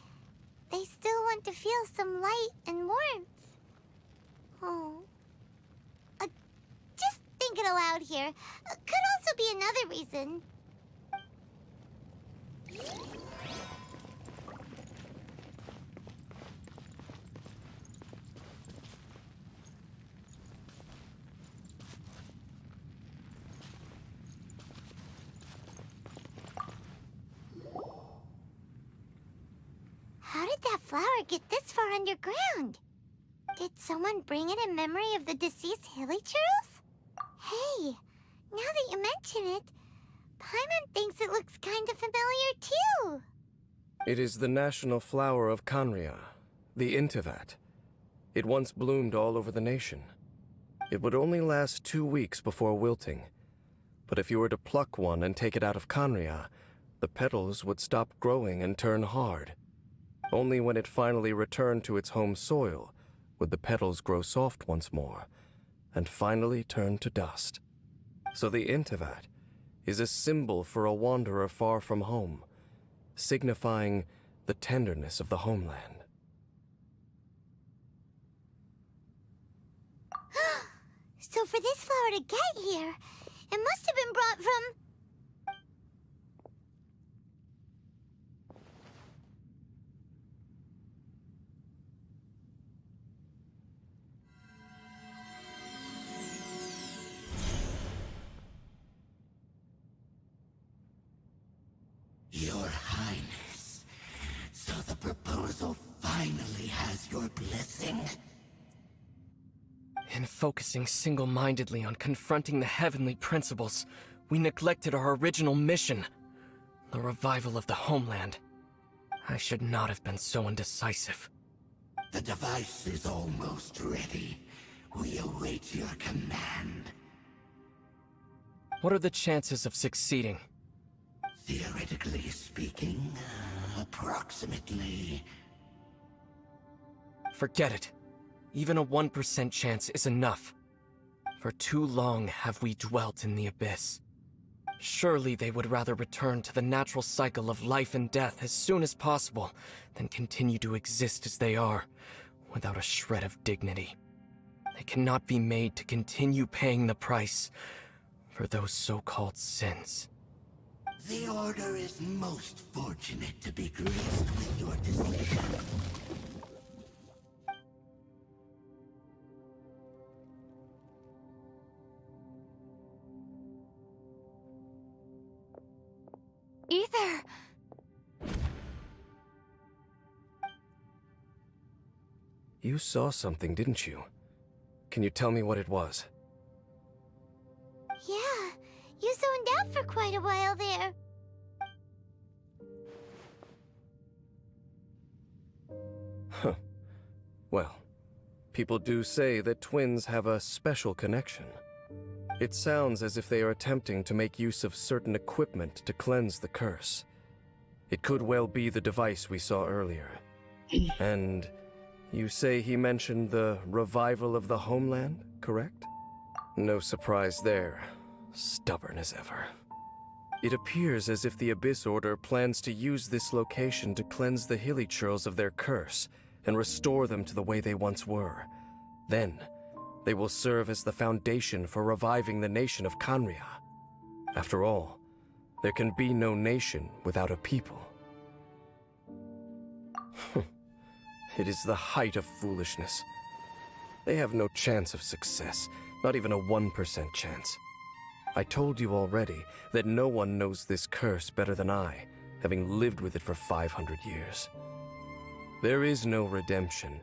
they still want to feel some light and warmth. Oh. Just thinking aloud here. Could also be another reason. How did that flower get this far underground? Did someone bring it in memory of the deceased hilichurls? Hey, now that you mention it, Paimon thinks it looks kind of familiar too. It is the national flower of Kanria, the Intivat. It once bloomed all over the nation. It would only last 2 weeks before wilting. But if you were to pluck one and take it out of Kanria, the petals would stop growing and turn hard. Only when it finally returned to its home soil would the petals grow soft once more, and finally turn to dust. So the Intivat is a symbol for a wanderer far from home, signifying the tenderness of the homeland. So for this flower to get here, it must have been brought from... Your Highness, so the proposal finally has your blessing? In focusing single-mindedly on confronting the heavenly principles, we neglected our original mission, the revival of the homeland. I should not have been so indecisive. The device is almost ready. We await your command. What are the chances of succeeding? Theoretically speaking, approximately. Forget it. Even a 1% chance is enough. For too long have we dwelt in the abyss. Surely they would rather return to the natural cycle of life and death as soon as possible than continue to exist as they are, without a shred of dignity. They cannot be made to continue paying the price for those so-called sins. The Order is most fortunate to be graced with your decision. Ether! You saw something, didn't you? Can you tell me what it was? Yeah, you zoned out for quite a while there. Huh. Well, people do say that twins have a special connection. It sounds as if they are attempting to make use of certain equipment to cleanse the curse. It could well be the device we saw earlier. And you say he mentioned the revival of the homeland, correct? No surprise there. Stubborn as ever. It appears as if the Abyss Order plans to use this location to cleanse the Hilly-Churls of their curse and restore them to the way they once were. Then, they will serve as the foundation for reviving the nation of Khaenri'ah. After all, there can be no nation without a people. It is the height of foolishness. They have no chance of success, not even a 1% chance. I told you already that no one knows this curse better than I, having lived with it for 500 years. There is no redemption.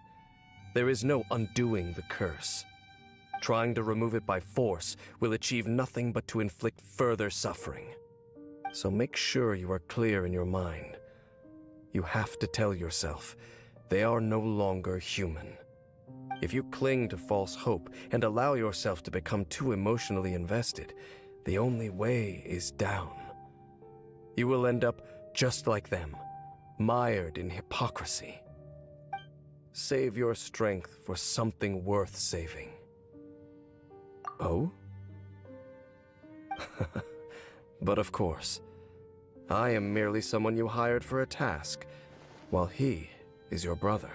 There is no undoing the curse. Trying to remove it by force will achieve nothing but to inflict further suffering. So make sure you are clear in your mind. You have to tell yourself, they are no longer human. If you cling to false hope and allow yourself to become too emotionally invested, the only way is down. You will end up just like them, mired in hypocrisy. Save your strength for something worth saving. Oh? But of course, I am merely someone you hired for a task, while he is your brother.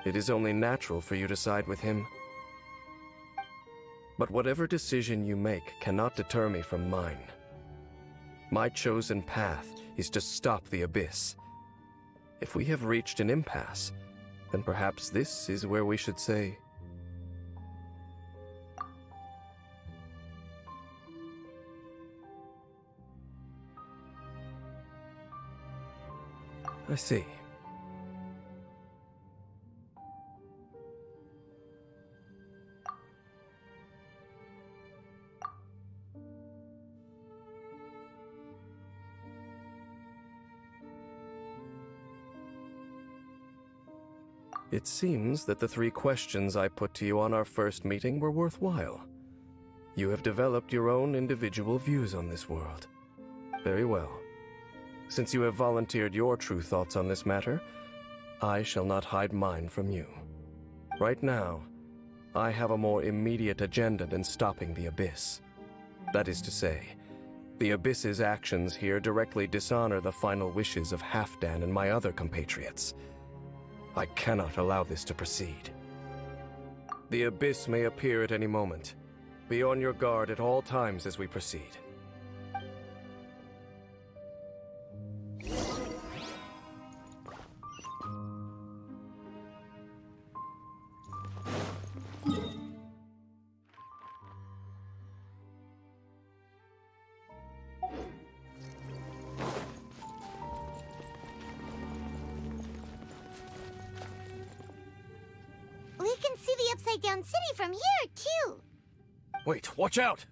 It is only natural for you to side with him. But whatever decision you make cannot deter me from mine. My chosen path is to stop the Abyss. If we have reached an impasse, then perhaps this is where we should say, I see. It seems that the 3 questions I put to you on our first meeting were worthwhile. You have developed your own individual views on this world. Very well. Since you have volunteered your true thoughts on this matter, I shall not hide mine from you. Right now, I have a more immediate agenda than stopping the Abyss. That is to say, the Abyss's actions here directly dishonor the final wishes of Halfdan and my other compatriots. I cannot allow this to proceed. The Abyss may appear at any moment. Be on your guard at all times as we proceed. We can see the Upside Down City from here, too. Wait, watch out!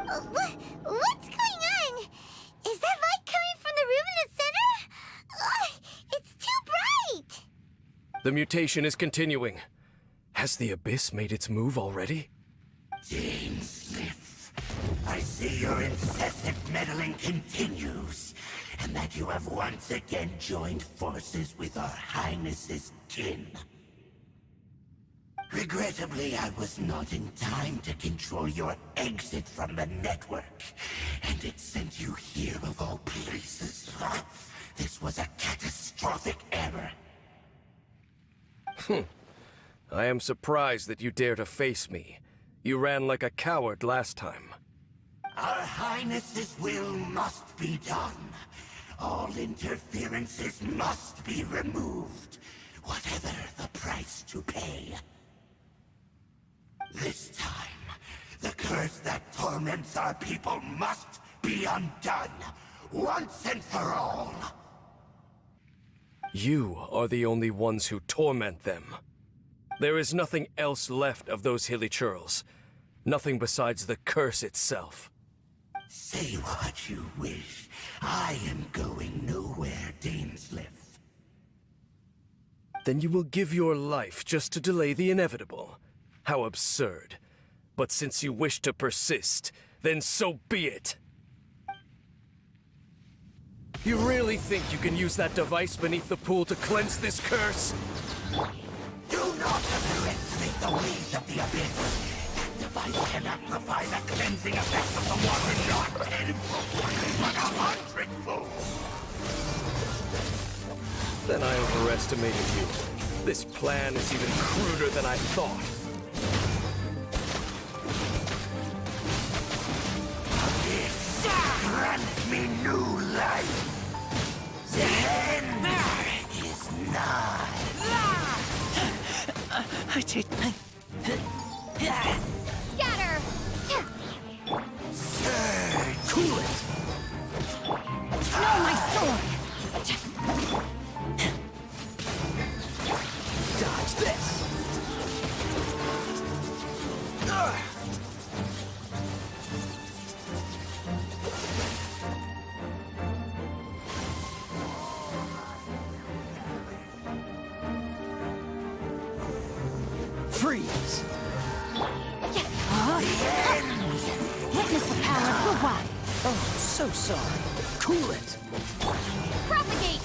What's going on? Is that light coming from the room in the center? Ugh, it's too bright! The mutation is continuing. Has the Abyss made its move already? Dainsliff, I see your incessant meddling continues, and that you have once again joined forces with our Highness's kin. Regrettably, I was not in time to control your exit from the network, and it sent you here of all places. This was a catastrophic error. I am surprised that you dare to face me. You ran like a coward last time. Our Highness's will must be done. All interferences must be removed, whatever the price to pay. This time, the curse that torments our people must be undone, once and for all. You are the only ones who torment them. There is nothing else left of those hilly churls. Nothing besides the curse itself. Say what you wish. I am going nowhere, Dainsliff. Then you will give your life just to delay the inevitable. How absurd. But since you wish to persist, then so be it. You really think you can use that device beneath the pool to cleanse this curse? Do not underestimate the ways of the Abyss. That device can amplify the cleansing effect of the water not tenfold, but 100-fold. Then I overestimated you. This plan is even cruder than I thought. Abyss, grant me new life. The end is nigh. I did. Scatter! Surge. Cool it! No, my sword! Dodge this! Freeze! Witness the power of the one. Oh, so sorry. Cool it! Propagate!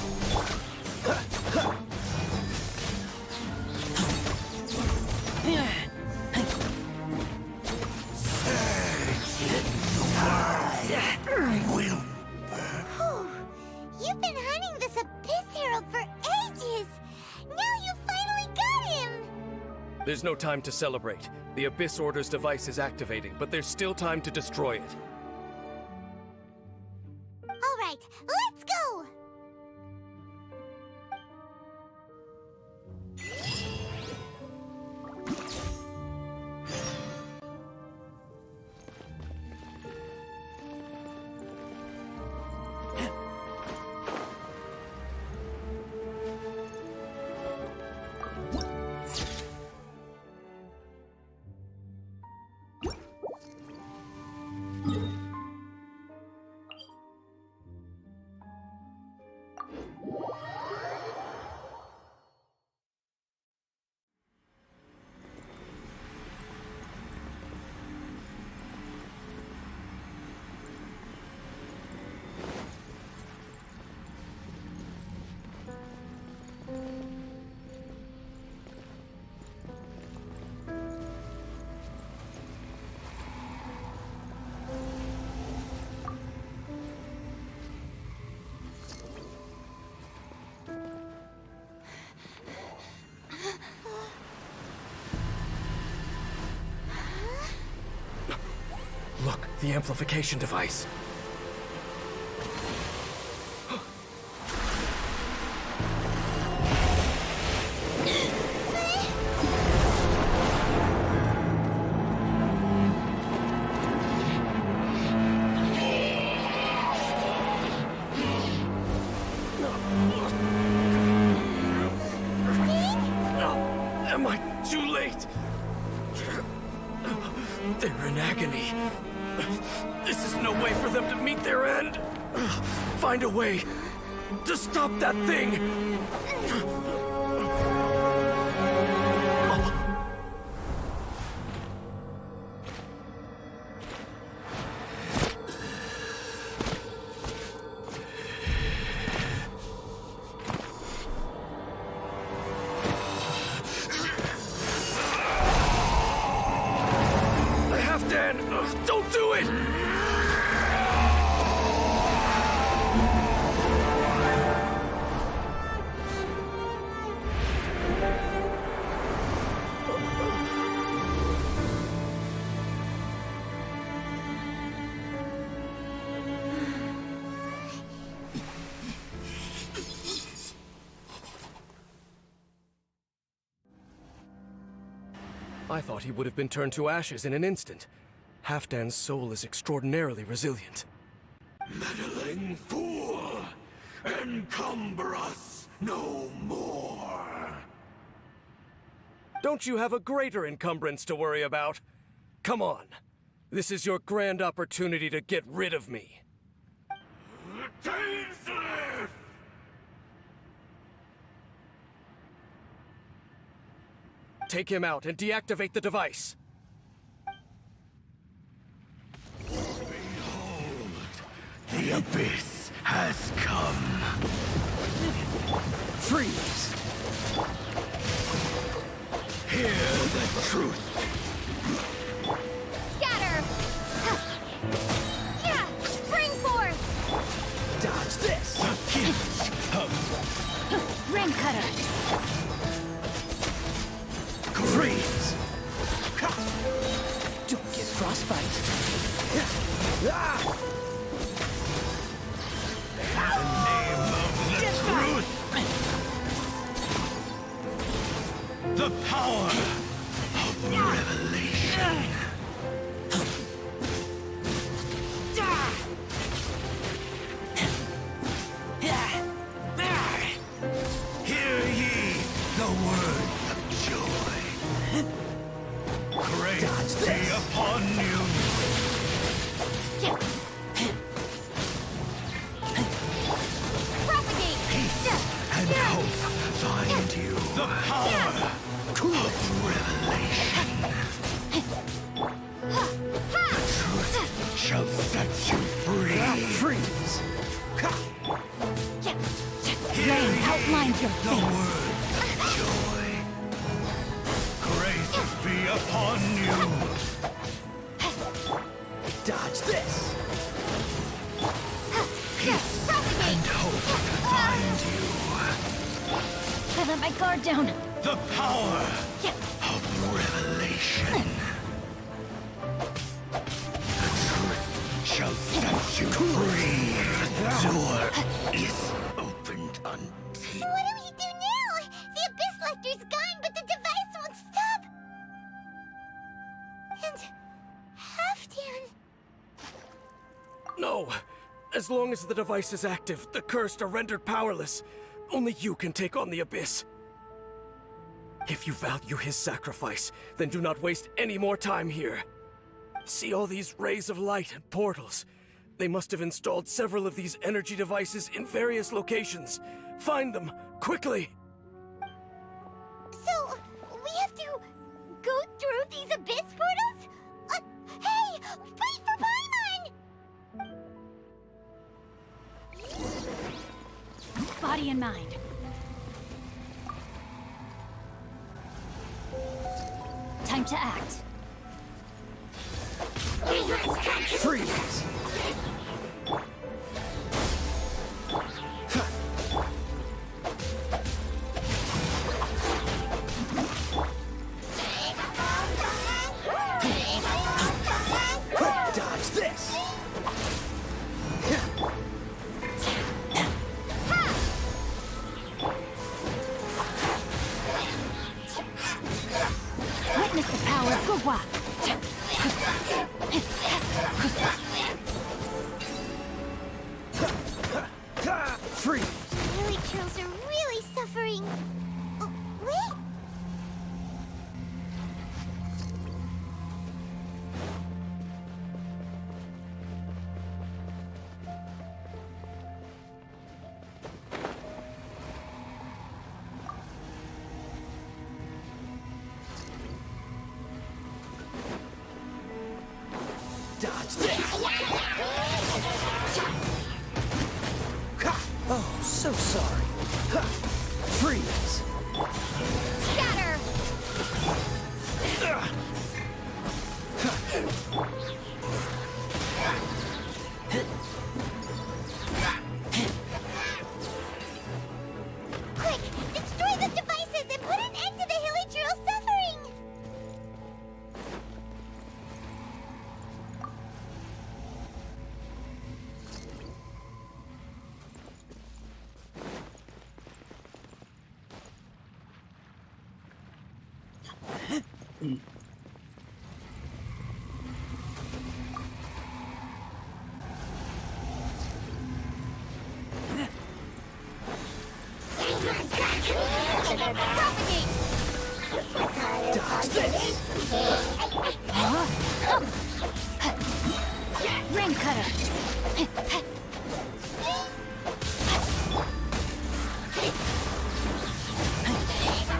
Whew. You've been hunting this Abyss hero for ages! Now you finally got him! There's no time to celebrate. The Abyss Order's device is activating, but there's still time to destroy it. Alright, let's go! Look, the amplification device. Am I too late? They're in agony. This is no way for them to meet their end. Find a way to stop that thing. Don't do it! I thought he would have been turned to ashes in an instant. Halfdan's soul is extraordinarily resilient. Meddling fool! Encumber us no more! Don't you have a greater encumbrance to worry about? Come on. This is your grand opportunity to get rid of me. Tasteless! Take him out and deactivate the device. The abyss has come. Freeze! Hear the truth. Scatter! Yeah! Spring force! Dodge this! The gift of Ring cutter. Freeze! Don't get frostbite. Ah! the power of revelation. Hear ye the word of joy. Grace be upon you. Propagate! And hope find you. The power of revelation. The truth shall set you free. Freeze! Rain outlines your The fate. word of joy. Grace be upon you. Dodge this! And hope find you. I let my guard down. The power of revelation. The truth shall set you free. The door is opened unto you. What do we do now? The Abyss Lecter's gone, but the device won't stop. And Halfdan. No! As long as the device is active, the cursed are rendered powerless. Only you can take on the Abyss. If you value his sacrifice, then do not waste any more time here. See all these rays of light and portals? They must have installed several of these energy devices in various locations. Find them, quickly! So, we have to go through these Abyss portals? Hey! Wait for Paimon! Body and mind. Time to act. Freeze! Dodge this! Witness the power of Gugwa. Freeze! Lily Trills are really suffering. Oh, wait! Dodge this! Ha! Oh, so sorry. Ha! Freeze! Scatter! Quick! Destroy the devices and put an end to the Hilichurl's suffering! Propagate! Dodge this! Rain cutter.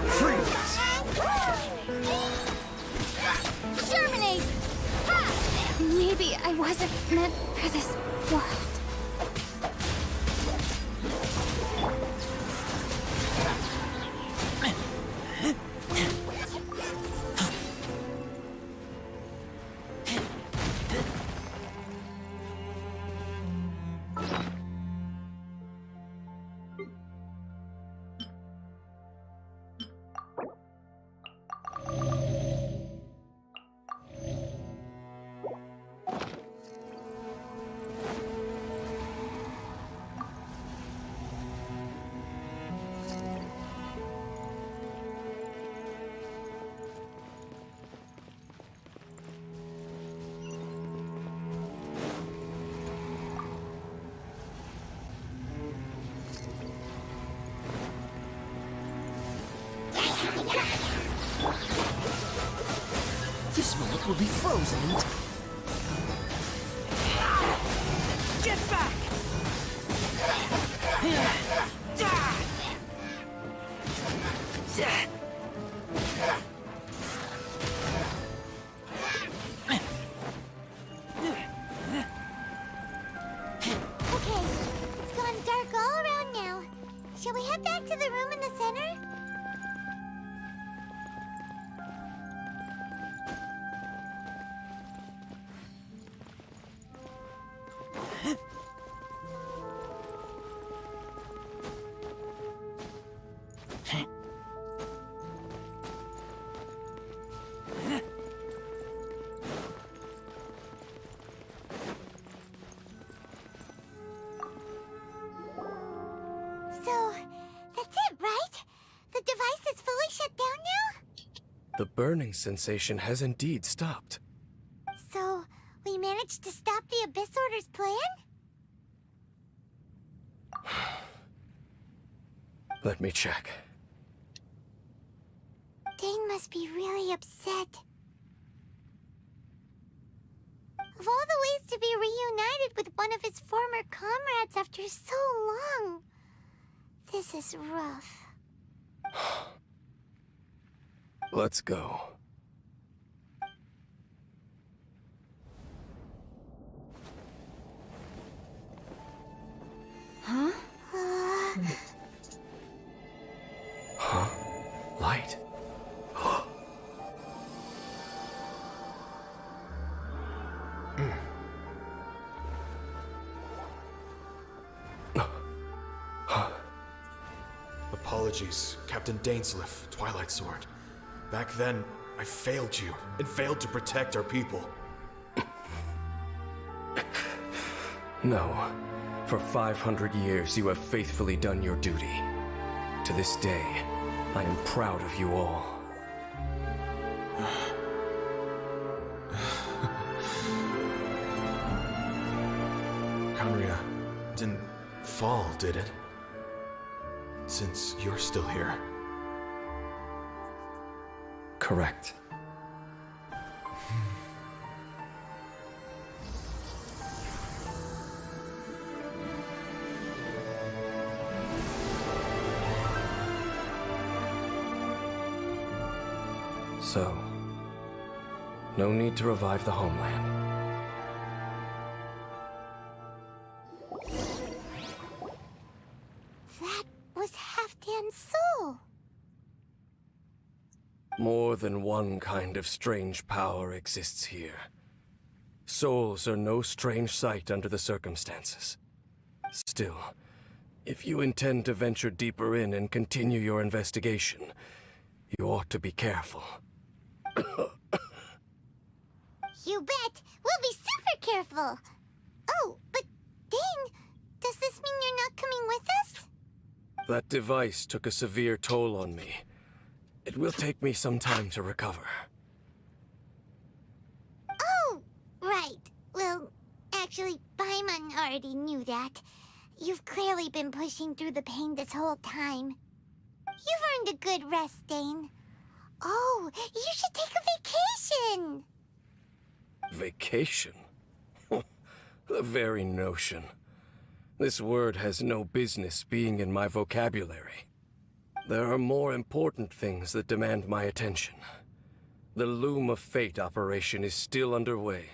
Freeze! Germinate! Ha! Maybe I wasn't meant for this world. This moment will be frozen in time. Get back! Okay, it's gone dark all around now. Shall we head back to the room in the center? So, that's it, right? The device is fully shut down now? The burning sensation has indeed stopped. So, we managed to stop the Abyss Order's plan? Let me check. Dane must be really upset. Of all the ways to be reunited with one of his former comrades after so long, this is rough. Let's go. Huh? Huh? Light. Apologies, Captain Dainsleif, Twilight Sword. Back then, I failed you, and failed to protect our people. No. For 500 years, you have faithfully done your duty. To this day, I am proud of you all. Conria didn't fall, did it? Since you're still here. Correct. So, no need to revive the homeland. More than one kind of strange power exists here. Souls are no strange sight under the circumstances. Still, if you intend to venture deeper in and continue your investigation, you ought to be careful. You bet! We'll be super careful! Oh, but Dane, does this mean you're not coming with us? That device took a severe toll on me. It will take me some time to recover. Oh, right. Well, actually, Paimon already knew that. You've clearly been pushing through the pain this whole time. You've earned a good rest, Dane. Oh, you should take a vacation! Vacation? The very notion. This word has no business being in my vocabulary. There are more important things that demand my attention. The Loom of Fate operation is still underway,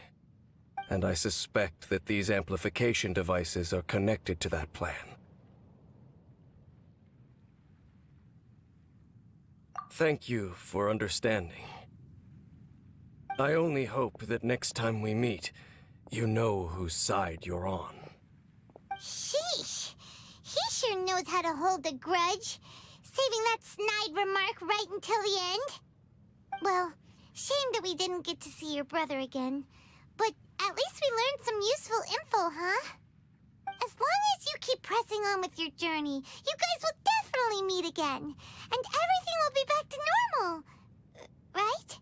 and I suspect that these amplification devices are connected to that plan. Thank you for understanding. I only hope that next time we meet, you know whose side you're on. Sheesh! He sure knows how to hold a grudge, saving that snide remark right until the end. Well, shame that we didn't get to see your brother again, but at least we learned some useful info, huh? As long as you keep pressing on with your journey, you guys will definitely meet again, and everything will be back to normal. Right?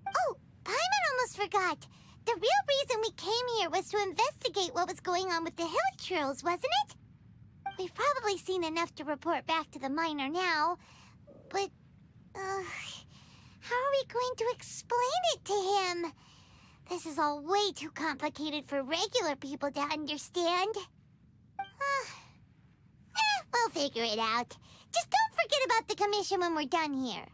Oh, Paimon almost forgot. The real reason we came here was to investigate what was going on with the hill churls, wasn't it? We've probably seen enough to report back to the miner now, but, how are we going to explain it to him? This is all way too complicated for regular people to understand. We'll figure it out. Just don't forget about the commission when we're done here.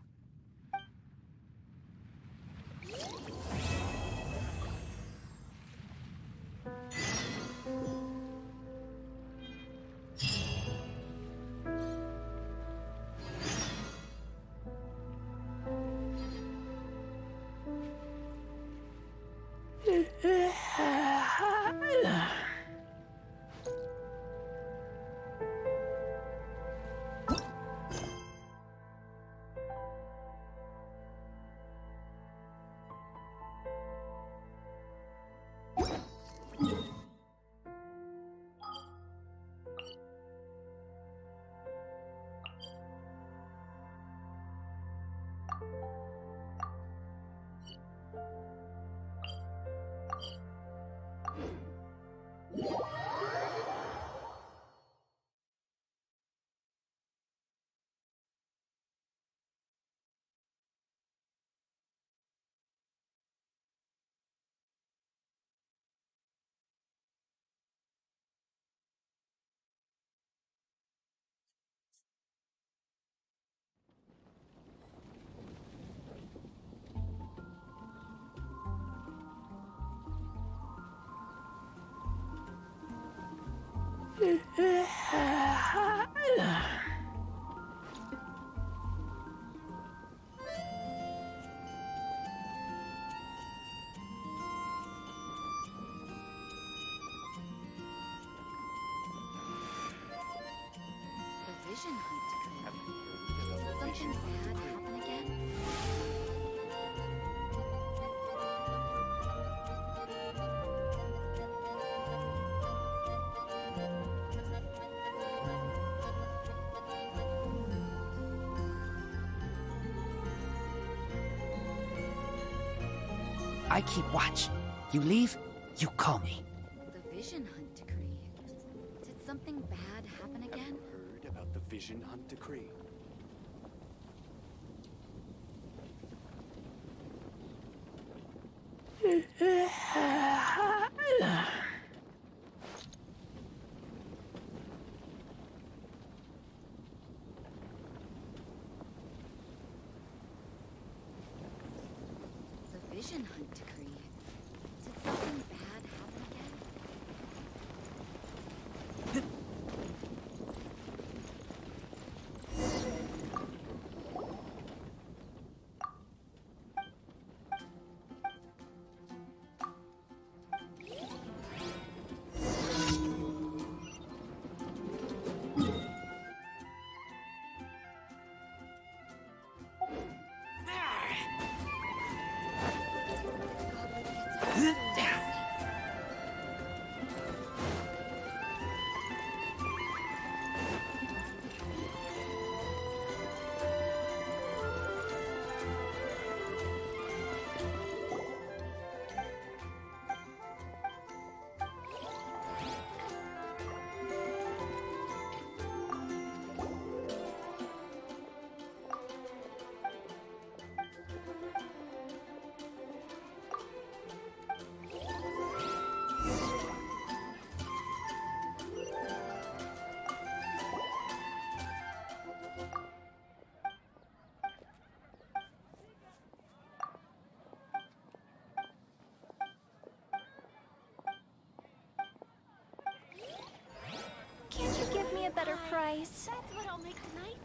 Vision hunt decree. Did something bad happen again? I keep watch. You leave, you call me. The vision hunt decree. Did something bad happen again? Heard about the Vision Hunt Decree? The vision hunt decree. Did something bad happen again? Can't you give me a better price? That's what I'll make tonight.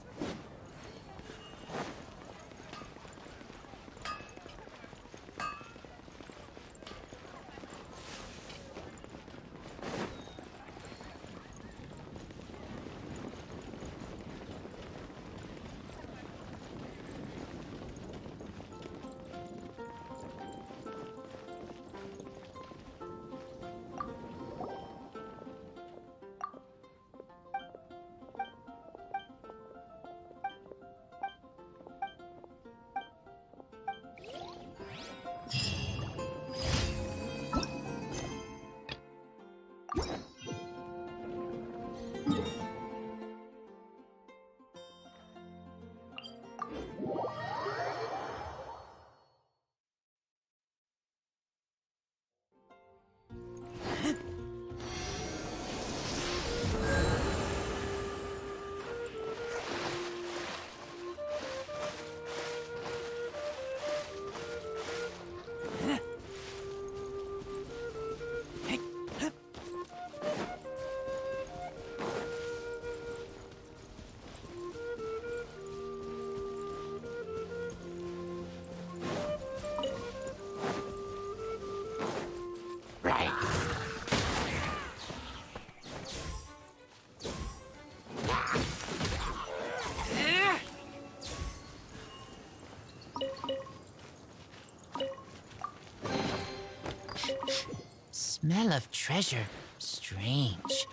Smell of treasure. Strange.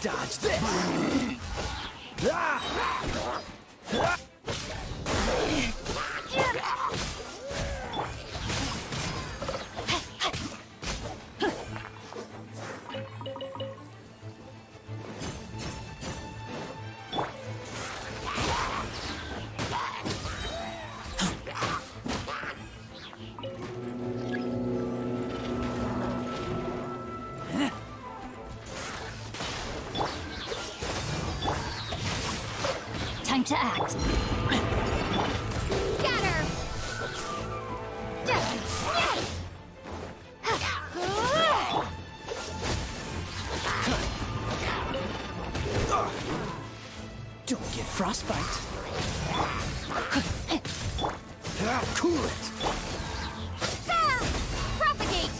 Dodge this! Time to act. Scatter! Don't get frostbite. Cool it. Propagate!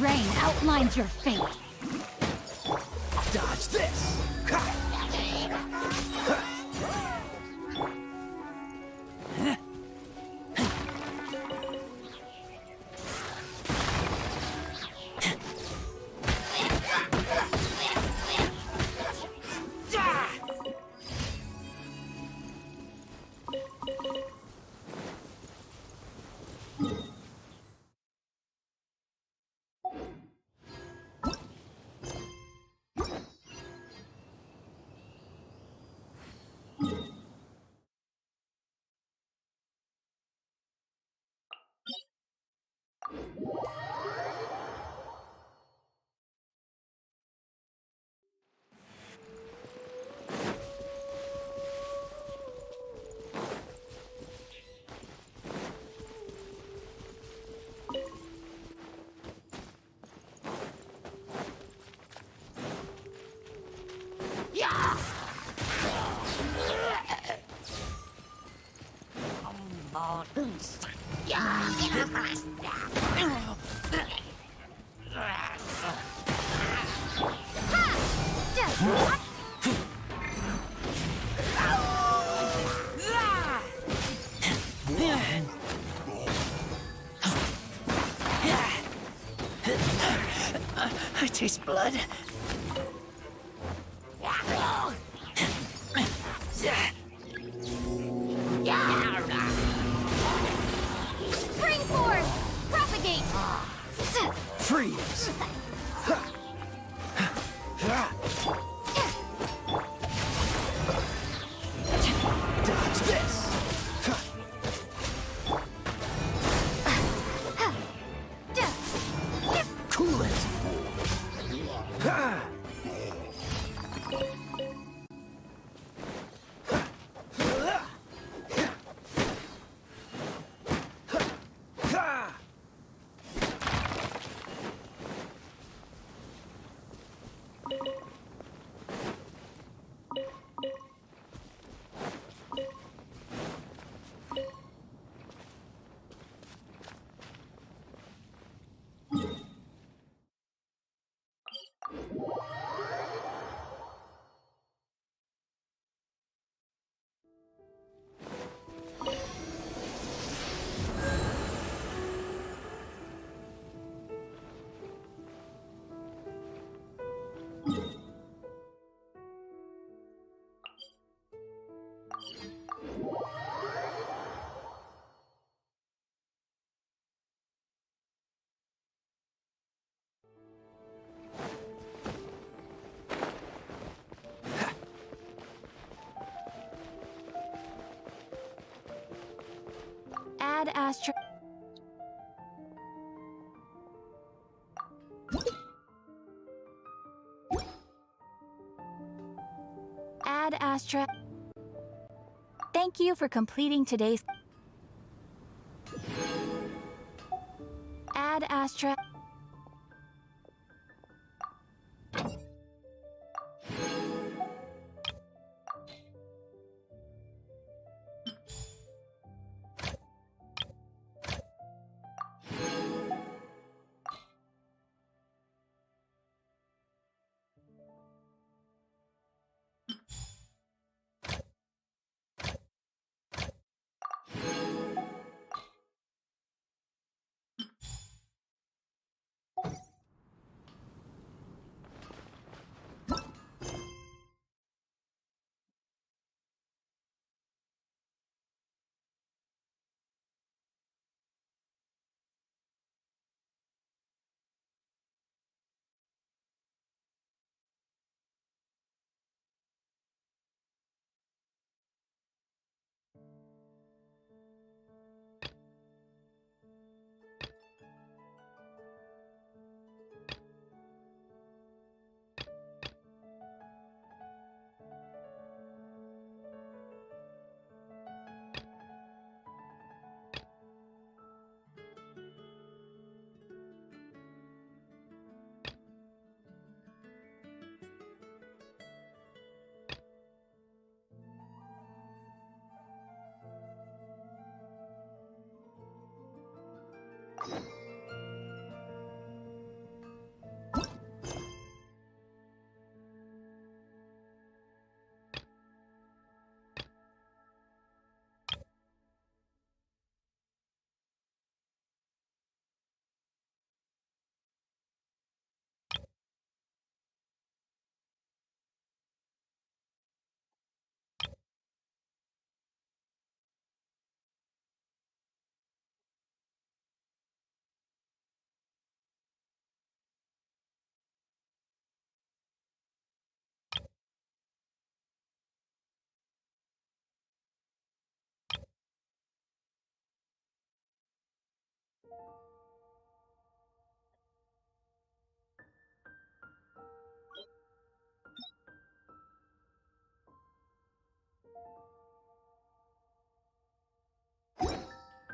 rain outlines your fate. Dodge this! Ha! I taste blood. Spring force! Propagate! Freeze! Dodge this! Cool it! Add Astra. Add Astra. Thank you for completing today's. Add Astra.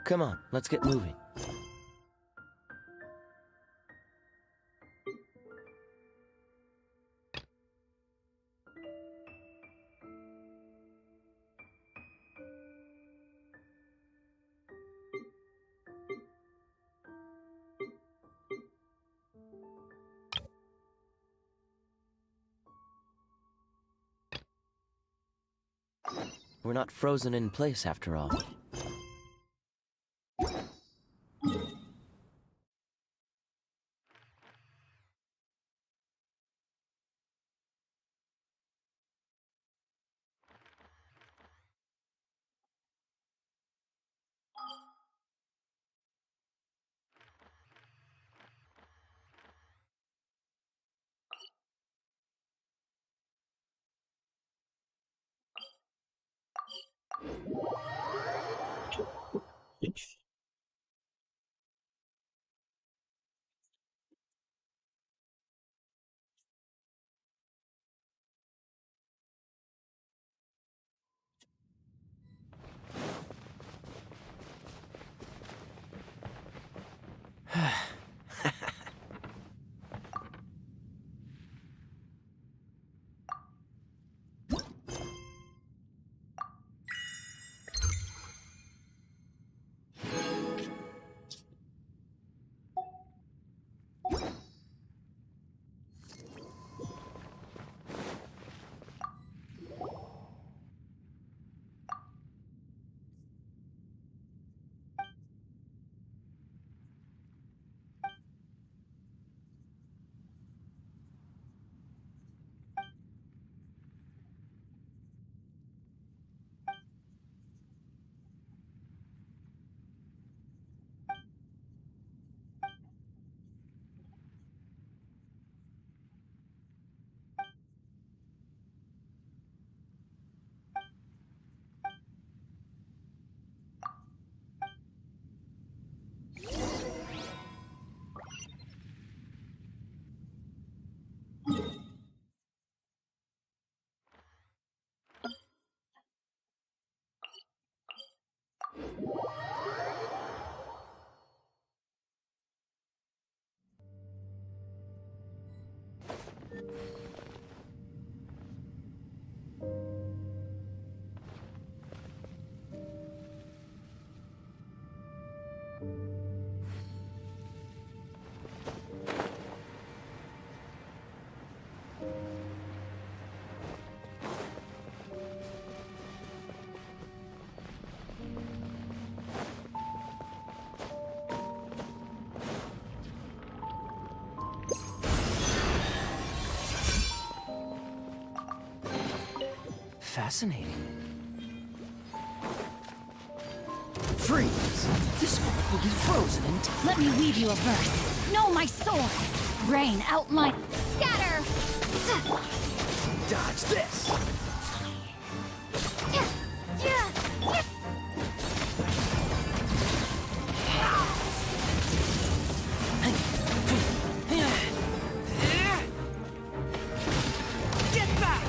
Come on, let's get moving. We're not frozen in place after all. Fascinating. Freeze! This moment will be frozen in time. Let me weave you a verse. Know my sword. Rain out my... Scatter! Dodge this! Get back!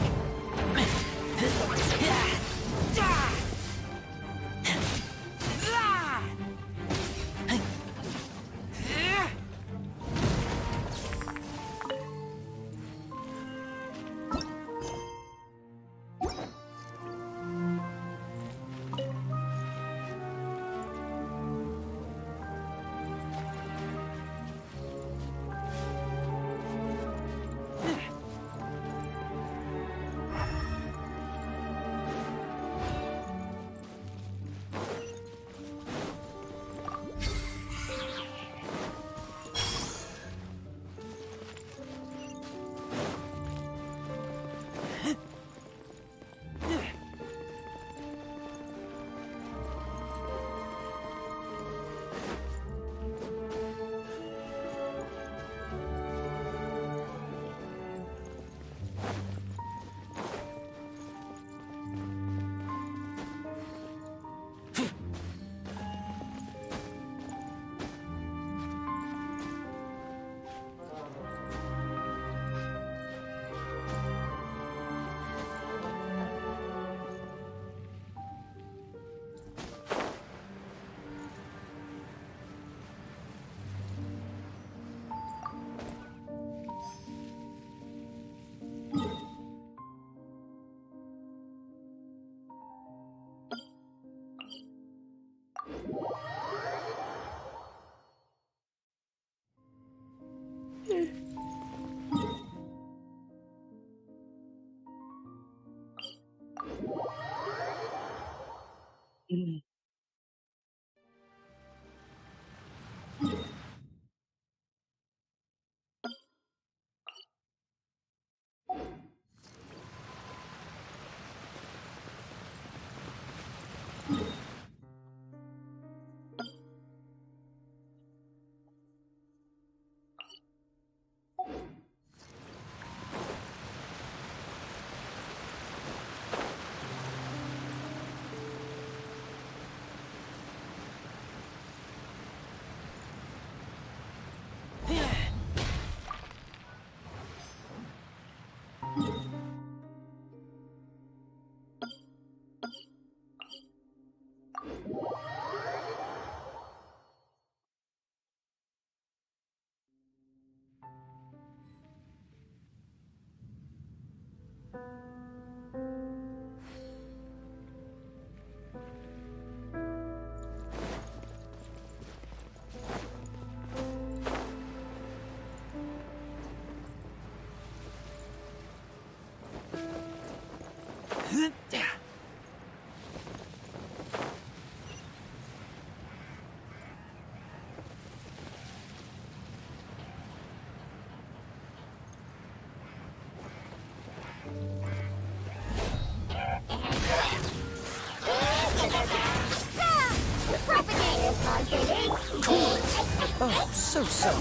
Oh, so sorry.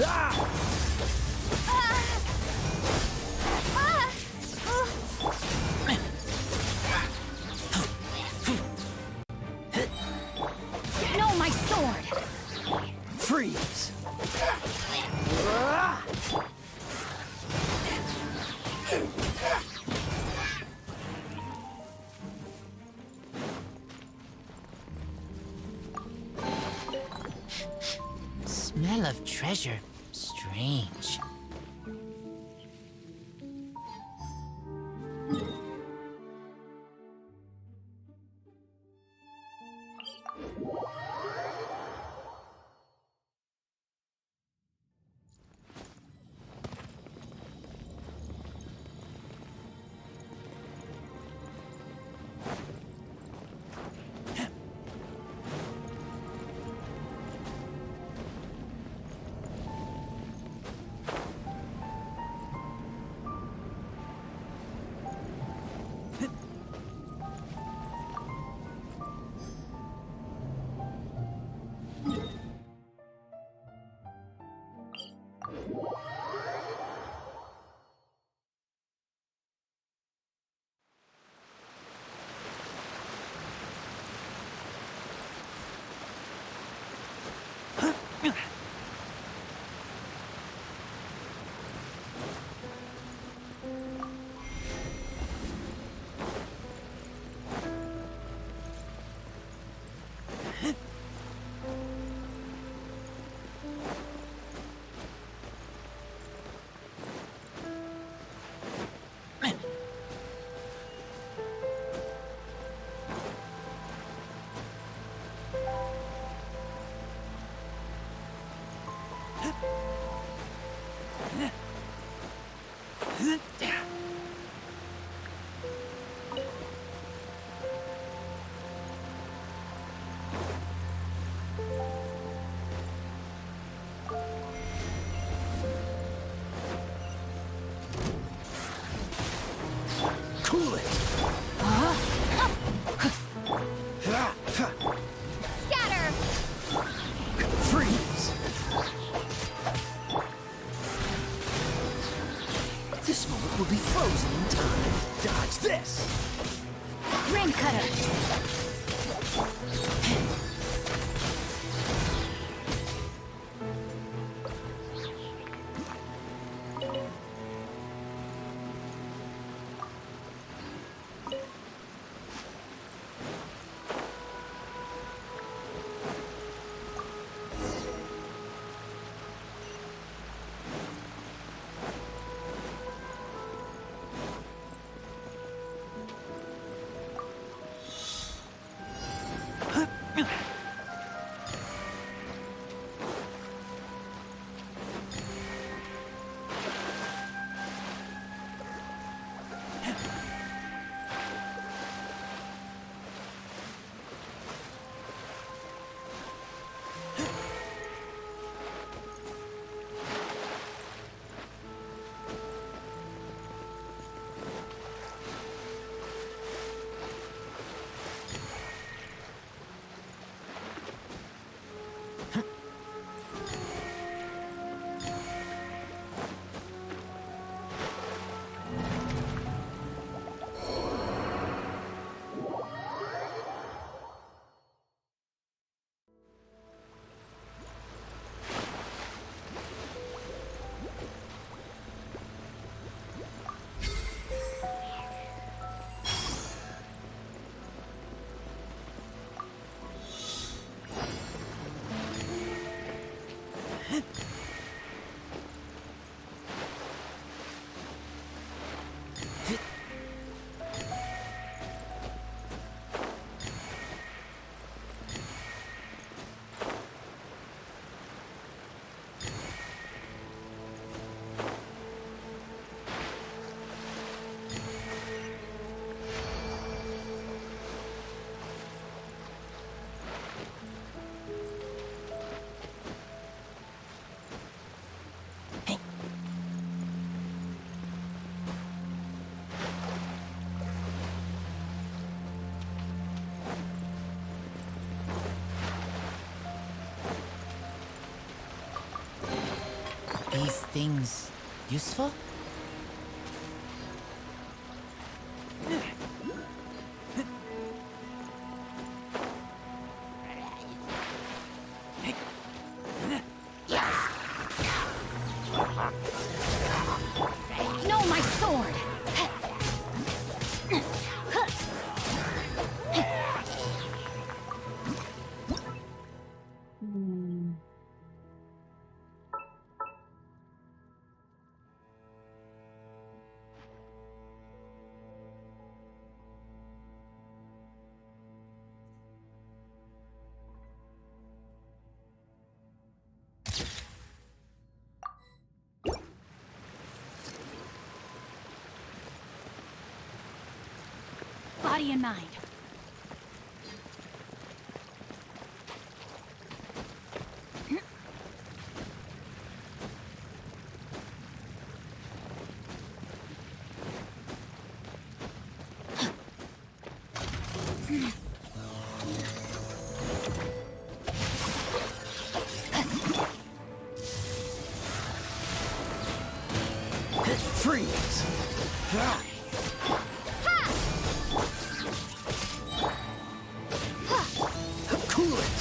Ah! No, my sword! Freeze! Smell of treasure. Strange. Cool it! Scatter! Freeze! This moment will be frozen in time. Dodge this! Ring cutter! These things useful? No, my sword! Body and mind. Freeze! Cool it!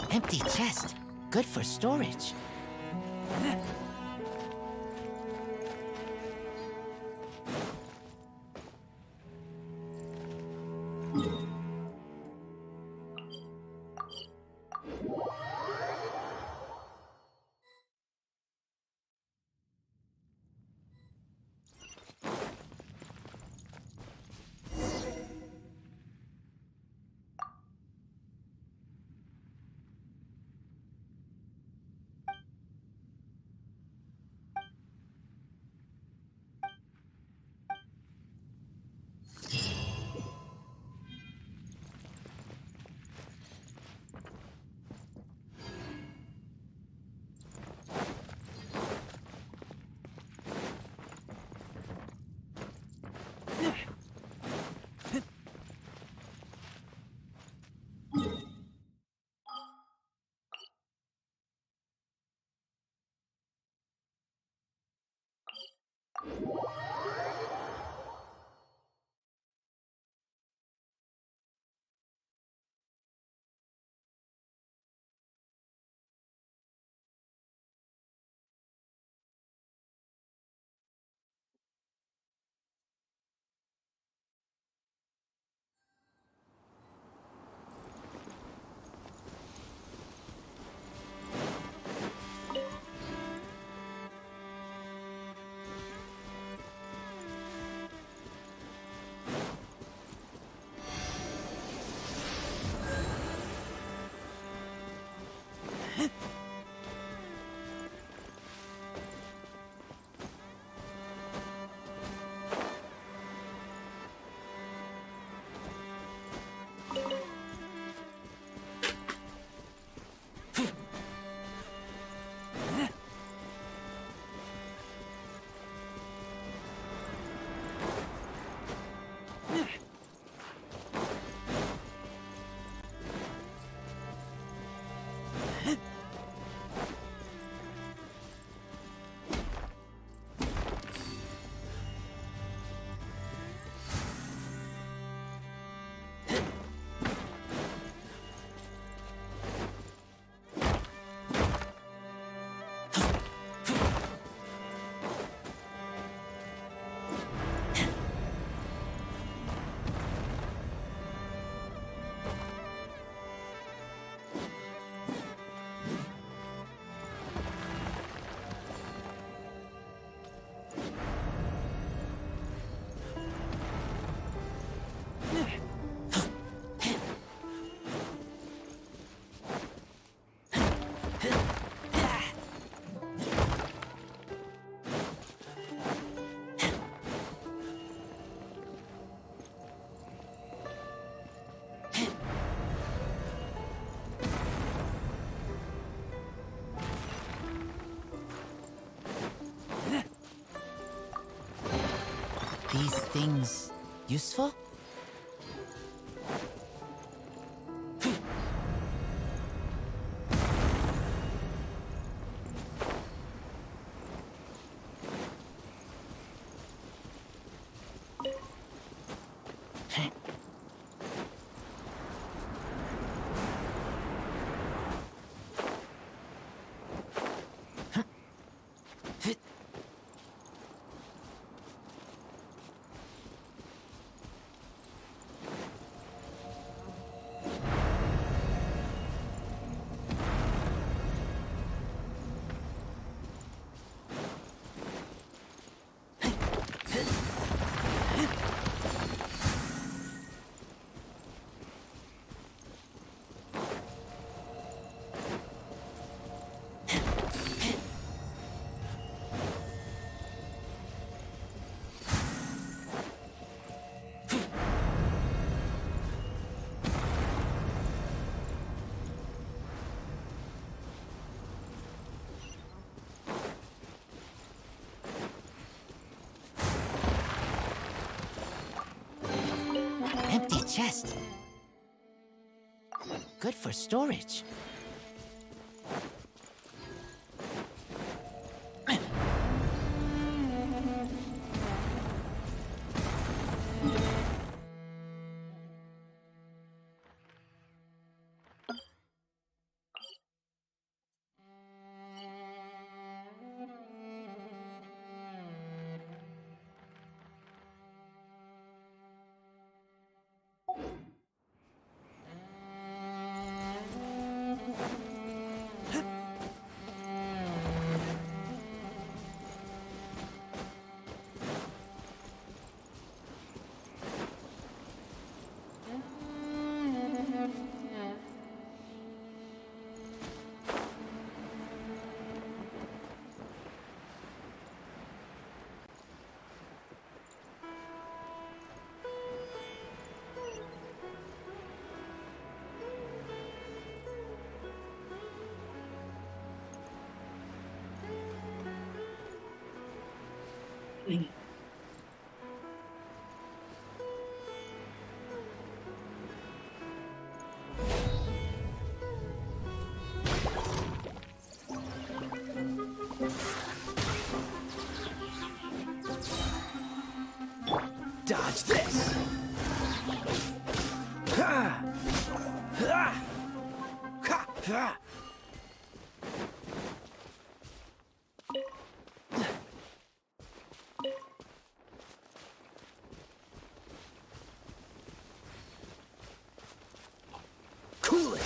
Empty chest. Good for storage. things useful? Empty chest. Good for storage. Dodge this! Ha! Ha! Ha! Ha! Cool it!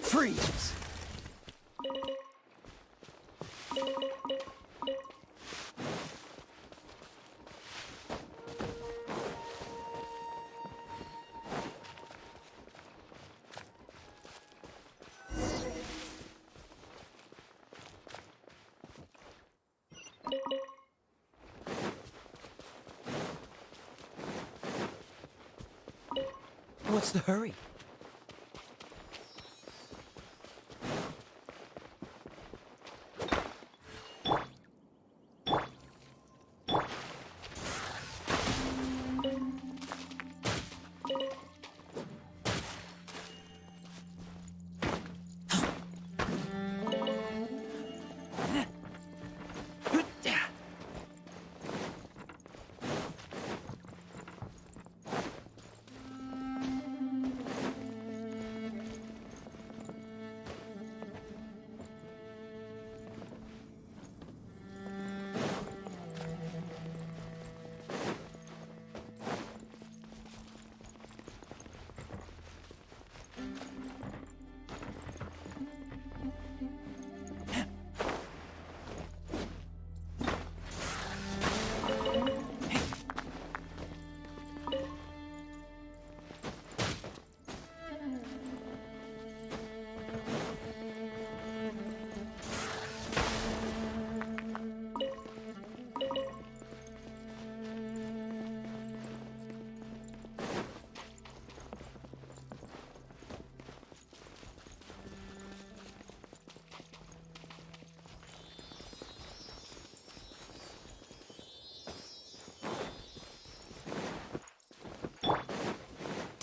Freeze! What's the hurry?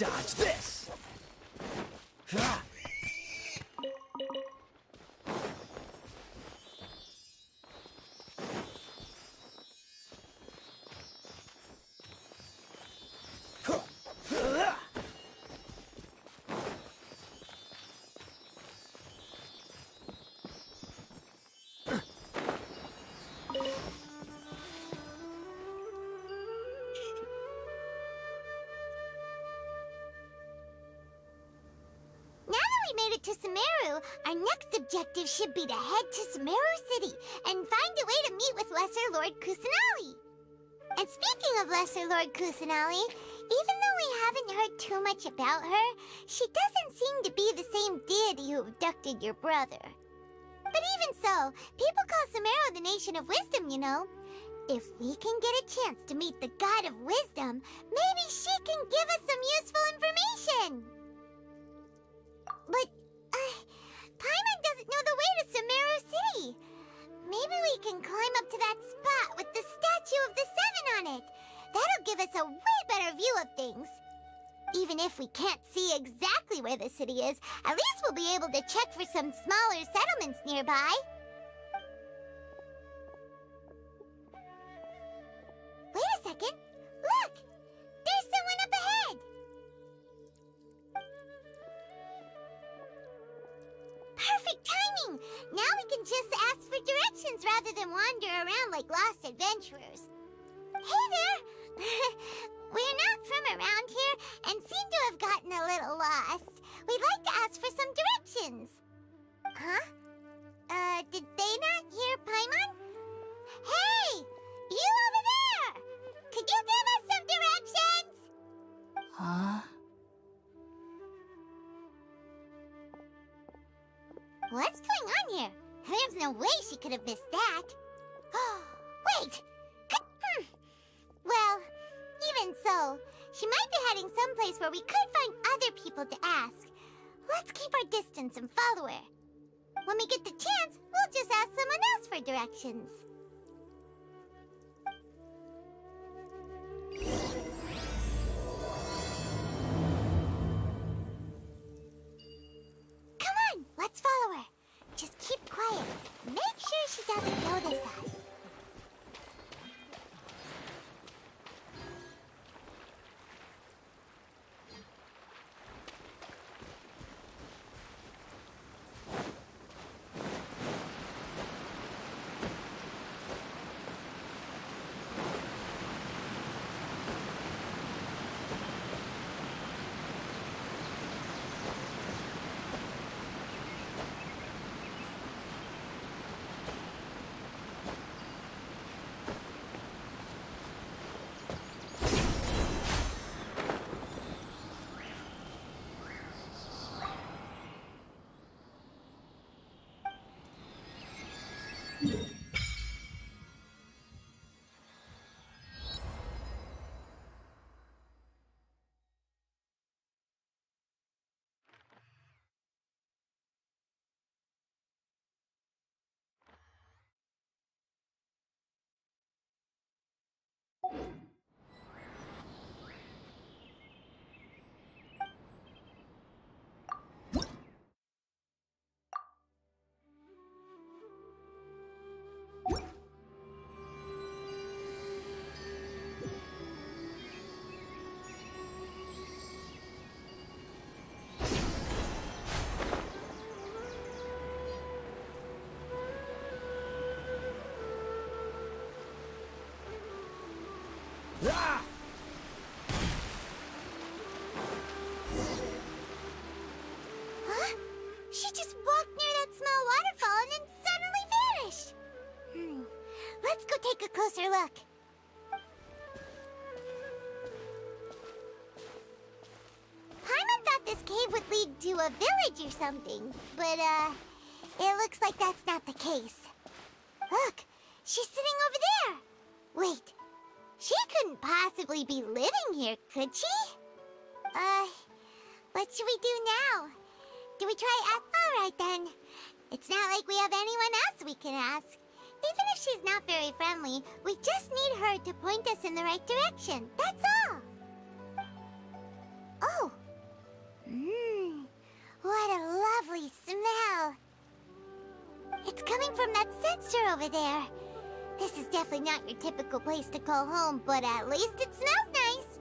Dodge this! Ha! Now that we made it to Sumeru, our next objective should be to head to Sumeru City and find a way to meet with Lesser Lord Kusanali. And speaking of Lesser Lord Kusanali, even though we haven't heard too much about her, she doesn't seem to be the same deity who abducted your brother. But even so, people call Sumeru the Nation of Wisdom, you know. If we can get a chance to meet the God of Wisdom, maybe she can give us some useful information. But, Paimon doesn't know the way to Sumeru City. Maybe we can climb up to that spot with the statue of the Seven on it. That'll give us a way better view of things. Even if we can't see exactly where the city is, at least we'll be able to check for some smaller settlements nearby. Wait a second. Look! There's someone up ahead! Perfect timing! Now we can just ask for directions rather than wander around like lost adventurers. Hey there! We're not from around here and seem to have gotten a little lost. We'd like to ask for some directions. Huh? Did they not hear Paimon? Hey! You over there! Could you give us some directions? Huh? What's going on here? There's no way she could have missed that. Wait! Well, even so, she might be heading someplace where we could find other people to ask. Let's keep our distance and follow her. When we get the chance, we'll just ask someone else for directions. Come on, let's follow her. Just keep quiet. Make sure she doesn't notice us. Ah! Huh? She just walked near that small waterfall and then suddenly vanished. Let's go take a closer look. Paimon thought this cave would lead to a village or something, but, it looks like that's not the case. Look, she's sitting over there. Wait, she couldn't possibly be living here, could she? What should we do now? Do we try Alright then. It's not like we have anyone else we can ask. Even if she's not very friendly, we just need her to point us in the right direction. That's all. Oh, It's coming from that sensor over there. This is definitely not your typical place to call home, but at least it smells nice.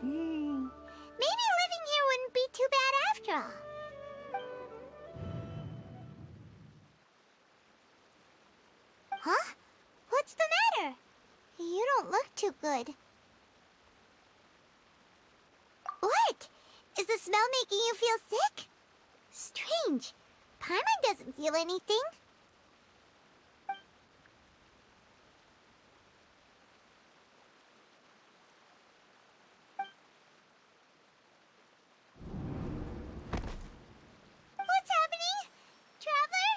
Maybe living here wouldn't be too bad after all. Huh? What's the matter? You don't look too good. What? Is the smell making you feel sick? Strange. Paimon doesn't feel anything. What's happening? Traveler?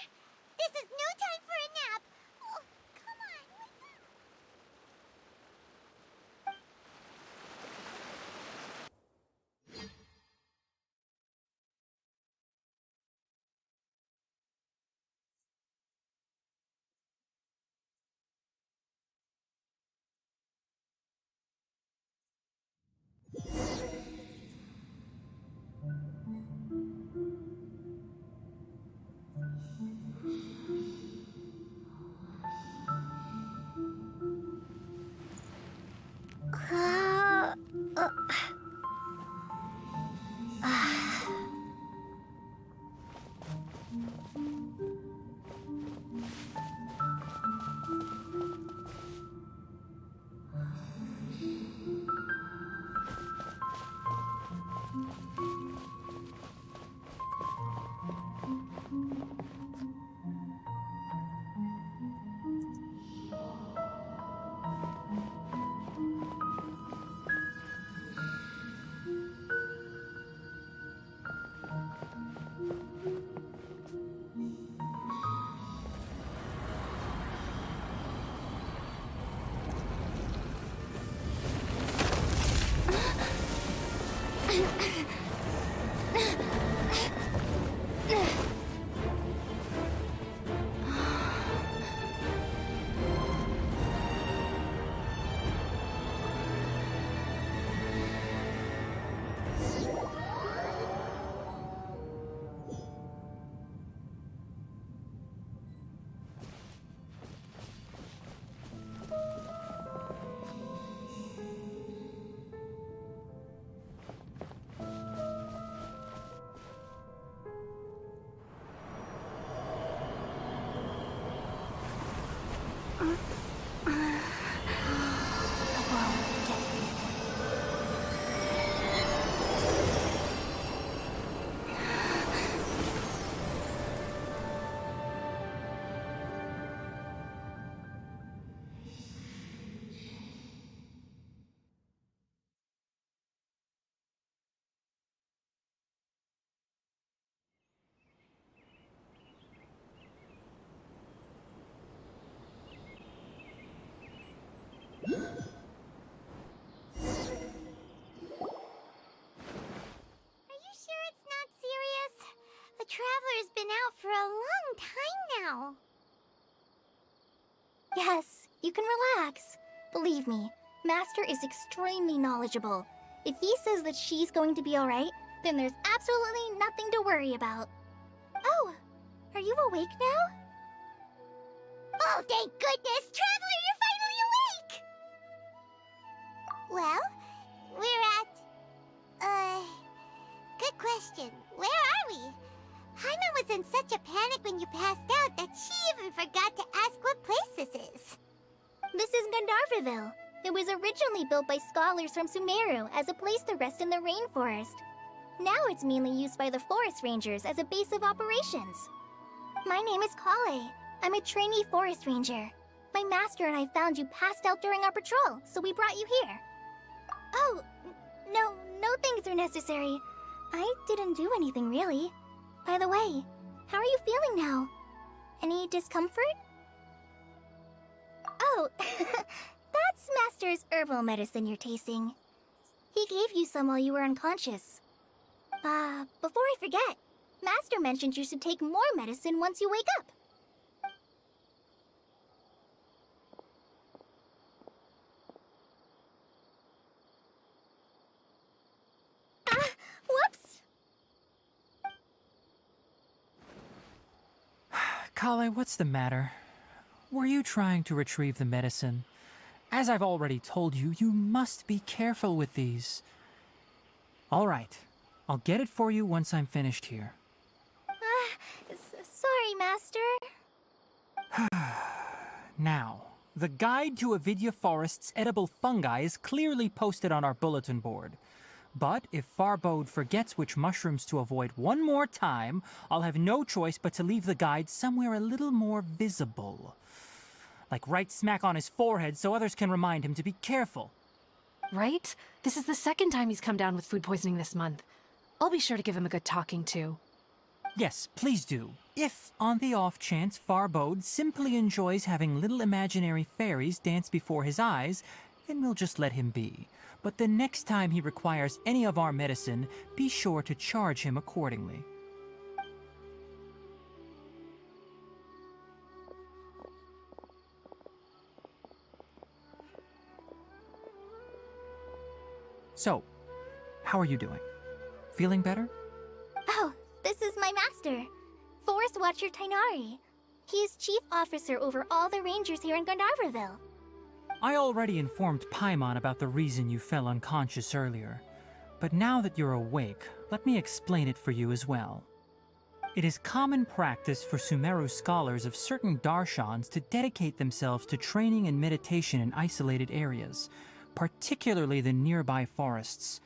This is no time for a nap. Oh, come on, wake up. The Traveler's been out for a long time now. Yes, you can relax. Believe me, Master is extremely knowledgeable. If he says that she's going to be alright, then there's absolutely nothing to worry about. Oh, are you awake now? Oh, thank goodness! Traveler, you're finally awake! Well, we're at... Good question. Where are we? Haima was in such a panic when you passed out that she even forgot to ask what place this is. This is Gandharvaville. It was originally built by scholars from Sumeru as a place to rest in the rainforest. Now it's mainly used by the forest rangers as a base of operations. My name is Kale. I'm a trainee forest ranger. My master and I found you passed out during our patrol, so we brought you here. Oh, no things are necessary. I didn't do anything really. By the way, how are you feeling now? Any discomfort? Oh, that's Master's herbal medicine you're tasting. He gave you some while you were unconscious. Before I forget, Master mentioned you should take more medicine once you wake up. Kale, what's the matter? Were you trying to retrieve the medicine? As I've already told you, you must be careful with these. All right, I'll get it for you once I'm finished here. Sorry, Master. Now, the guide to Avidya Forest's edible fungi is clearly posted on our bulletin board. But if Farbode forgets which mushrooms to avoid one more time, I'll have no choice but to leave the guide somewhere a little more visible. Like right smack on his forehead so others can remind him to be careful. Right? This is the second time he's come down with food poisoning this month. I'll be sure to give him a good talking to. Yes, please do. If, on the off chance, Farbode simply enjoys having little imaginary fairies dance before his eyes, then we'll just let him be. But the next time he requires any of our medicine, be sure to charge him accordingly. So, how are you doing? Feeling better? Oh, this is my master, Forest Watcher Tainari. He is chief officer over all the rangers here in Gandharvaville. I already informed Paimon about the reason you fell unconscious earlier. But now that you're awake, let me explain it for you as well. It is common practice for Sumeru scholars of certain darshans to dedicate themselves to training and meditation in isolated areas, particularly the nearby forests.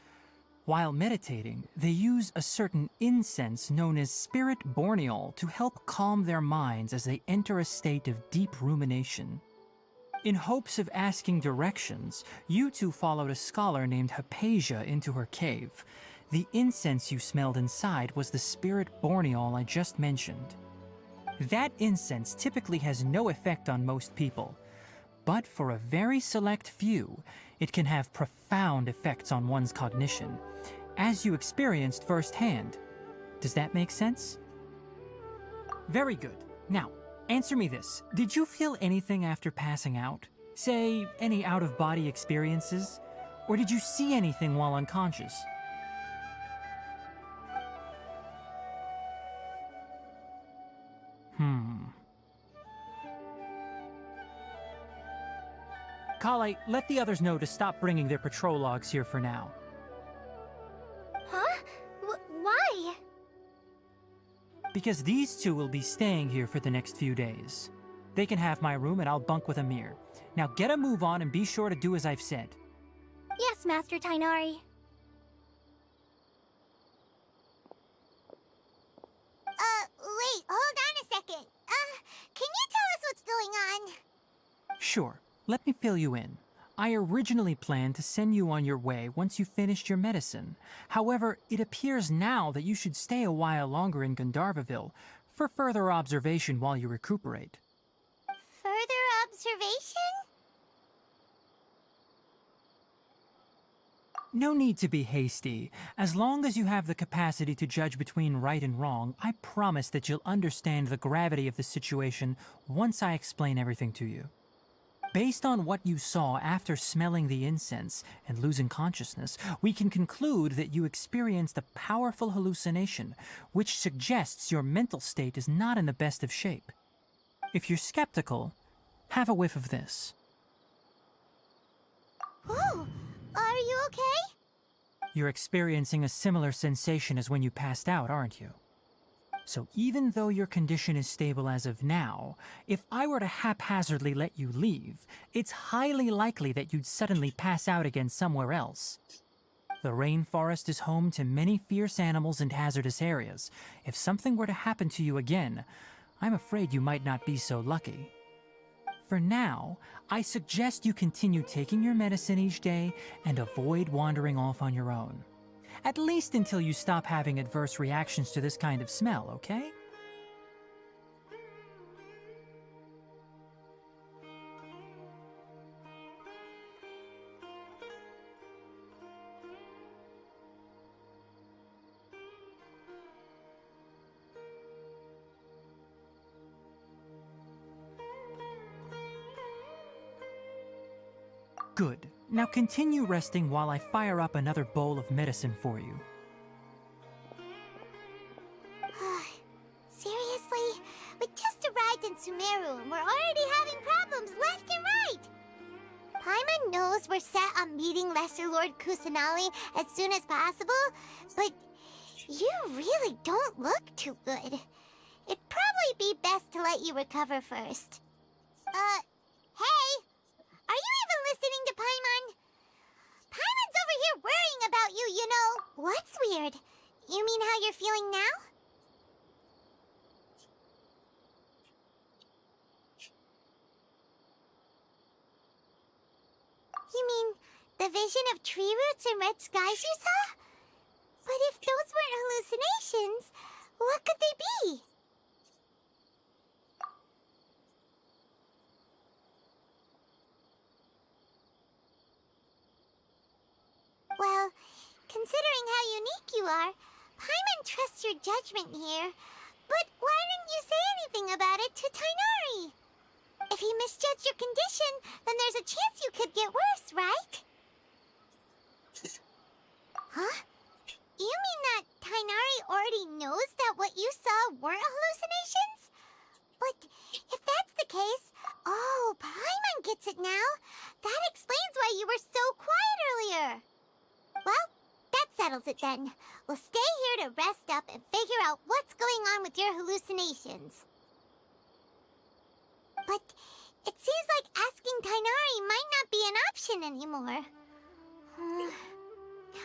While meditating, they use a certain incense known as spirit borneol to help calm their minds as they enter a state of deep rumination. In hopes of asking directions, you two followed a scholar named Hypatia into her cave. The incense you smelled inside was the spirit borneol I just mentioned. That incense typically has no effect on most people, but for a very select few, it can have profound effects on one's cognition, as you experienced firsthand. Does that make sense? Very good. Now, answer me this. Did you feel anything after passing out? Say, any out-of-body experiences? Or did you see anything while unconscious? Kale, let the others know to stop bringing their patrol logs here for now. Huh? Why? Because these two will be staying here for the next few days. They can have my room and I'll bunk with Amir. Now get a move on and be sure to do as I've said. Yes, Master Tainari. Wait, hold on a second. Can you tell us what's going on? Sure, let me fill you in. I originally planned to send you on your way once you finished your medicine. However, it appears now that you should stay a while longer in Gandharvaville for further observation while you recuperate. Further observation? No need to be hasty. As long as you have the capacity to judge between right and wrong, I promise that you'll understand the gravity of the situation once I explain everything to you. Based on what you saw after smelling the incense and losing consciousness, we can conclude that you experienced a powerful hallucination, which suggests your mental state is not in the best of shape. If you're skeptical, have a whiff of this. Ooh, are you okay? You're experiencing a similar sensation as when you passed out, aren't you? So even though your condition is stable as of now, if I were to haphazardly let you leave, it's highly likely that you'd suddenly pass out again somewhere else. The rainforest is home to many fierce animals and hazardous areas. If something were to happen to you again, I'm afraid you might not be so lucky. For now, I suggest you continue taking your medicine each day and avoid wandering off on your own. At least until you stop having adverse reactions to this kind of smell, okay? Good. Now continue resting while I fire up another bowl of medicine for you. Seriously? We just arrived Sumeru, and we're already having problems left and right. Paimon knows we're set on meeting Lesser Lord Kusanali as soon as possible, but you really don't look too good. It'd probably be best to let you recover first. Hey! Are you even listening to Paimon? Paimon's over here worrying about you, you know. What's weird? You mean how you're feeling now? You mean the vision of tree roots and red skies you saw? But if those weren't hallucinations, what could they be? Well, considering how unique you are, Paimon trusts your judgment here. But why didn't you say anything about it to Tighnari? If he misjudged your condition, then there's a chance you could get worse, right? Huh? You mean that Tighnari already knows that what you saw weren't hallucinations? But if that's the case, oh, Paimon gets it now. That explains why you were so quiet earlier. Well, that settles it then. We'll stay here to rest up and figure out what's going on with your hallucinations. But it seems like asking Tighnari might not be an option anymore.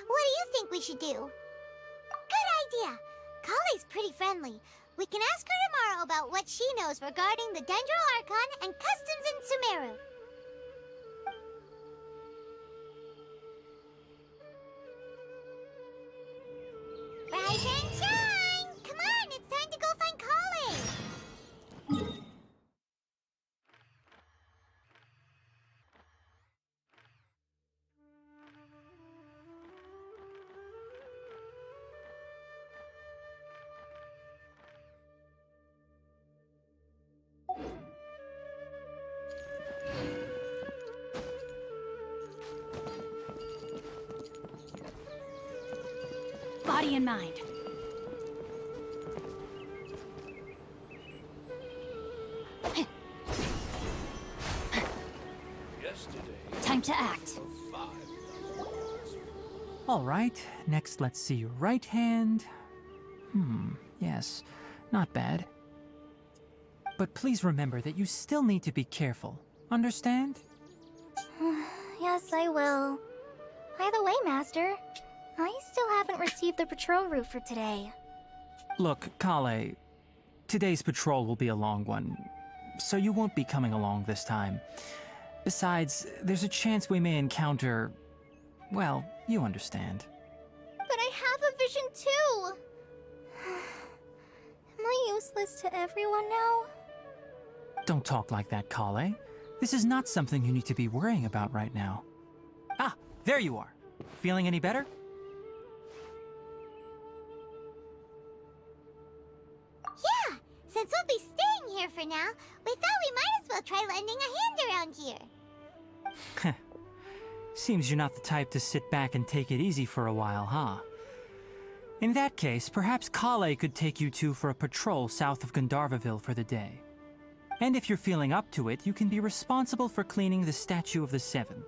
What do you think we should do? Good idea. Kale's pretty friendly. We can ask her tomorrow about what she knows regarding the Dendro Archon and customs in Sumeru. Rise and shine! Come on, it's time to go find Kale! Body and mind. Time to act. All right, next let's see your right hand. Yes, not bad. But please remember that you still need to be careful. Understand? Yes, I will. By the way, Master, I still haven't received the patrol route for today. Look, Kale, today's patrol will be a long one, so you won't be coming along this time. Besides, there's a chance we may encounter... well, you understand. But I have a vision too! Am I useless to everyone now? Don't talk like that, Kale. This is not something you need to be worrying about right now. Ah, there you are. Feeling any better? Yeah, since we'll be staying here for now, we thought we might as well try lending a hand around here. Seems you're not the type to sit back and take it easy for a while, huh? In that case, perhaps Kale could take you two for a patrol south of Gandharvaville for the day. And if you're feeling up to it, you can be responsible for cleaning the Statue of the Seven.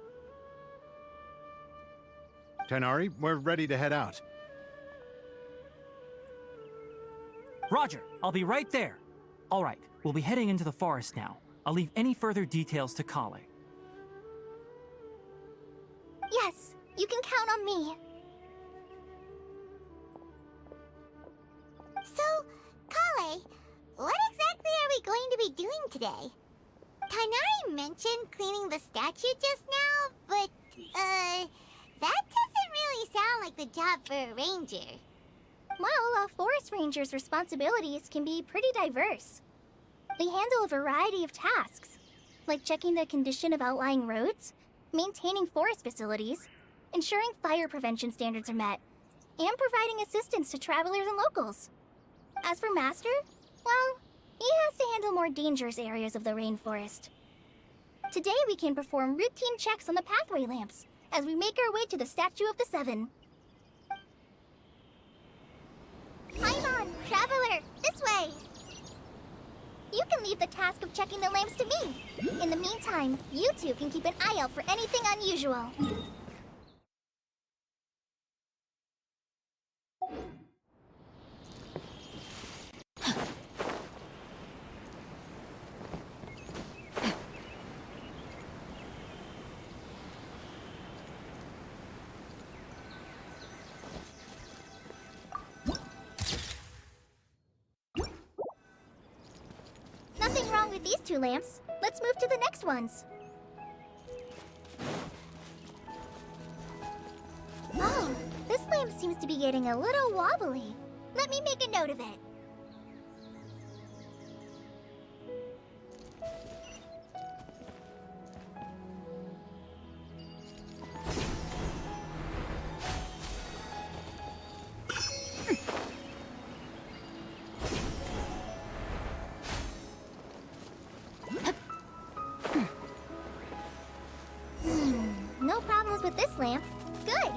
Tighnari, we're ready to head out. Roger, I'll be right there. All right, we'll be heading into the forest now. I'll leave any further details to Kale. Yes, you can count on me. So, Kale, what exactly are we going to be doing today? Tighnari mentioned cleaning the statue just now, but, that doesn't really sound like the job for a ranger. Well, a forest ranger's responsibilities can be pretty diverse. They handle a variety of tasks, like checking the condition of outlying roads, maintaining forest facilities, ensuring fire prevention standards are met, and providing assistance to travelers and locals. As for Master, well, he has to handle more dangerous areas of the rainforest. Today we can perform routine checks on the pathway lamps as we make our way to the Statue of the Seven. Paimon, traveler, this way! You can leave the task of checking the lamps to me. In the meantime, you two can keep an eye out for anything unusual. Nothing wrong with these two lamps. Let's move to the next ones. Oh, this lamp seems to be getting a little wobbly. Let me make a note of it. No problems with this lamp. Good.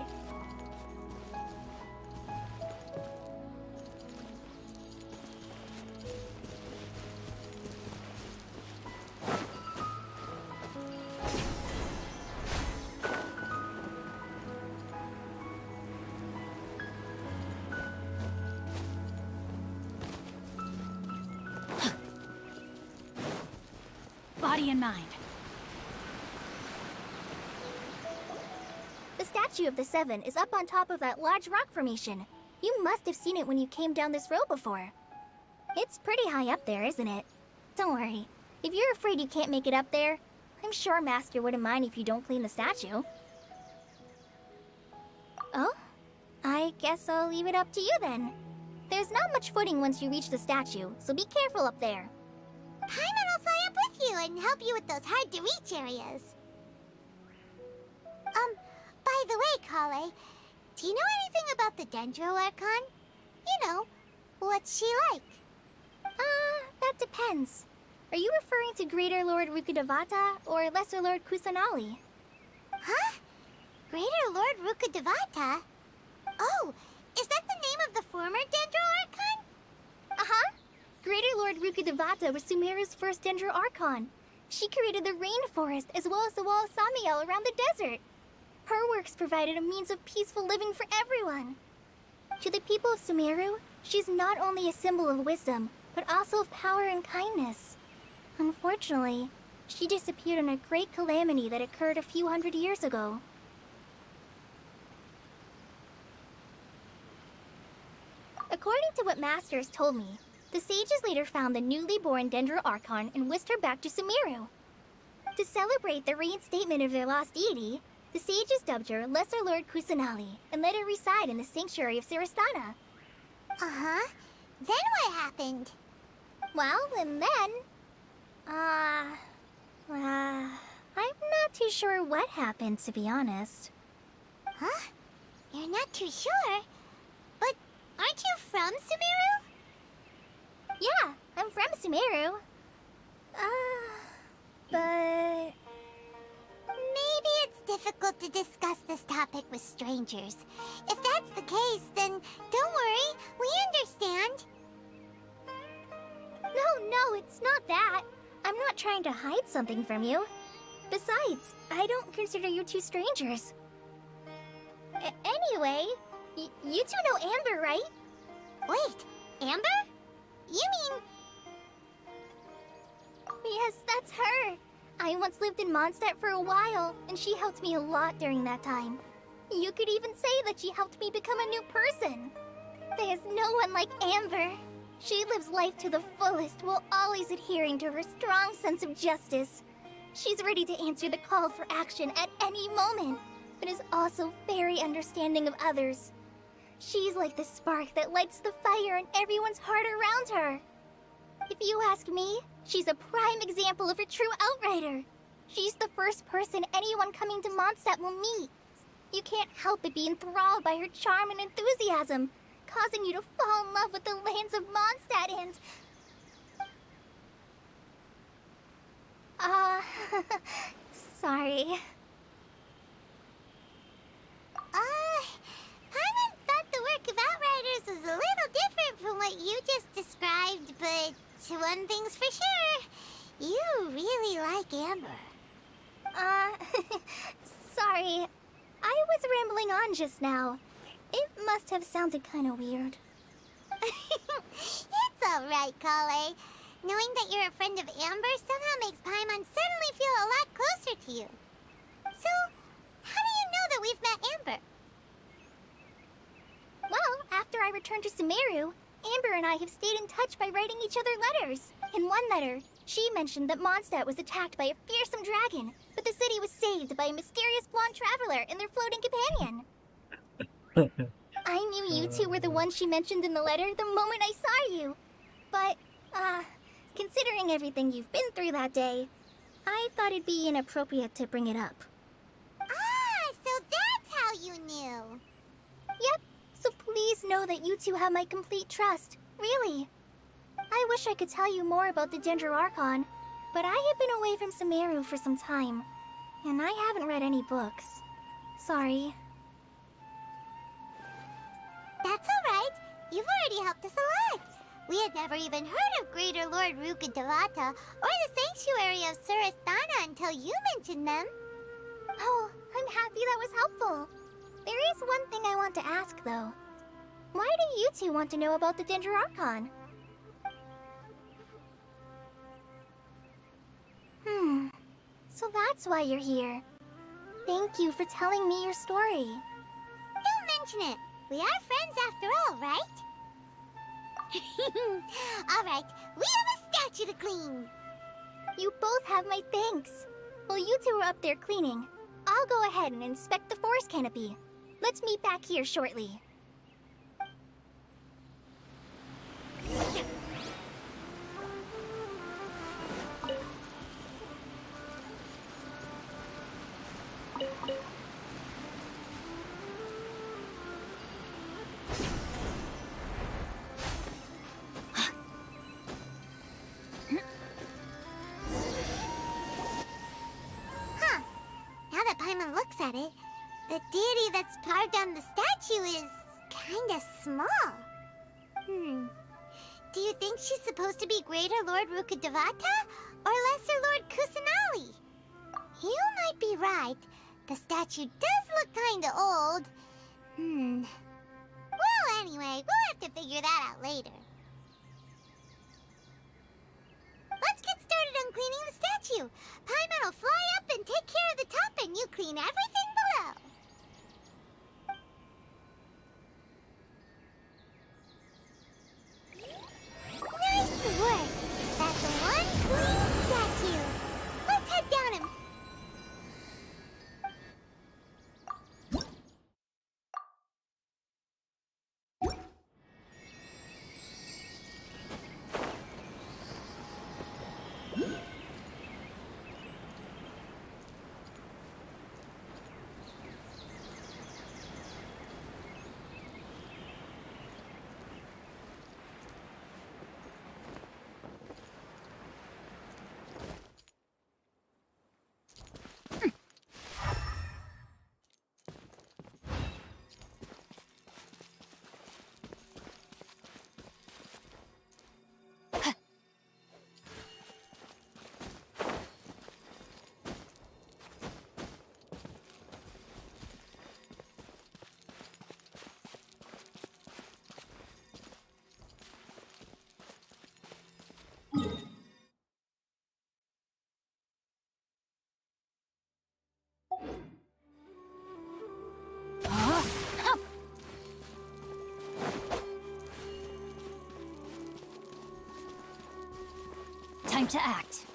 Body and mind. The statue of the Seven is up on top of that large rock formation. You must have seen it when you came down this road before. It's pretty high up there, isn't it? Don't worry. If you're afraid you can't make it up there, I'm sure Master wouldn't mind if you don't clean the statue. Oh? I guess I'll leave it up to you then. There's not much footing once you reach the statue, so be careful up there. Paimon will fly up with you and help you with those hard-to-reach areas. By the way, Kale, do you know anything about the Dendro Archon? You know, what's she like? That depends. Are you referring to Greater Lord Rukkhadevata or Lesser Lord Kusanali? Huh? Greater Lord Rukkhadevata? Oh, is that the name of the former Dendro Archon? Uh-huh. Greater Lord Rukkhadevata was Sumeru's first Dendro Archon. She created the rainforest as well as the wall of Samiel around the desert. Her works provided a means of peaceful living for everyone. To the people of Sumeru, she's not only a symbol of wisdom, but also of power and kindness. Unfortunately, she disappeared in a great calamity that occurred a few hundred years ago. According to what Master has told me, the sages later found the newly born Dendro Archon and whisked her back to Sumeru. To celebrate the reinstatement of their lost deity, the sages dubbed her Lesser Lord Kusanali and let her reside in the sanctuary of Sarastana. Uh-huh. Then what happened? Well, and then... I'm not too sure what happened, to be honest. Huh? You're not too sure? But aren't you from Sumeru? Yeah, I'm from Sumeru. But... Maybe it's difficult to discuss this topic with strangers. If that's the case, then don't worry, we understand. No, it's not that. I'm not trying to hide something from you. Besides, I don't consider you two strangers. Anyway, you two know Amber, right? Wait, Amber? You mean... Yes, that's her. I once lived in Mondstadt for a while, and she helped me a lot during that time. You could even say that she helped me become a new person. There's no one like Amber. She lives life to the fullest while always adhering to her strong sense of justice. She's ready to answer the call for action at any moment, but is also very understanding of others. She's like the spark that lights the fire in everyone's heart around her. If you ask me, she's a prime example of a true outrider. She's the first person anyone coming to Mondstadt will meet. You can't help but be enthralled by her charm and enthusiasm, causing you to fall in love with the lands of Mondstadt and... sorry. Paimon thought the work of Outriders was a little different from what you just described, but, one thing's for sure. You really like Amber. Sorry. I was rambling on just now. It must have sounded kind of weird. It's alright, Kale. Knowing that you're a friend of Amber somehow makes Paimon suddenly feel a lot closer to you. So, how do you know that we've met Amber? Well, after I returned to Sumeru, Amber and I have stayed in touch by writing each other letters. In one letter, she mentioned that Mondstadt was attacked by a fearsome dragon, but the city was saved by a mysterious blonde traveler and their floating companion. I knew you two were the ones she mentioned in the letter the moment I saw you. But, considering everything you've been through that day, I thought it'd be inappropriate to bring it up. Ah, so that's how you knew. Yep, so please know that you two have my complete trust. Really. I wish I could tell you more about the Dendroarchon, but I have been away from Sumeru for some time, and I haven't read any books. Sorry. That's alright. You've already helped us a lot. We had never even heard of Greater Lord Rukkhadevata or the Sanctuary of Surasthana until you mentioned them. Oh, I'm happy that was helpful. There is one thing I want to ask, though. Why do you two want to know about the Dendroarchon? So that's why you're here. Thank you for telling me your story. Don't mention it. We are friends after all, right? Alright, we have a statue to clean. You both have my thanks. While you two are up there cleaning, I'll go ahead and inspect the forest canopy. Let's meet back here shortly. Huh. Now that Paimon looks at it, the deity that's carved on the statue is kinda small. Do you think she's supposed to be Greater Lord Rukkhadevata or Lesser Lord Kusanali? You might be right. The statue does look kinda old. Well, anyway, we'll have to figure that out later. Let's get started on cleaning the statue. Paimon will fly up and take care of the top, and you clean everything below. Nice work. That's one clean statue. Let's head down and... Time to act.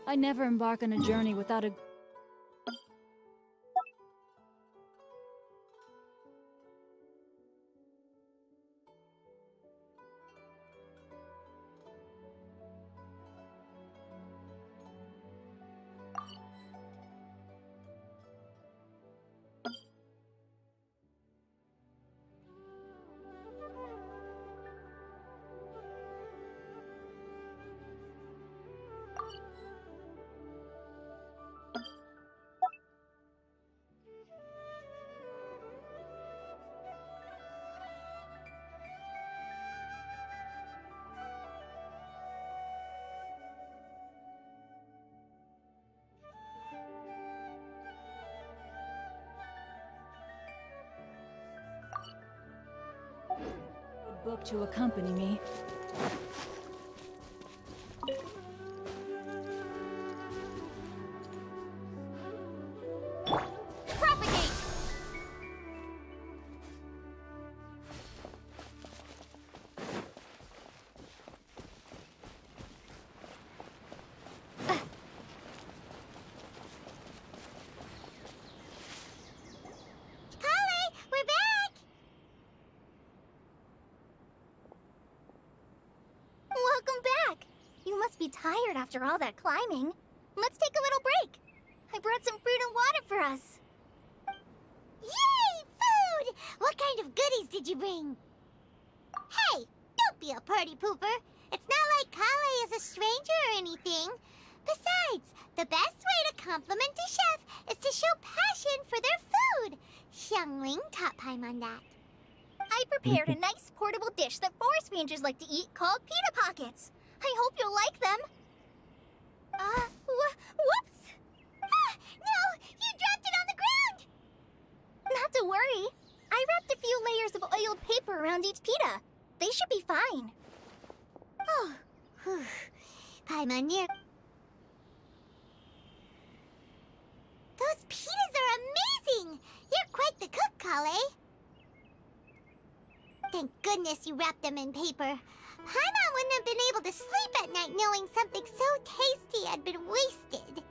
I never embark on a journey without a... book to accompany me. Propagate! Kale, we're back! Welcome back! You must be tired after all that climbing. Let's take a little break. I brought some fruit and water for us. Yay! Food! What kind of goodies did you bring? Hey, don't be a party pooper. It's not like Kale is a stranger or anything. Besides, the best way to compliment a chef is to show passion for their food. Xiangling taught Paimon that. I prepared a nice portable dish that forest rangers like to eat called pita pockets. I hope you'll like them. Whoops! Ah, no! You dropped it on the ground! Not to worry. I wrapped a few layers of oiled paper around each pita. They should be fine. Oh, whew. Paimon near... Those pitas are amazing! You're quite the cook, Kale. Thank goodness you wrapped them in paper. Paimon wouldn't have been able to sleep at night knowing something so tasty had been wasted.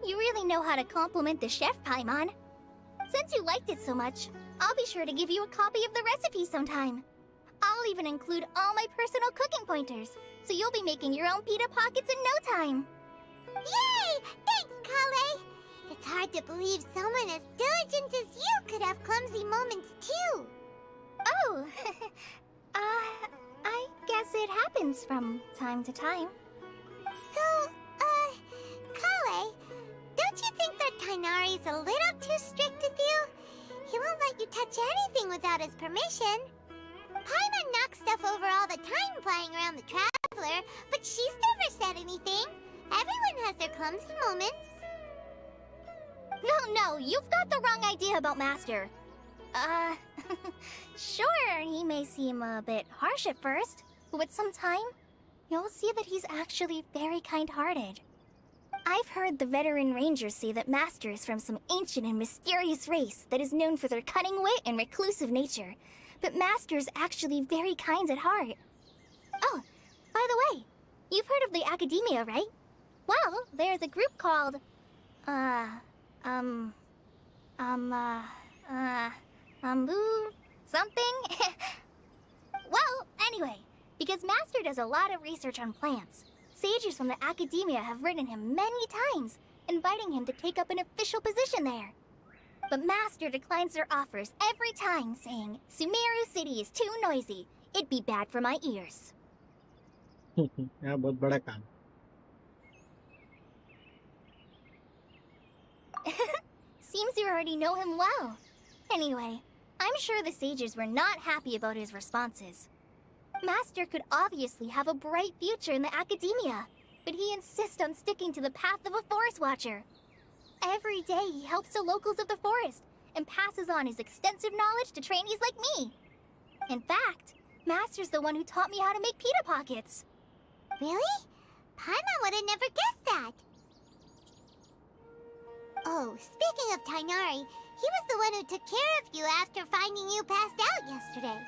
You really know how to compliment the chef, Paimon. Since you liked it so much, I'll be sure to give you a copy of the recipe sometime. I'll even include all my personal cooking pointers, so you'll be making your own pita pockets in no time. Yay! Thanks, Kale! It's hard to believe someone as diligent as you could have clumsy moments, too. Oh, I guess it happens from time to time. So, Kale, don't you think that Tighnari's a little too strict with you? He won't let you touch anything without his permission. Paimon knocks stuff over all the time flying around the Traveler, but she's never said anything. Everyone has their clumsy moments. No, you've got the wrong idea about Master. Sure, he may seem a bit harsh at first, but with some time, you'll see that he's actually very kind-hearted. I've heard the veteran rangers say that Master is from some ancient and mysterious race that is known for their cunning wit and reclusive nature, but Master is actually very kind at heart. Oh, by the way, you've heard of the Academia, right? Well, there's a group called, something? Well, anyway, because Master does a lot of research on plants, sages from the Academia have written him many times, inviting him to take up an official position there. But Master declines their offers every time, saying, Sumeru City is too noisy. It'd be bad for my ears. यहाँ बहुत बड़ा काम. Seems you already know him well. Anyway, I'm sure the sages were not happy about his responses. Master could obviously have a bright future in the Academia, but he insists on sticking to the path of a forest watcher. Every day he helps the locals of the forest and passes on his extensive knowledge to trainees like me. In fact, Master's the one who taught me how to make pita pockets. Really? Paimon would have never guessed that. Oh, speaking of Tighnari, he was the one who took care of you after finding you passed out yesterday.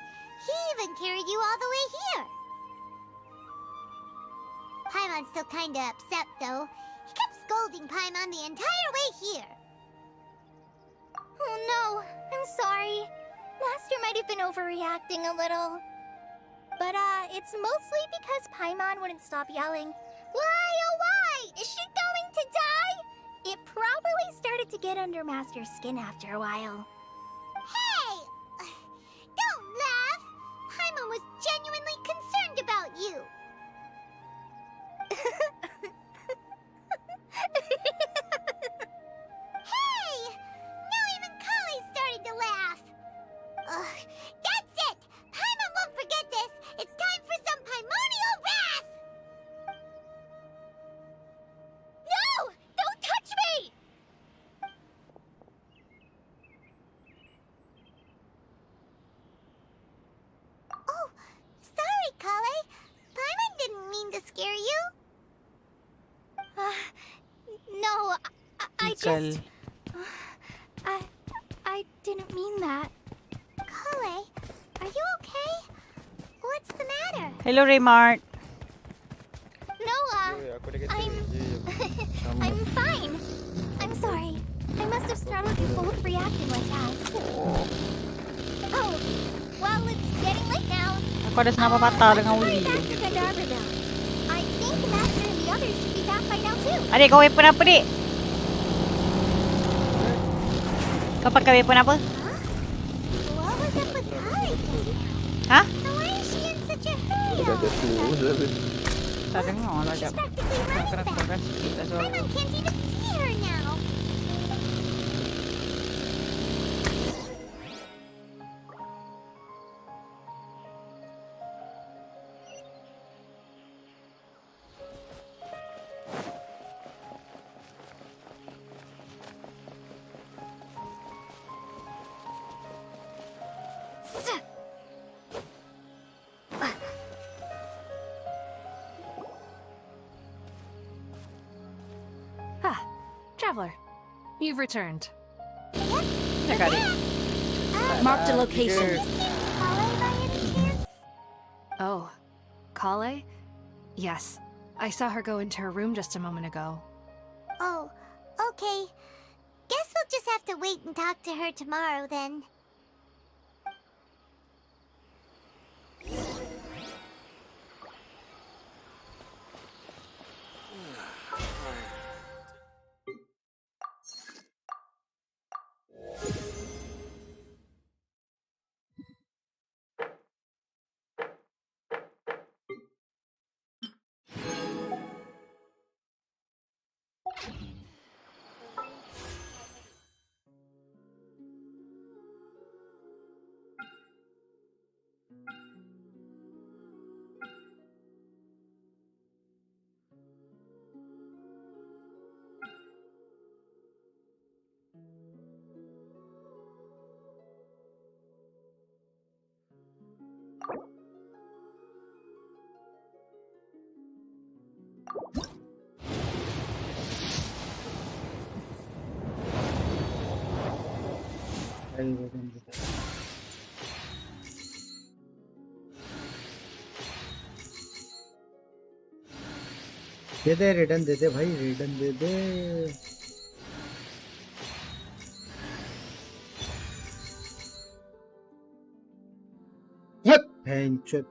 He even carried you all the way here. Paimon's still kinda upset, though. He kept scolding Paimon the entire way here. Oh no, I'm sorry. Master might have been overreacting a little. But, it's mostly because Paimon wouldn't stop yelling, "Why, oh why? Is she going to die?" It probably started to get under Master's skin after a while. Hey! Don't laugh! Paimon was genuinely concerned about you. Hey! Now even Kale's starting to laugh. Ugh, that's it! Paimon won't forget this! It's time for some Paimonial wrath! No! Don't touch me! Oh, sorry, Kale. Paimon didn't mean to scare you. No, I Ikal. just... I didn't mean that. Kale, are you okay? What's the matter? Hello, Raymart. No, I'm fine. I'm sorry. I must have startled you both reacting like that. Oh, well, it's getting late now. Ako alas napapatalo ng Let's hurry uli. back to Gandarville. I think Master and the others should be back by now too. Adik, kawin po na po di. Kapag kawin po na po. What was up with Kale just now? Ha? Now why is she in such a hurry all of a sudden? Sabi nga, wala She's dyan. practically running back. Paimon can't even see her now. Ah, Traveler. You've returned. I got it. Marked a location. Kale by any chance? Oh, Kale? Yes. I saw her go into her room just a moment ago. Oh, okay. Guess we'll just have to wait and talk to her tomorrow then. दे दे return दे दे भाई return दे दे हैंचट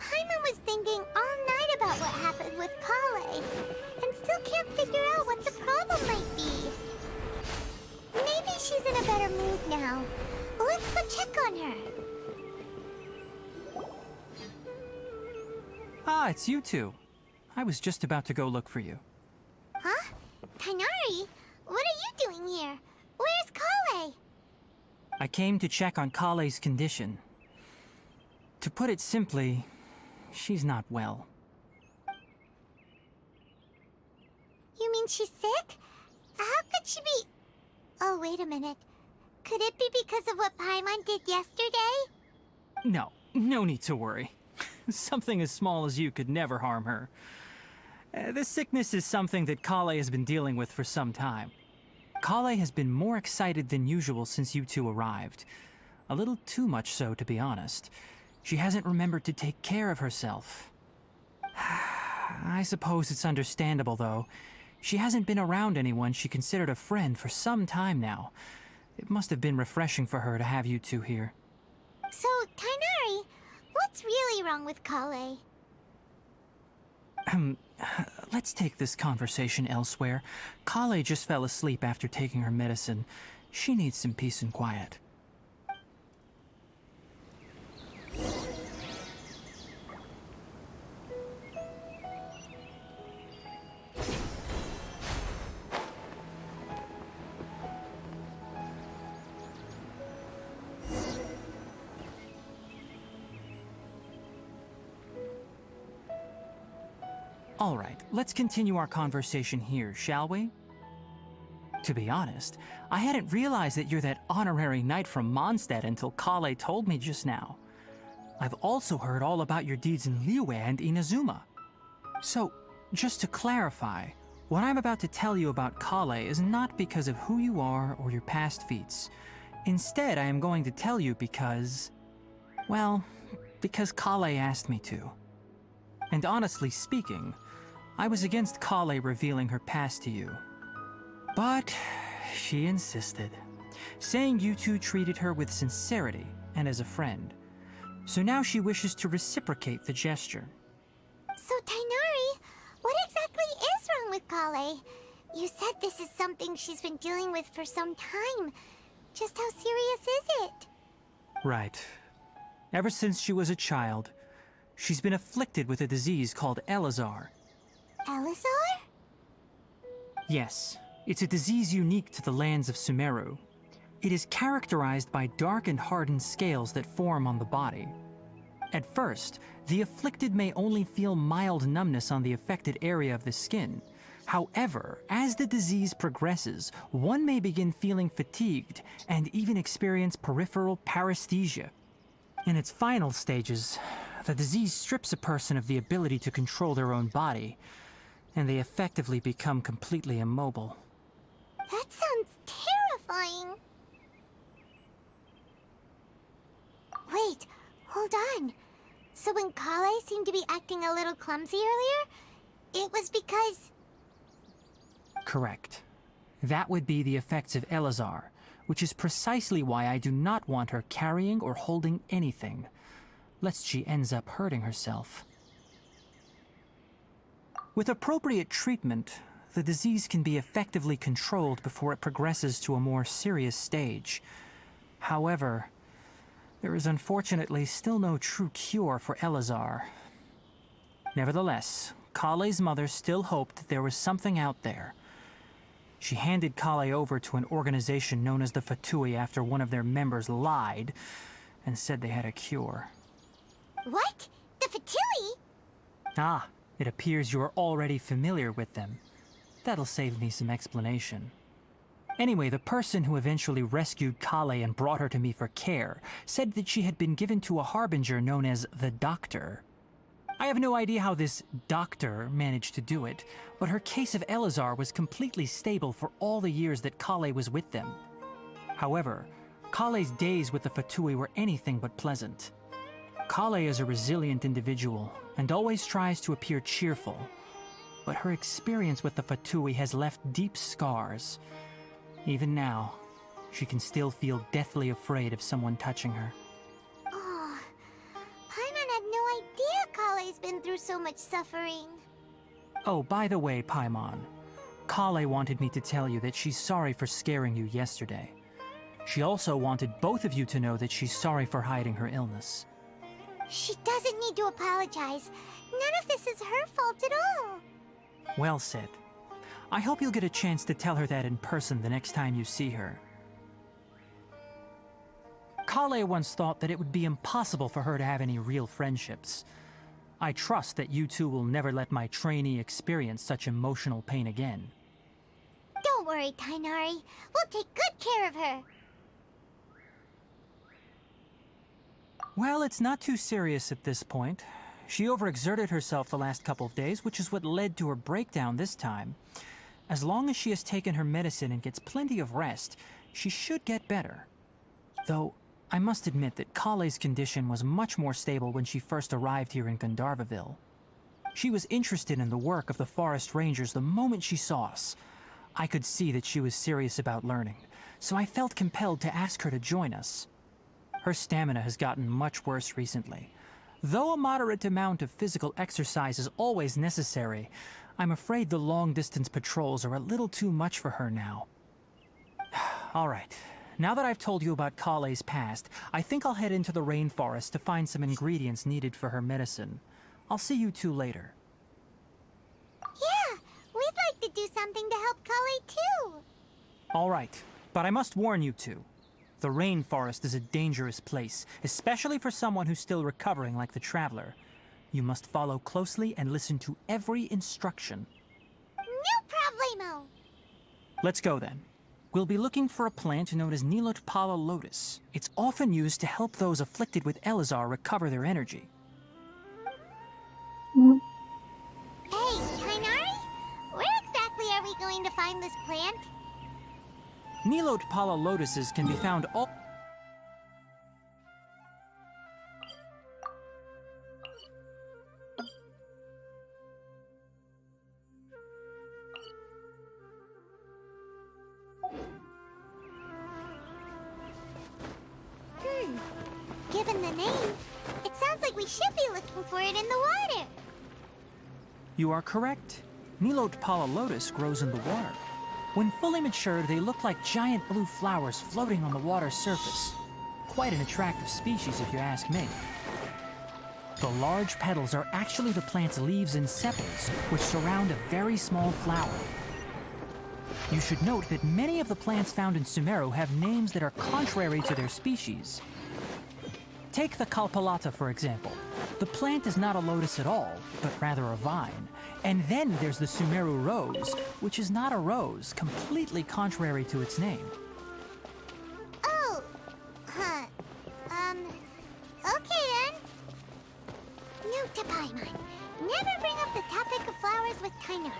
Paimon was thinking all night about what happened with Kale, and still can't figure out what the problem might be. Maybe she's in a better mood now. Let's go check on her. Ah, it's you two. I was just about to go look for you. Huh? Tighnari? What are you doing here? Where's Kale? I came to check on Kale's condition. To put it simply, she's not well. You mean she's sick? How could she be... Oh, wait a minute. Could it be because of what Paimon did yesterday? No, no need to worry. Something as small as you could never harm her. This sickness is something that Kale has been dealing with for some time. Kale has been more excited than usual since you two arrived. A little too much so, to be honest. She hasn't remembered to take care of herself. I suppose it's understandable, though. She hasn't been around anyone she considered a friend for some time now. It must have been refreshing for her to have you two here. So, Tighnari, what's really wrong with Kale? Let's take this conversation elsewhere. Kale just fell asleep after taking her medicine. She needs some peace and quiet. All right, let's continue our conversation here, shall we? To be honest, I hadn't realized that you're that honorary knight from Mondstadt until Kale told me just now. I've also heard all about your deeds in Liyue and Inazuma. So, just to clarify, what I'm about to tell you about Kale is not because of who you are or your past feats. Instead, I am going to tell you because... well, because Kale asked me to. And honestly speaking, I was against Kale revealing her past to you. But she insisted, saying you two treated her with sincerity and as a friend. So now she wishes to reciprocate the gesture. So, Tighnari, what exactly is wrong with Kale? You said this is something she's been dealing with for some time. Just how serious is it? Right. Ever since she was a child, she's been afflicted with a disease called Elazar. Elazar? Yes, it's a disease unique to the lands of Sumeru. It is characterized by dark and hardened scales that form on the body. At first, the afflicted may only feel mild numbness on the affected area of the skin. However, as the disease progresses, one may begin feeling fatigued and even experience peripheral paresthesia. In its final stages, the disease strips a person of the ability to control their own body, and they effectively become completely immobile. That sounds terrifying. Wait, hold hold on. So when Kale seemed to be acting a little clumsy earlier, it was because... Correct. That would be the effects of Elazar, which is precisely why I do not want her carrying or holding anything, lest she ends up hurting herself. With appropriate treatment, the disease can be effectively controlled before it progresses to a more serious stage. However, there is unfortunately still no true cure for Elazar. Nevertheless, Kale's mother still hoped that there was something out there. She handed Kale over to an organization known as the Fatui after one of their members lied and said they had a cure. What? The Fatui? Ah, it appears you are already familiar with them. That'll save me some explanation. Anyway, the person who eventually rescued Kale and brought her to me for care said that she had been given to a harbinger known as the Doctor. I have no idea how this doctor managed to do it, but her case of Elazar was completely stable for all the years that Kale was with them. However, Kale's days with the Fatui were anything but pleasant. Kale is a resilient individual and always tries to appear cheerful, but her experience with the Fatui has left deep scars. Even now, she can still feel deathly afraid of someone touching her. Oh, Paimon had no idea Kale's been through so much suffering. Oh, by the way, Paimon, Kale wanted me to tell you that she's sorry for scaring you yesterday. She also wanted both of you to know that she's sorry for hiding her illness. She doesn't need to apologize. None of this is her fault at all. Well said. I hope you'll get a chance to tell her that in person the next time you see her. Kale once thought that it would be impossible for her to have any real friendships. I trust that you two will never let my trainee experience such emotional pain again. Don't worry, Tainari. We'll take good care of her. Well, it's not too serious at this point. She overexerted herself the last couple of days, which is what led to her breakdown this time. As long as she has taken her medicine and gets plenty of rest, she should get better. Though, I must admit that Kale's condition was much more stable when she first arrived here in Gandharvaville. She was interested in the work of the forest rangers the moment she saw us. I could see that she was serious about learning, so I felt compelled to ask her to join us. Her stamina has gotten much worse recently. Though a moderate amount of physical exercise is always necessary, I'm afraid the long-distance patrols are a little too much for her now. Alright, now that I've told you about Kale's past, I think I'll head into the rainforest to find some ingredients needed for her medicine. I'll see you two later. Yeah, we'd like to do something to help Kale too. Alright, but I must warn you two. The rainforest is a dangerous place, especially for someone who's still recovering like the Traveler. You must follow closely and listen to every instruction. No problemo! Let's go then. We'll be looking for a plant known as Nilotpala lotus. It's often used to help those afflicted with Elazar recover their energy. Hey, Tainari? Where exactly are we going to find this plant? Nilotpala lotuses can be found all... Given the name, it sounds like we should be looking for it in the water. You are correct. Nilotpala lotus grows in the water. When fully matured, they look like giant blue flowers floating on the water's surface. Quite an attractive species, if you ask me. The large petals are actually the plant's leaves and sepals, which surround a very small flower. You should note that many of the plants found in Sumeru have names that are contrary to their species. Take the Kalpalata, for example. The plant is not a lotus at all, but rather a vine. And then there's the Sumeru rose, which is not a rose, completely contrary to its name. Oh, huh. Okay then. Note to Paimon. Never bring up the topic of flowers with Tainari.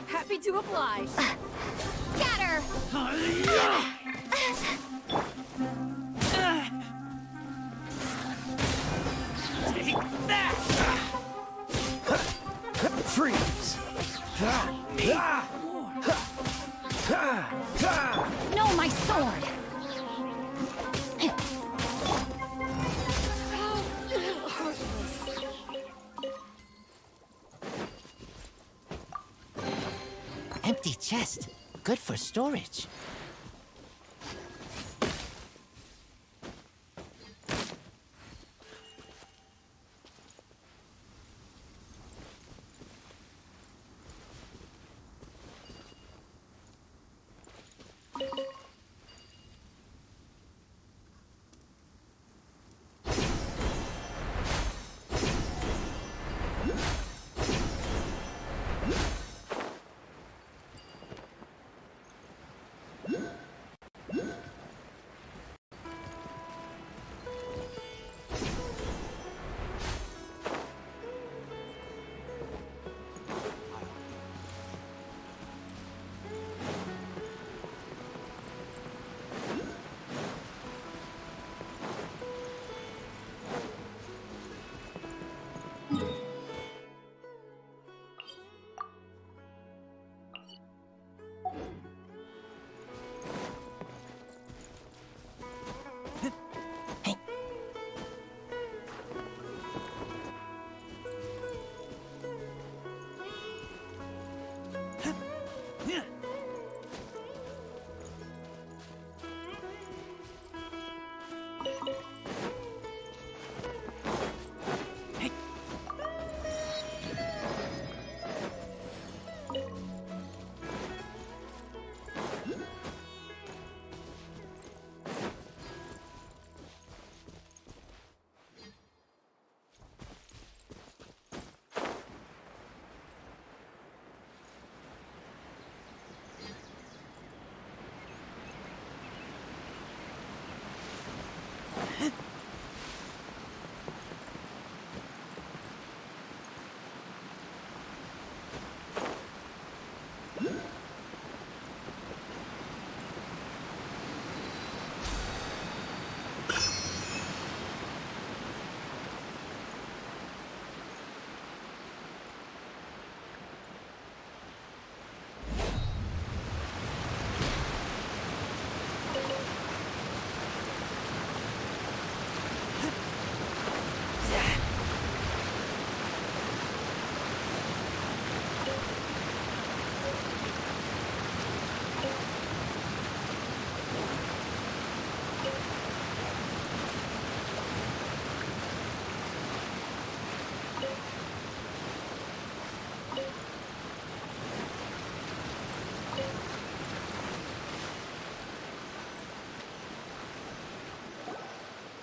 Happy to oblige. Scatter! Take that! Freeze! No, my sword! Empty chest. Good for storage.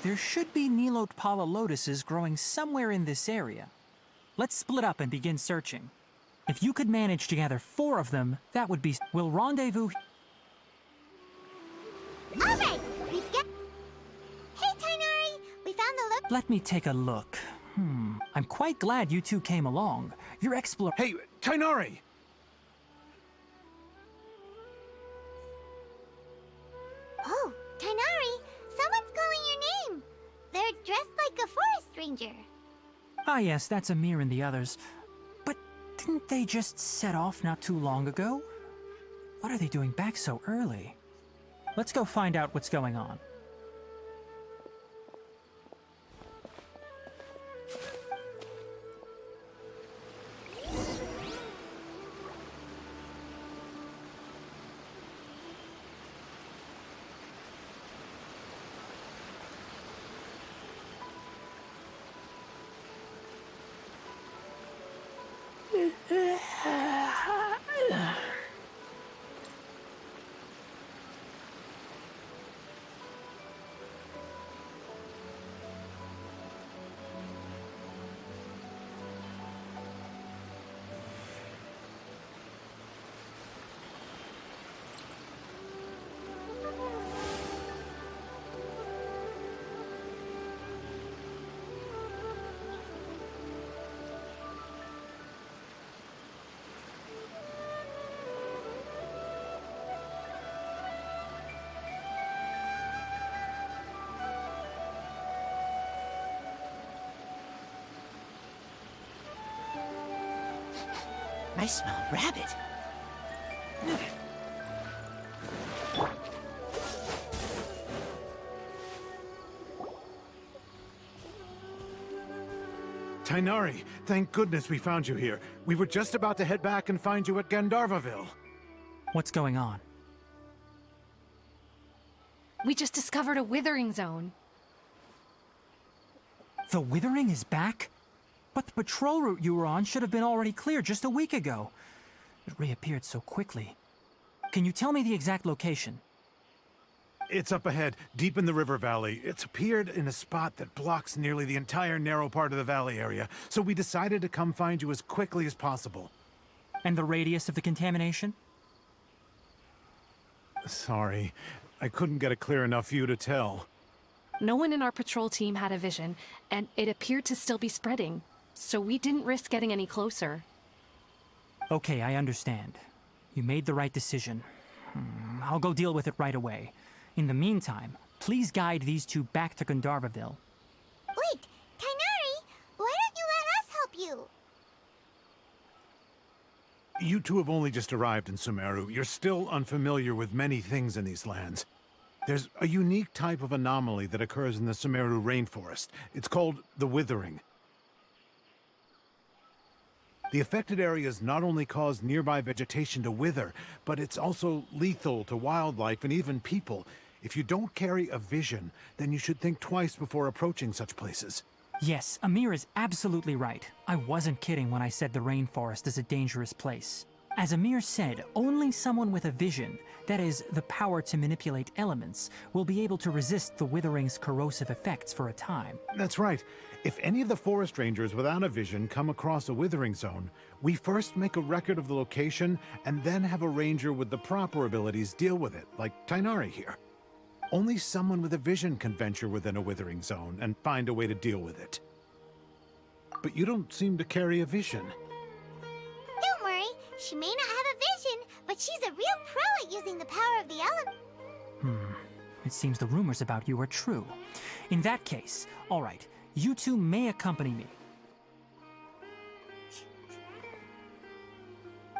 There should be Nilotpala lotuses growing somewhere in this area. Let's split up and begin searching. If you could manage to gather 4 of them, that would be... We'll rendezvous... Alright, we've got... Hey, Tainari! We found the look... Let me take a look. I'm quite glad you two came along. Your explore... Hey, Tainari! Oh, Tainari! Someone's calling your name! They're dressed like a forest ranger. Ah yes, that's Amir and the others. But didn't they just set off not too long ago? What are they doing back so early? Let's go find out what's going on. I smell rabbit. Tainari, thank goodness we found you here. We were just about to head back and find you at Gandharvaville. What's going on? We just discovered a withering zone. The Withering is back? But the patrol route you were on should have been already clear just a week ago. It reappeared so quickly. Can you tell me the exact location? It's up ahead, deep in the river valley. It's appeared in a spot that blocks nearly the entire narrow part of the valley area, so we decided to come find you as quickly as possible. And the radius of the contamination? Sorry, I couldn't get a clear enough view to tell. No one in our patrol team had a vision, and it appeared to still be spreading, so we didn't risk getting any closer. Okay, I understand. You made the right decision. I'll go deal with it right away. In the meantime, please guide these two back to Gandharvaville. Wait, Tainari! Why don't you let us help you? You two have only just arrived in Sumeru. You're still unfamiliar with many things in these lands. There's a unique type of anomaly that occurs in the Sumeru rainforest. It's called the Withering. The affected areas not only cause nearby vegetation to wither, but it's also lethal to wildlife and even people. If you don't carry a vision, then you should think twice before approaching such places. Yes, Amir is absolutely right. I wasn't kidding when I said the rainforest is a dangerous place. As Amir said, only someone with a vision, that is, the power to manipulate elements, will be able to resist the Withering's corrosive effects for a time. That's right. If any of the forest rangers without a vision come across a withering zone, we first make a record of the location and then have a ranger with the proper abilities deal with it, like Tainari here. Only someone with a vision can venture within a withering zone and find a way to deal with it. But you don't seem to carry a vision. Don't worry, she may not have a vision, but she's a real pro at using the power of the element. It seems the rumors about you are true. In that case, all right, you two may accompany me.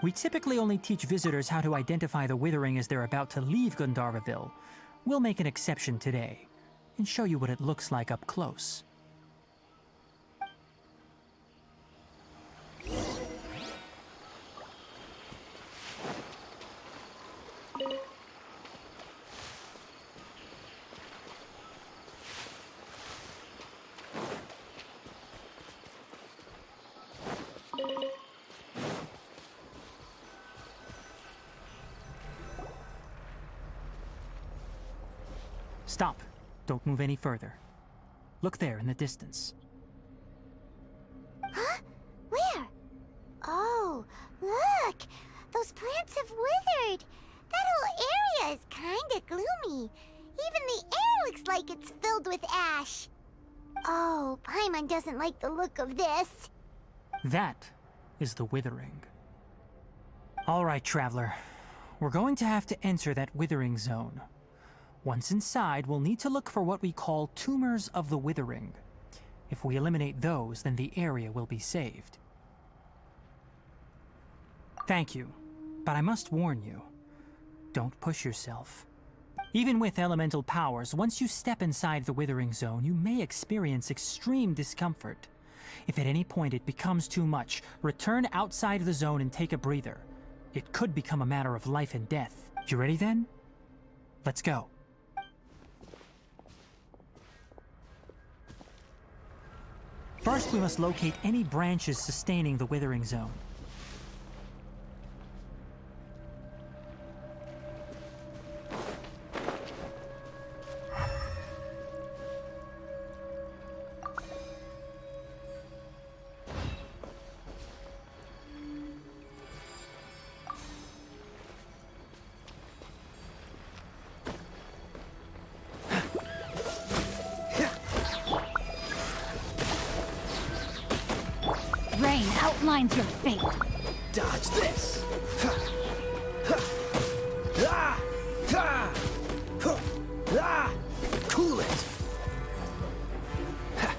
We typically only teach visitors how to identify the Withering as they're about to leave Gandharvaville. We'll make an exception today, and show you what it looks like up close. Stop. Don't move any further. Look there in the distance. Huh? Where? Oh, look! Those plants have withered! That whole area is kinda gloomy. Even the air looks like it's filled with ash. Oh, Paimon doesn't like the look of this. That is the withering. All right, traveler. We're going to have to enter that withering zone. Once inside, we'll need to look for what we call tumors of the withering. If we eliminate those, then the area will be saved. Thank you, but I must warn you. Don't push yourself. Even with elemental powers, once you step inside the withering zone, you may experience extreme discomfort. If at any point it becomes too much, return outside the zone and take a breather. It could become a matter of life and death. You ready then? Let's go. First, we must locate any branches sustaining the withering zone. Rain outlines your fate. Dodge this! Ha! Ha! Ah! Ha! Huh! Ah! Cool it! Ha!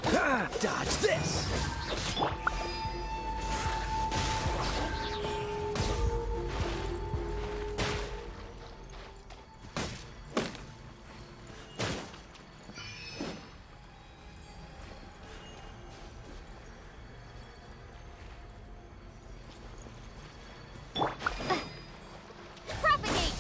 Ah! Dodge this! Propagate!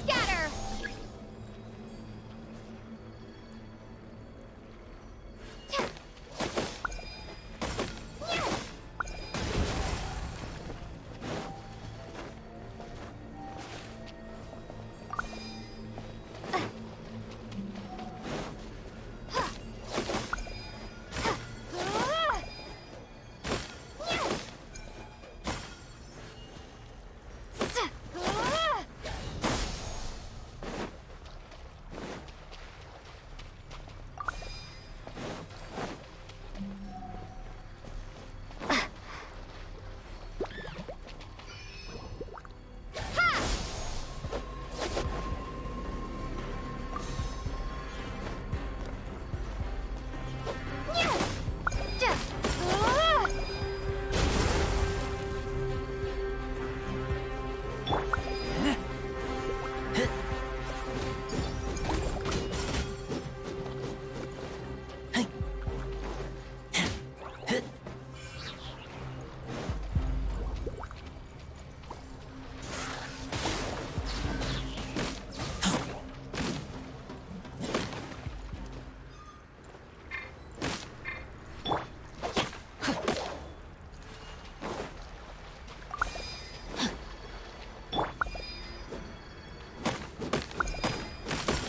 Scatter!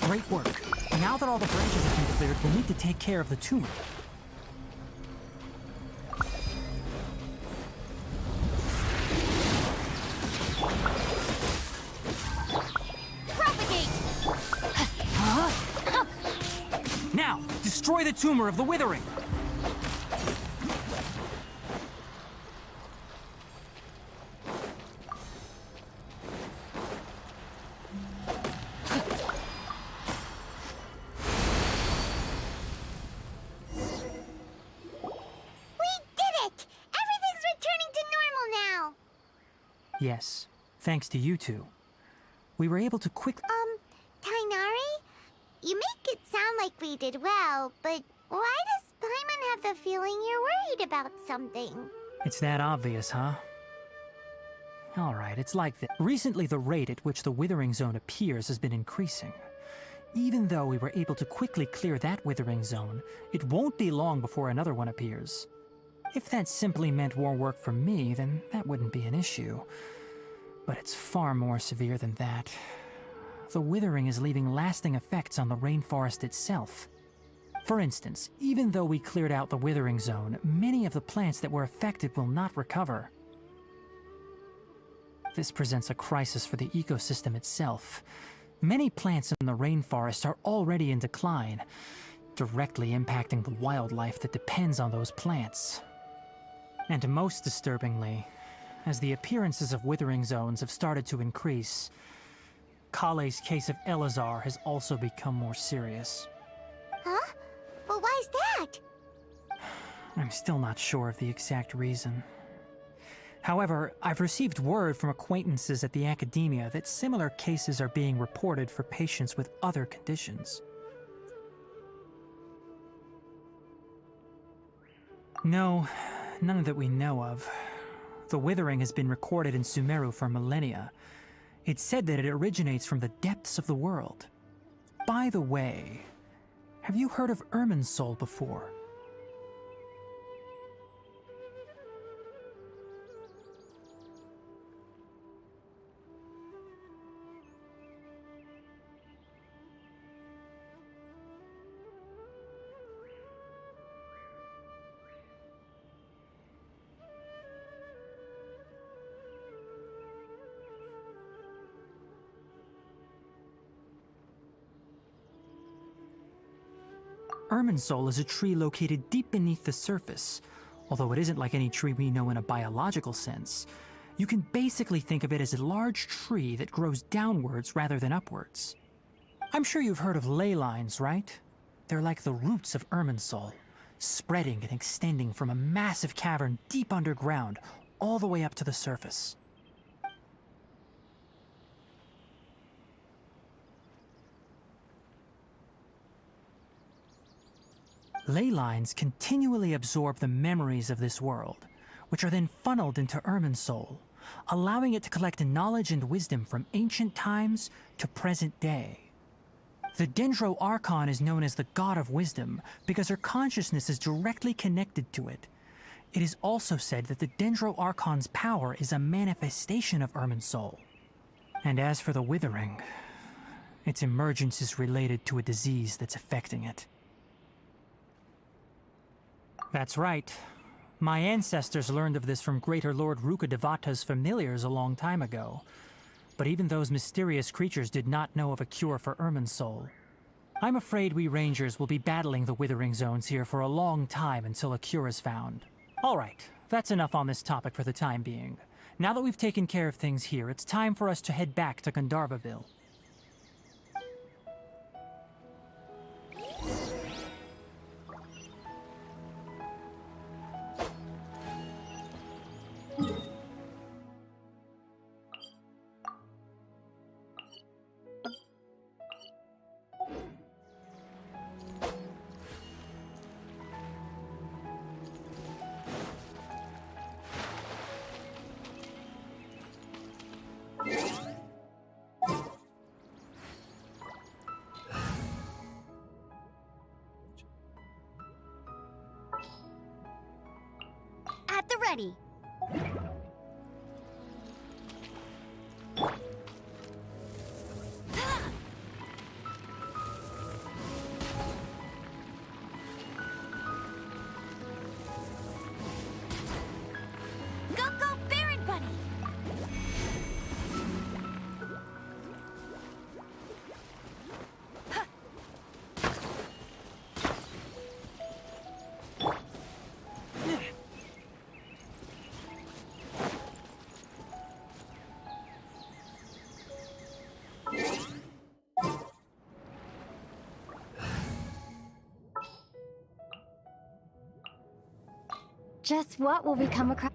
Great work. Now that all the branches have been cleared, we'll need to take care of the tumor. Propagate! Now, destroy the tumor of the withering! Yes, thanks to you two. We were able to quickly... Tainari? You make it sound like we did well, but why does Paimon have the feeling you're worried about something? It's that obvious, huh? Alright, it's like this. Recently, the rate at which the withering zone appears has been increasing. Even though we were able to quickly clear that withering zone, it won't be long before another one appears. If that simply meant more work for me, then that wouldn't be an issue. But it's far more severe than that. The withering is leaving lasting effects on the rainforest itself. For instance, even though we cleared out the withering zone, many of the plants that were affected will not recover. This presents a crisis for the ecosystem itself. Many plants in the rainforest are already in decline, directly impacting the wildlife that depends on those plants. And most disturbingly, as the appearances of withering zones have started to increase, Kale's case of Elazar has also become more serious. Huh? Well, why is that? I'm still not sure of the exact reason. However, I've received word from acquaintances at the academia that similar cases are being reported for patients with other conditions. No, none that we know of. The withering has been recorded in Sumeru for millennia. It's said that it originates from the depths of the world. By the way, have you heard of Irminsul before? Irminsul is a tree located deep beneath the surface. Although it isn't like any tree we know in a biological sense, you can basically think of it as a large tree that grows downwards rather than upwards. I'm sure you've heard of ley lines, right? They're like the roots of Irminsul, spreading and extending from a massive cavern deep underground all the way up to the surface. Ley lines continually absorb the memories of this world, which are then funneled into Irminsul, allowing it to collect knowledge and wisdom from ancient times to present day. The Dendro Archon is known as the God of Wisdom because her consciousness is directly connected to it. It is also said that the Dendro Archon's power is a manifestation of Irminsul. And as for the Withering, its emergence is related to a disease that's affecting it. That's right. My ancestors learned of this from Greater Lord Rukkhadevata's familiars a long time ago. But even those mysterious creatures did not know of a cure for Irminsul. I'm afraid we Rangers will be battling the Withering Zones here for a long time until a cure is found. Alright, that's enough on this topic for the time being. Now that we've taken care of things here, it's time for us to head back to Gandharvaville. At the ready. Go, go, Baron Bunny! Just what will we come across?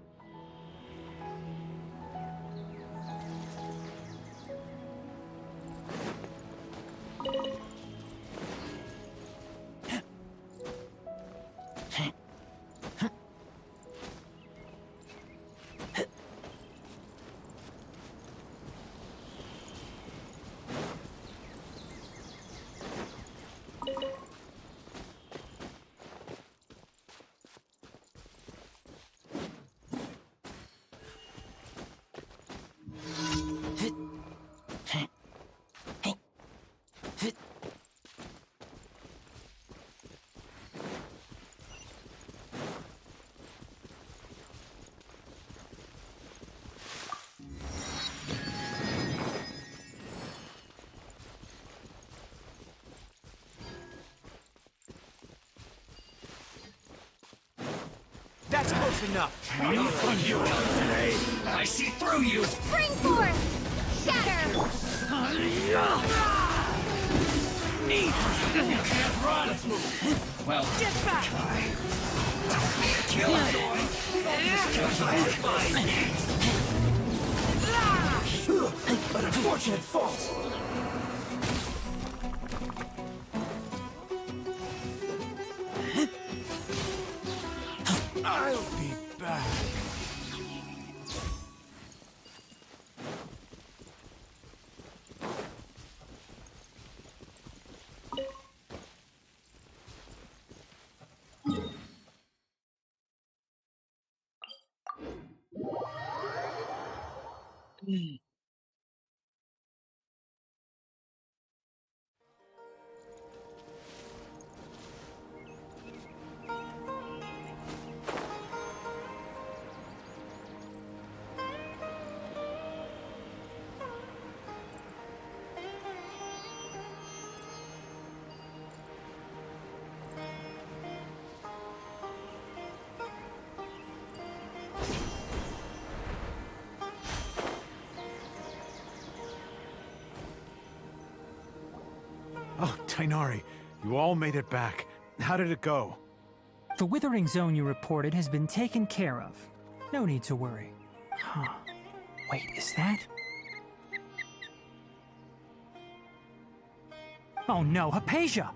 That's close enough. You today. I see through you. Spring forth! Shatter! You can't run. Well, Just back! Killjoy. An unfortunate fault. I'll be back. Oh, Tainari, you all made it back. How did it go? The withering zone you reported has been taken care of. No need to worry. Huh. Wait, is that? Oh no, Hypatia!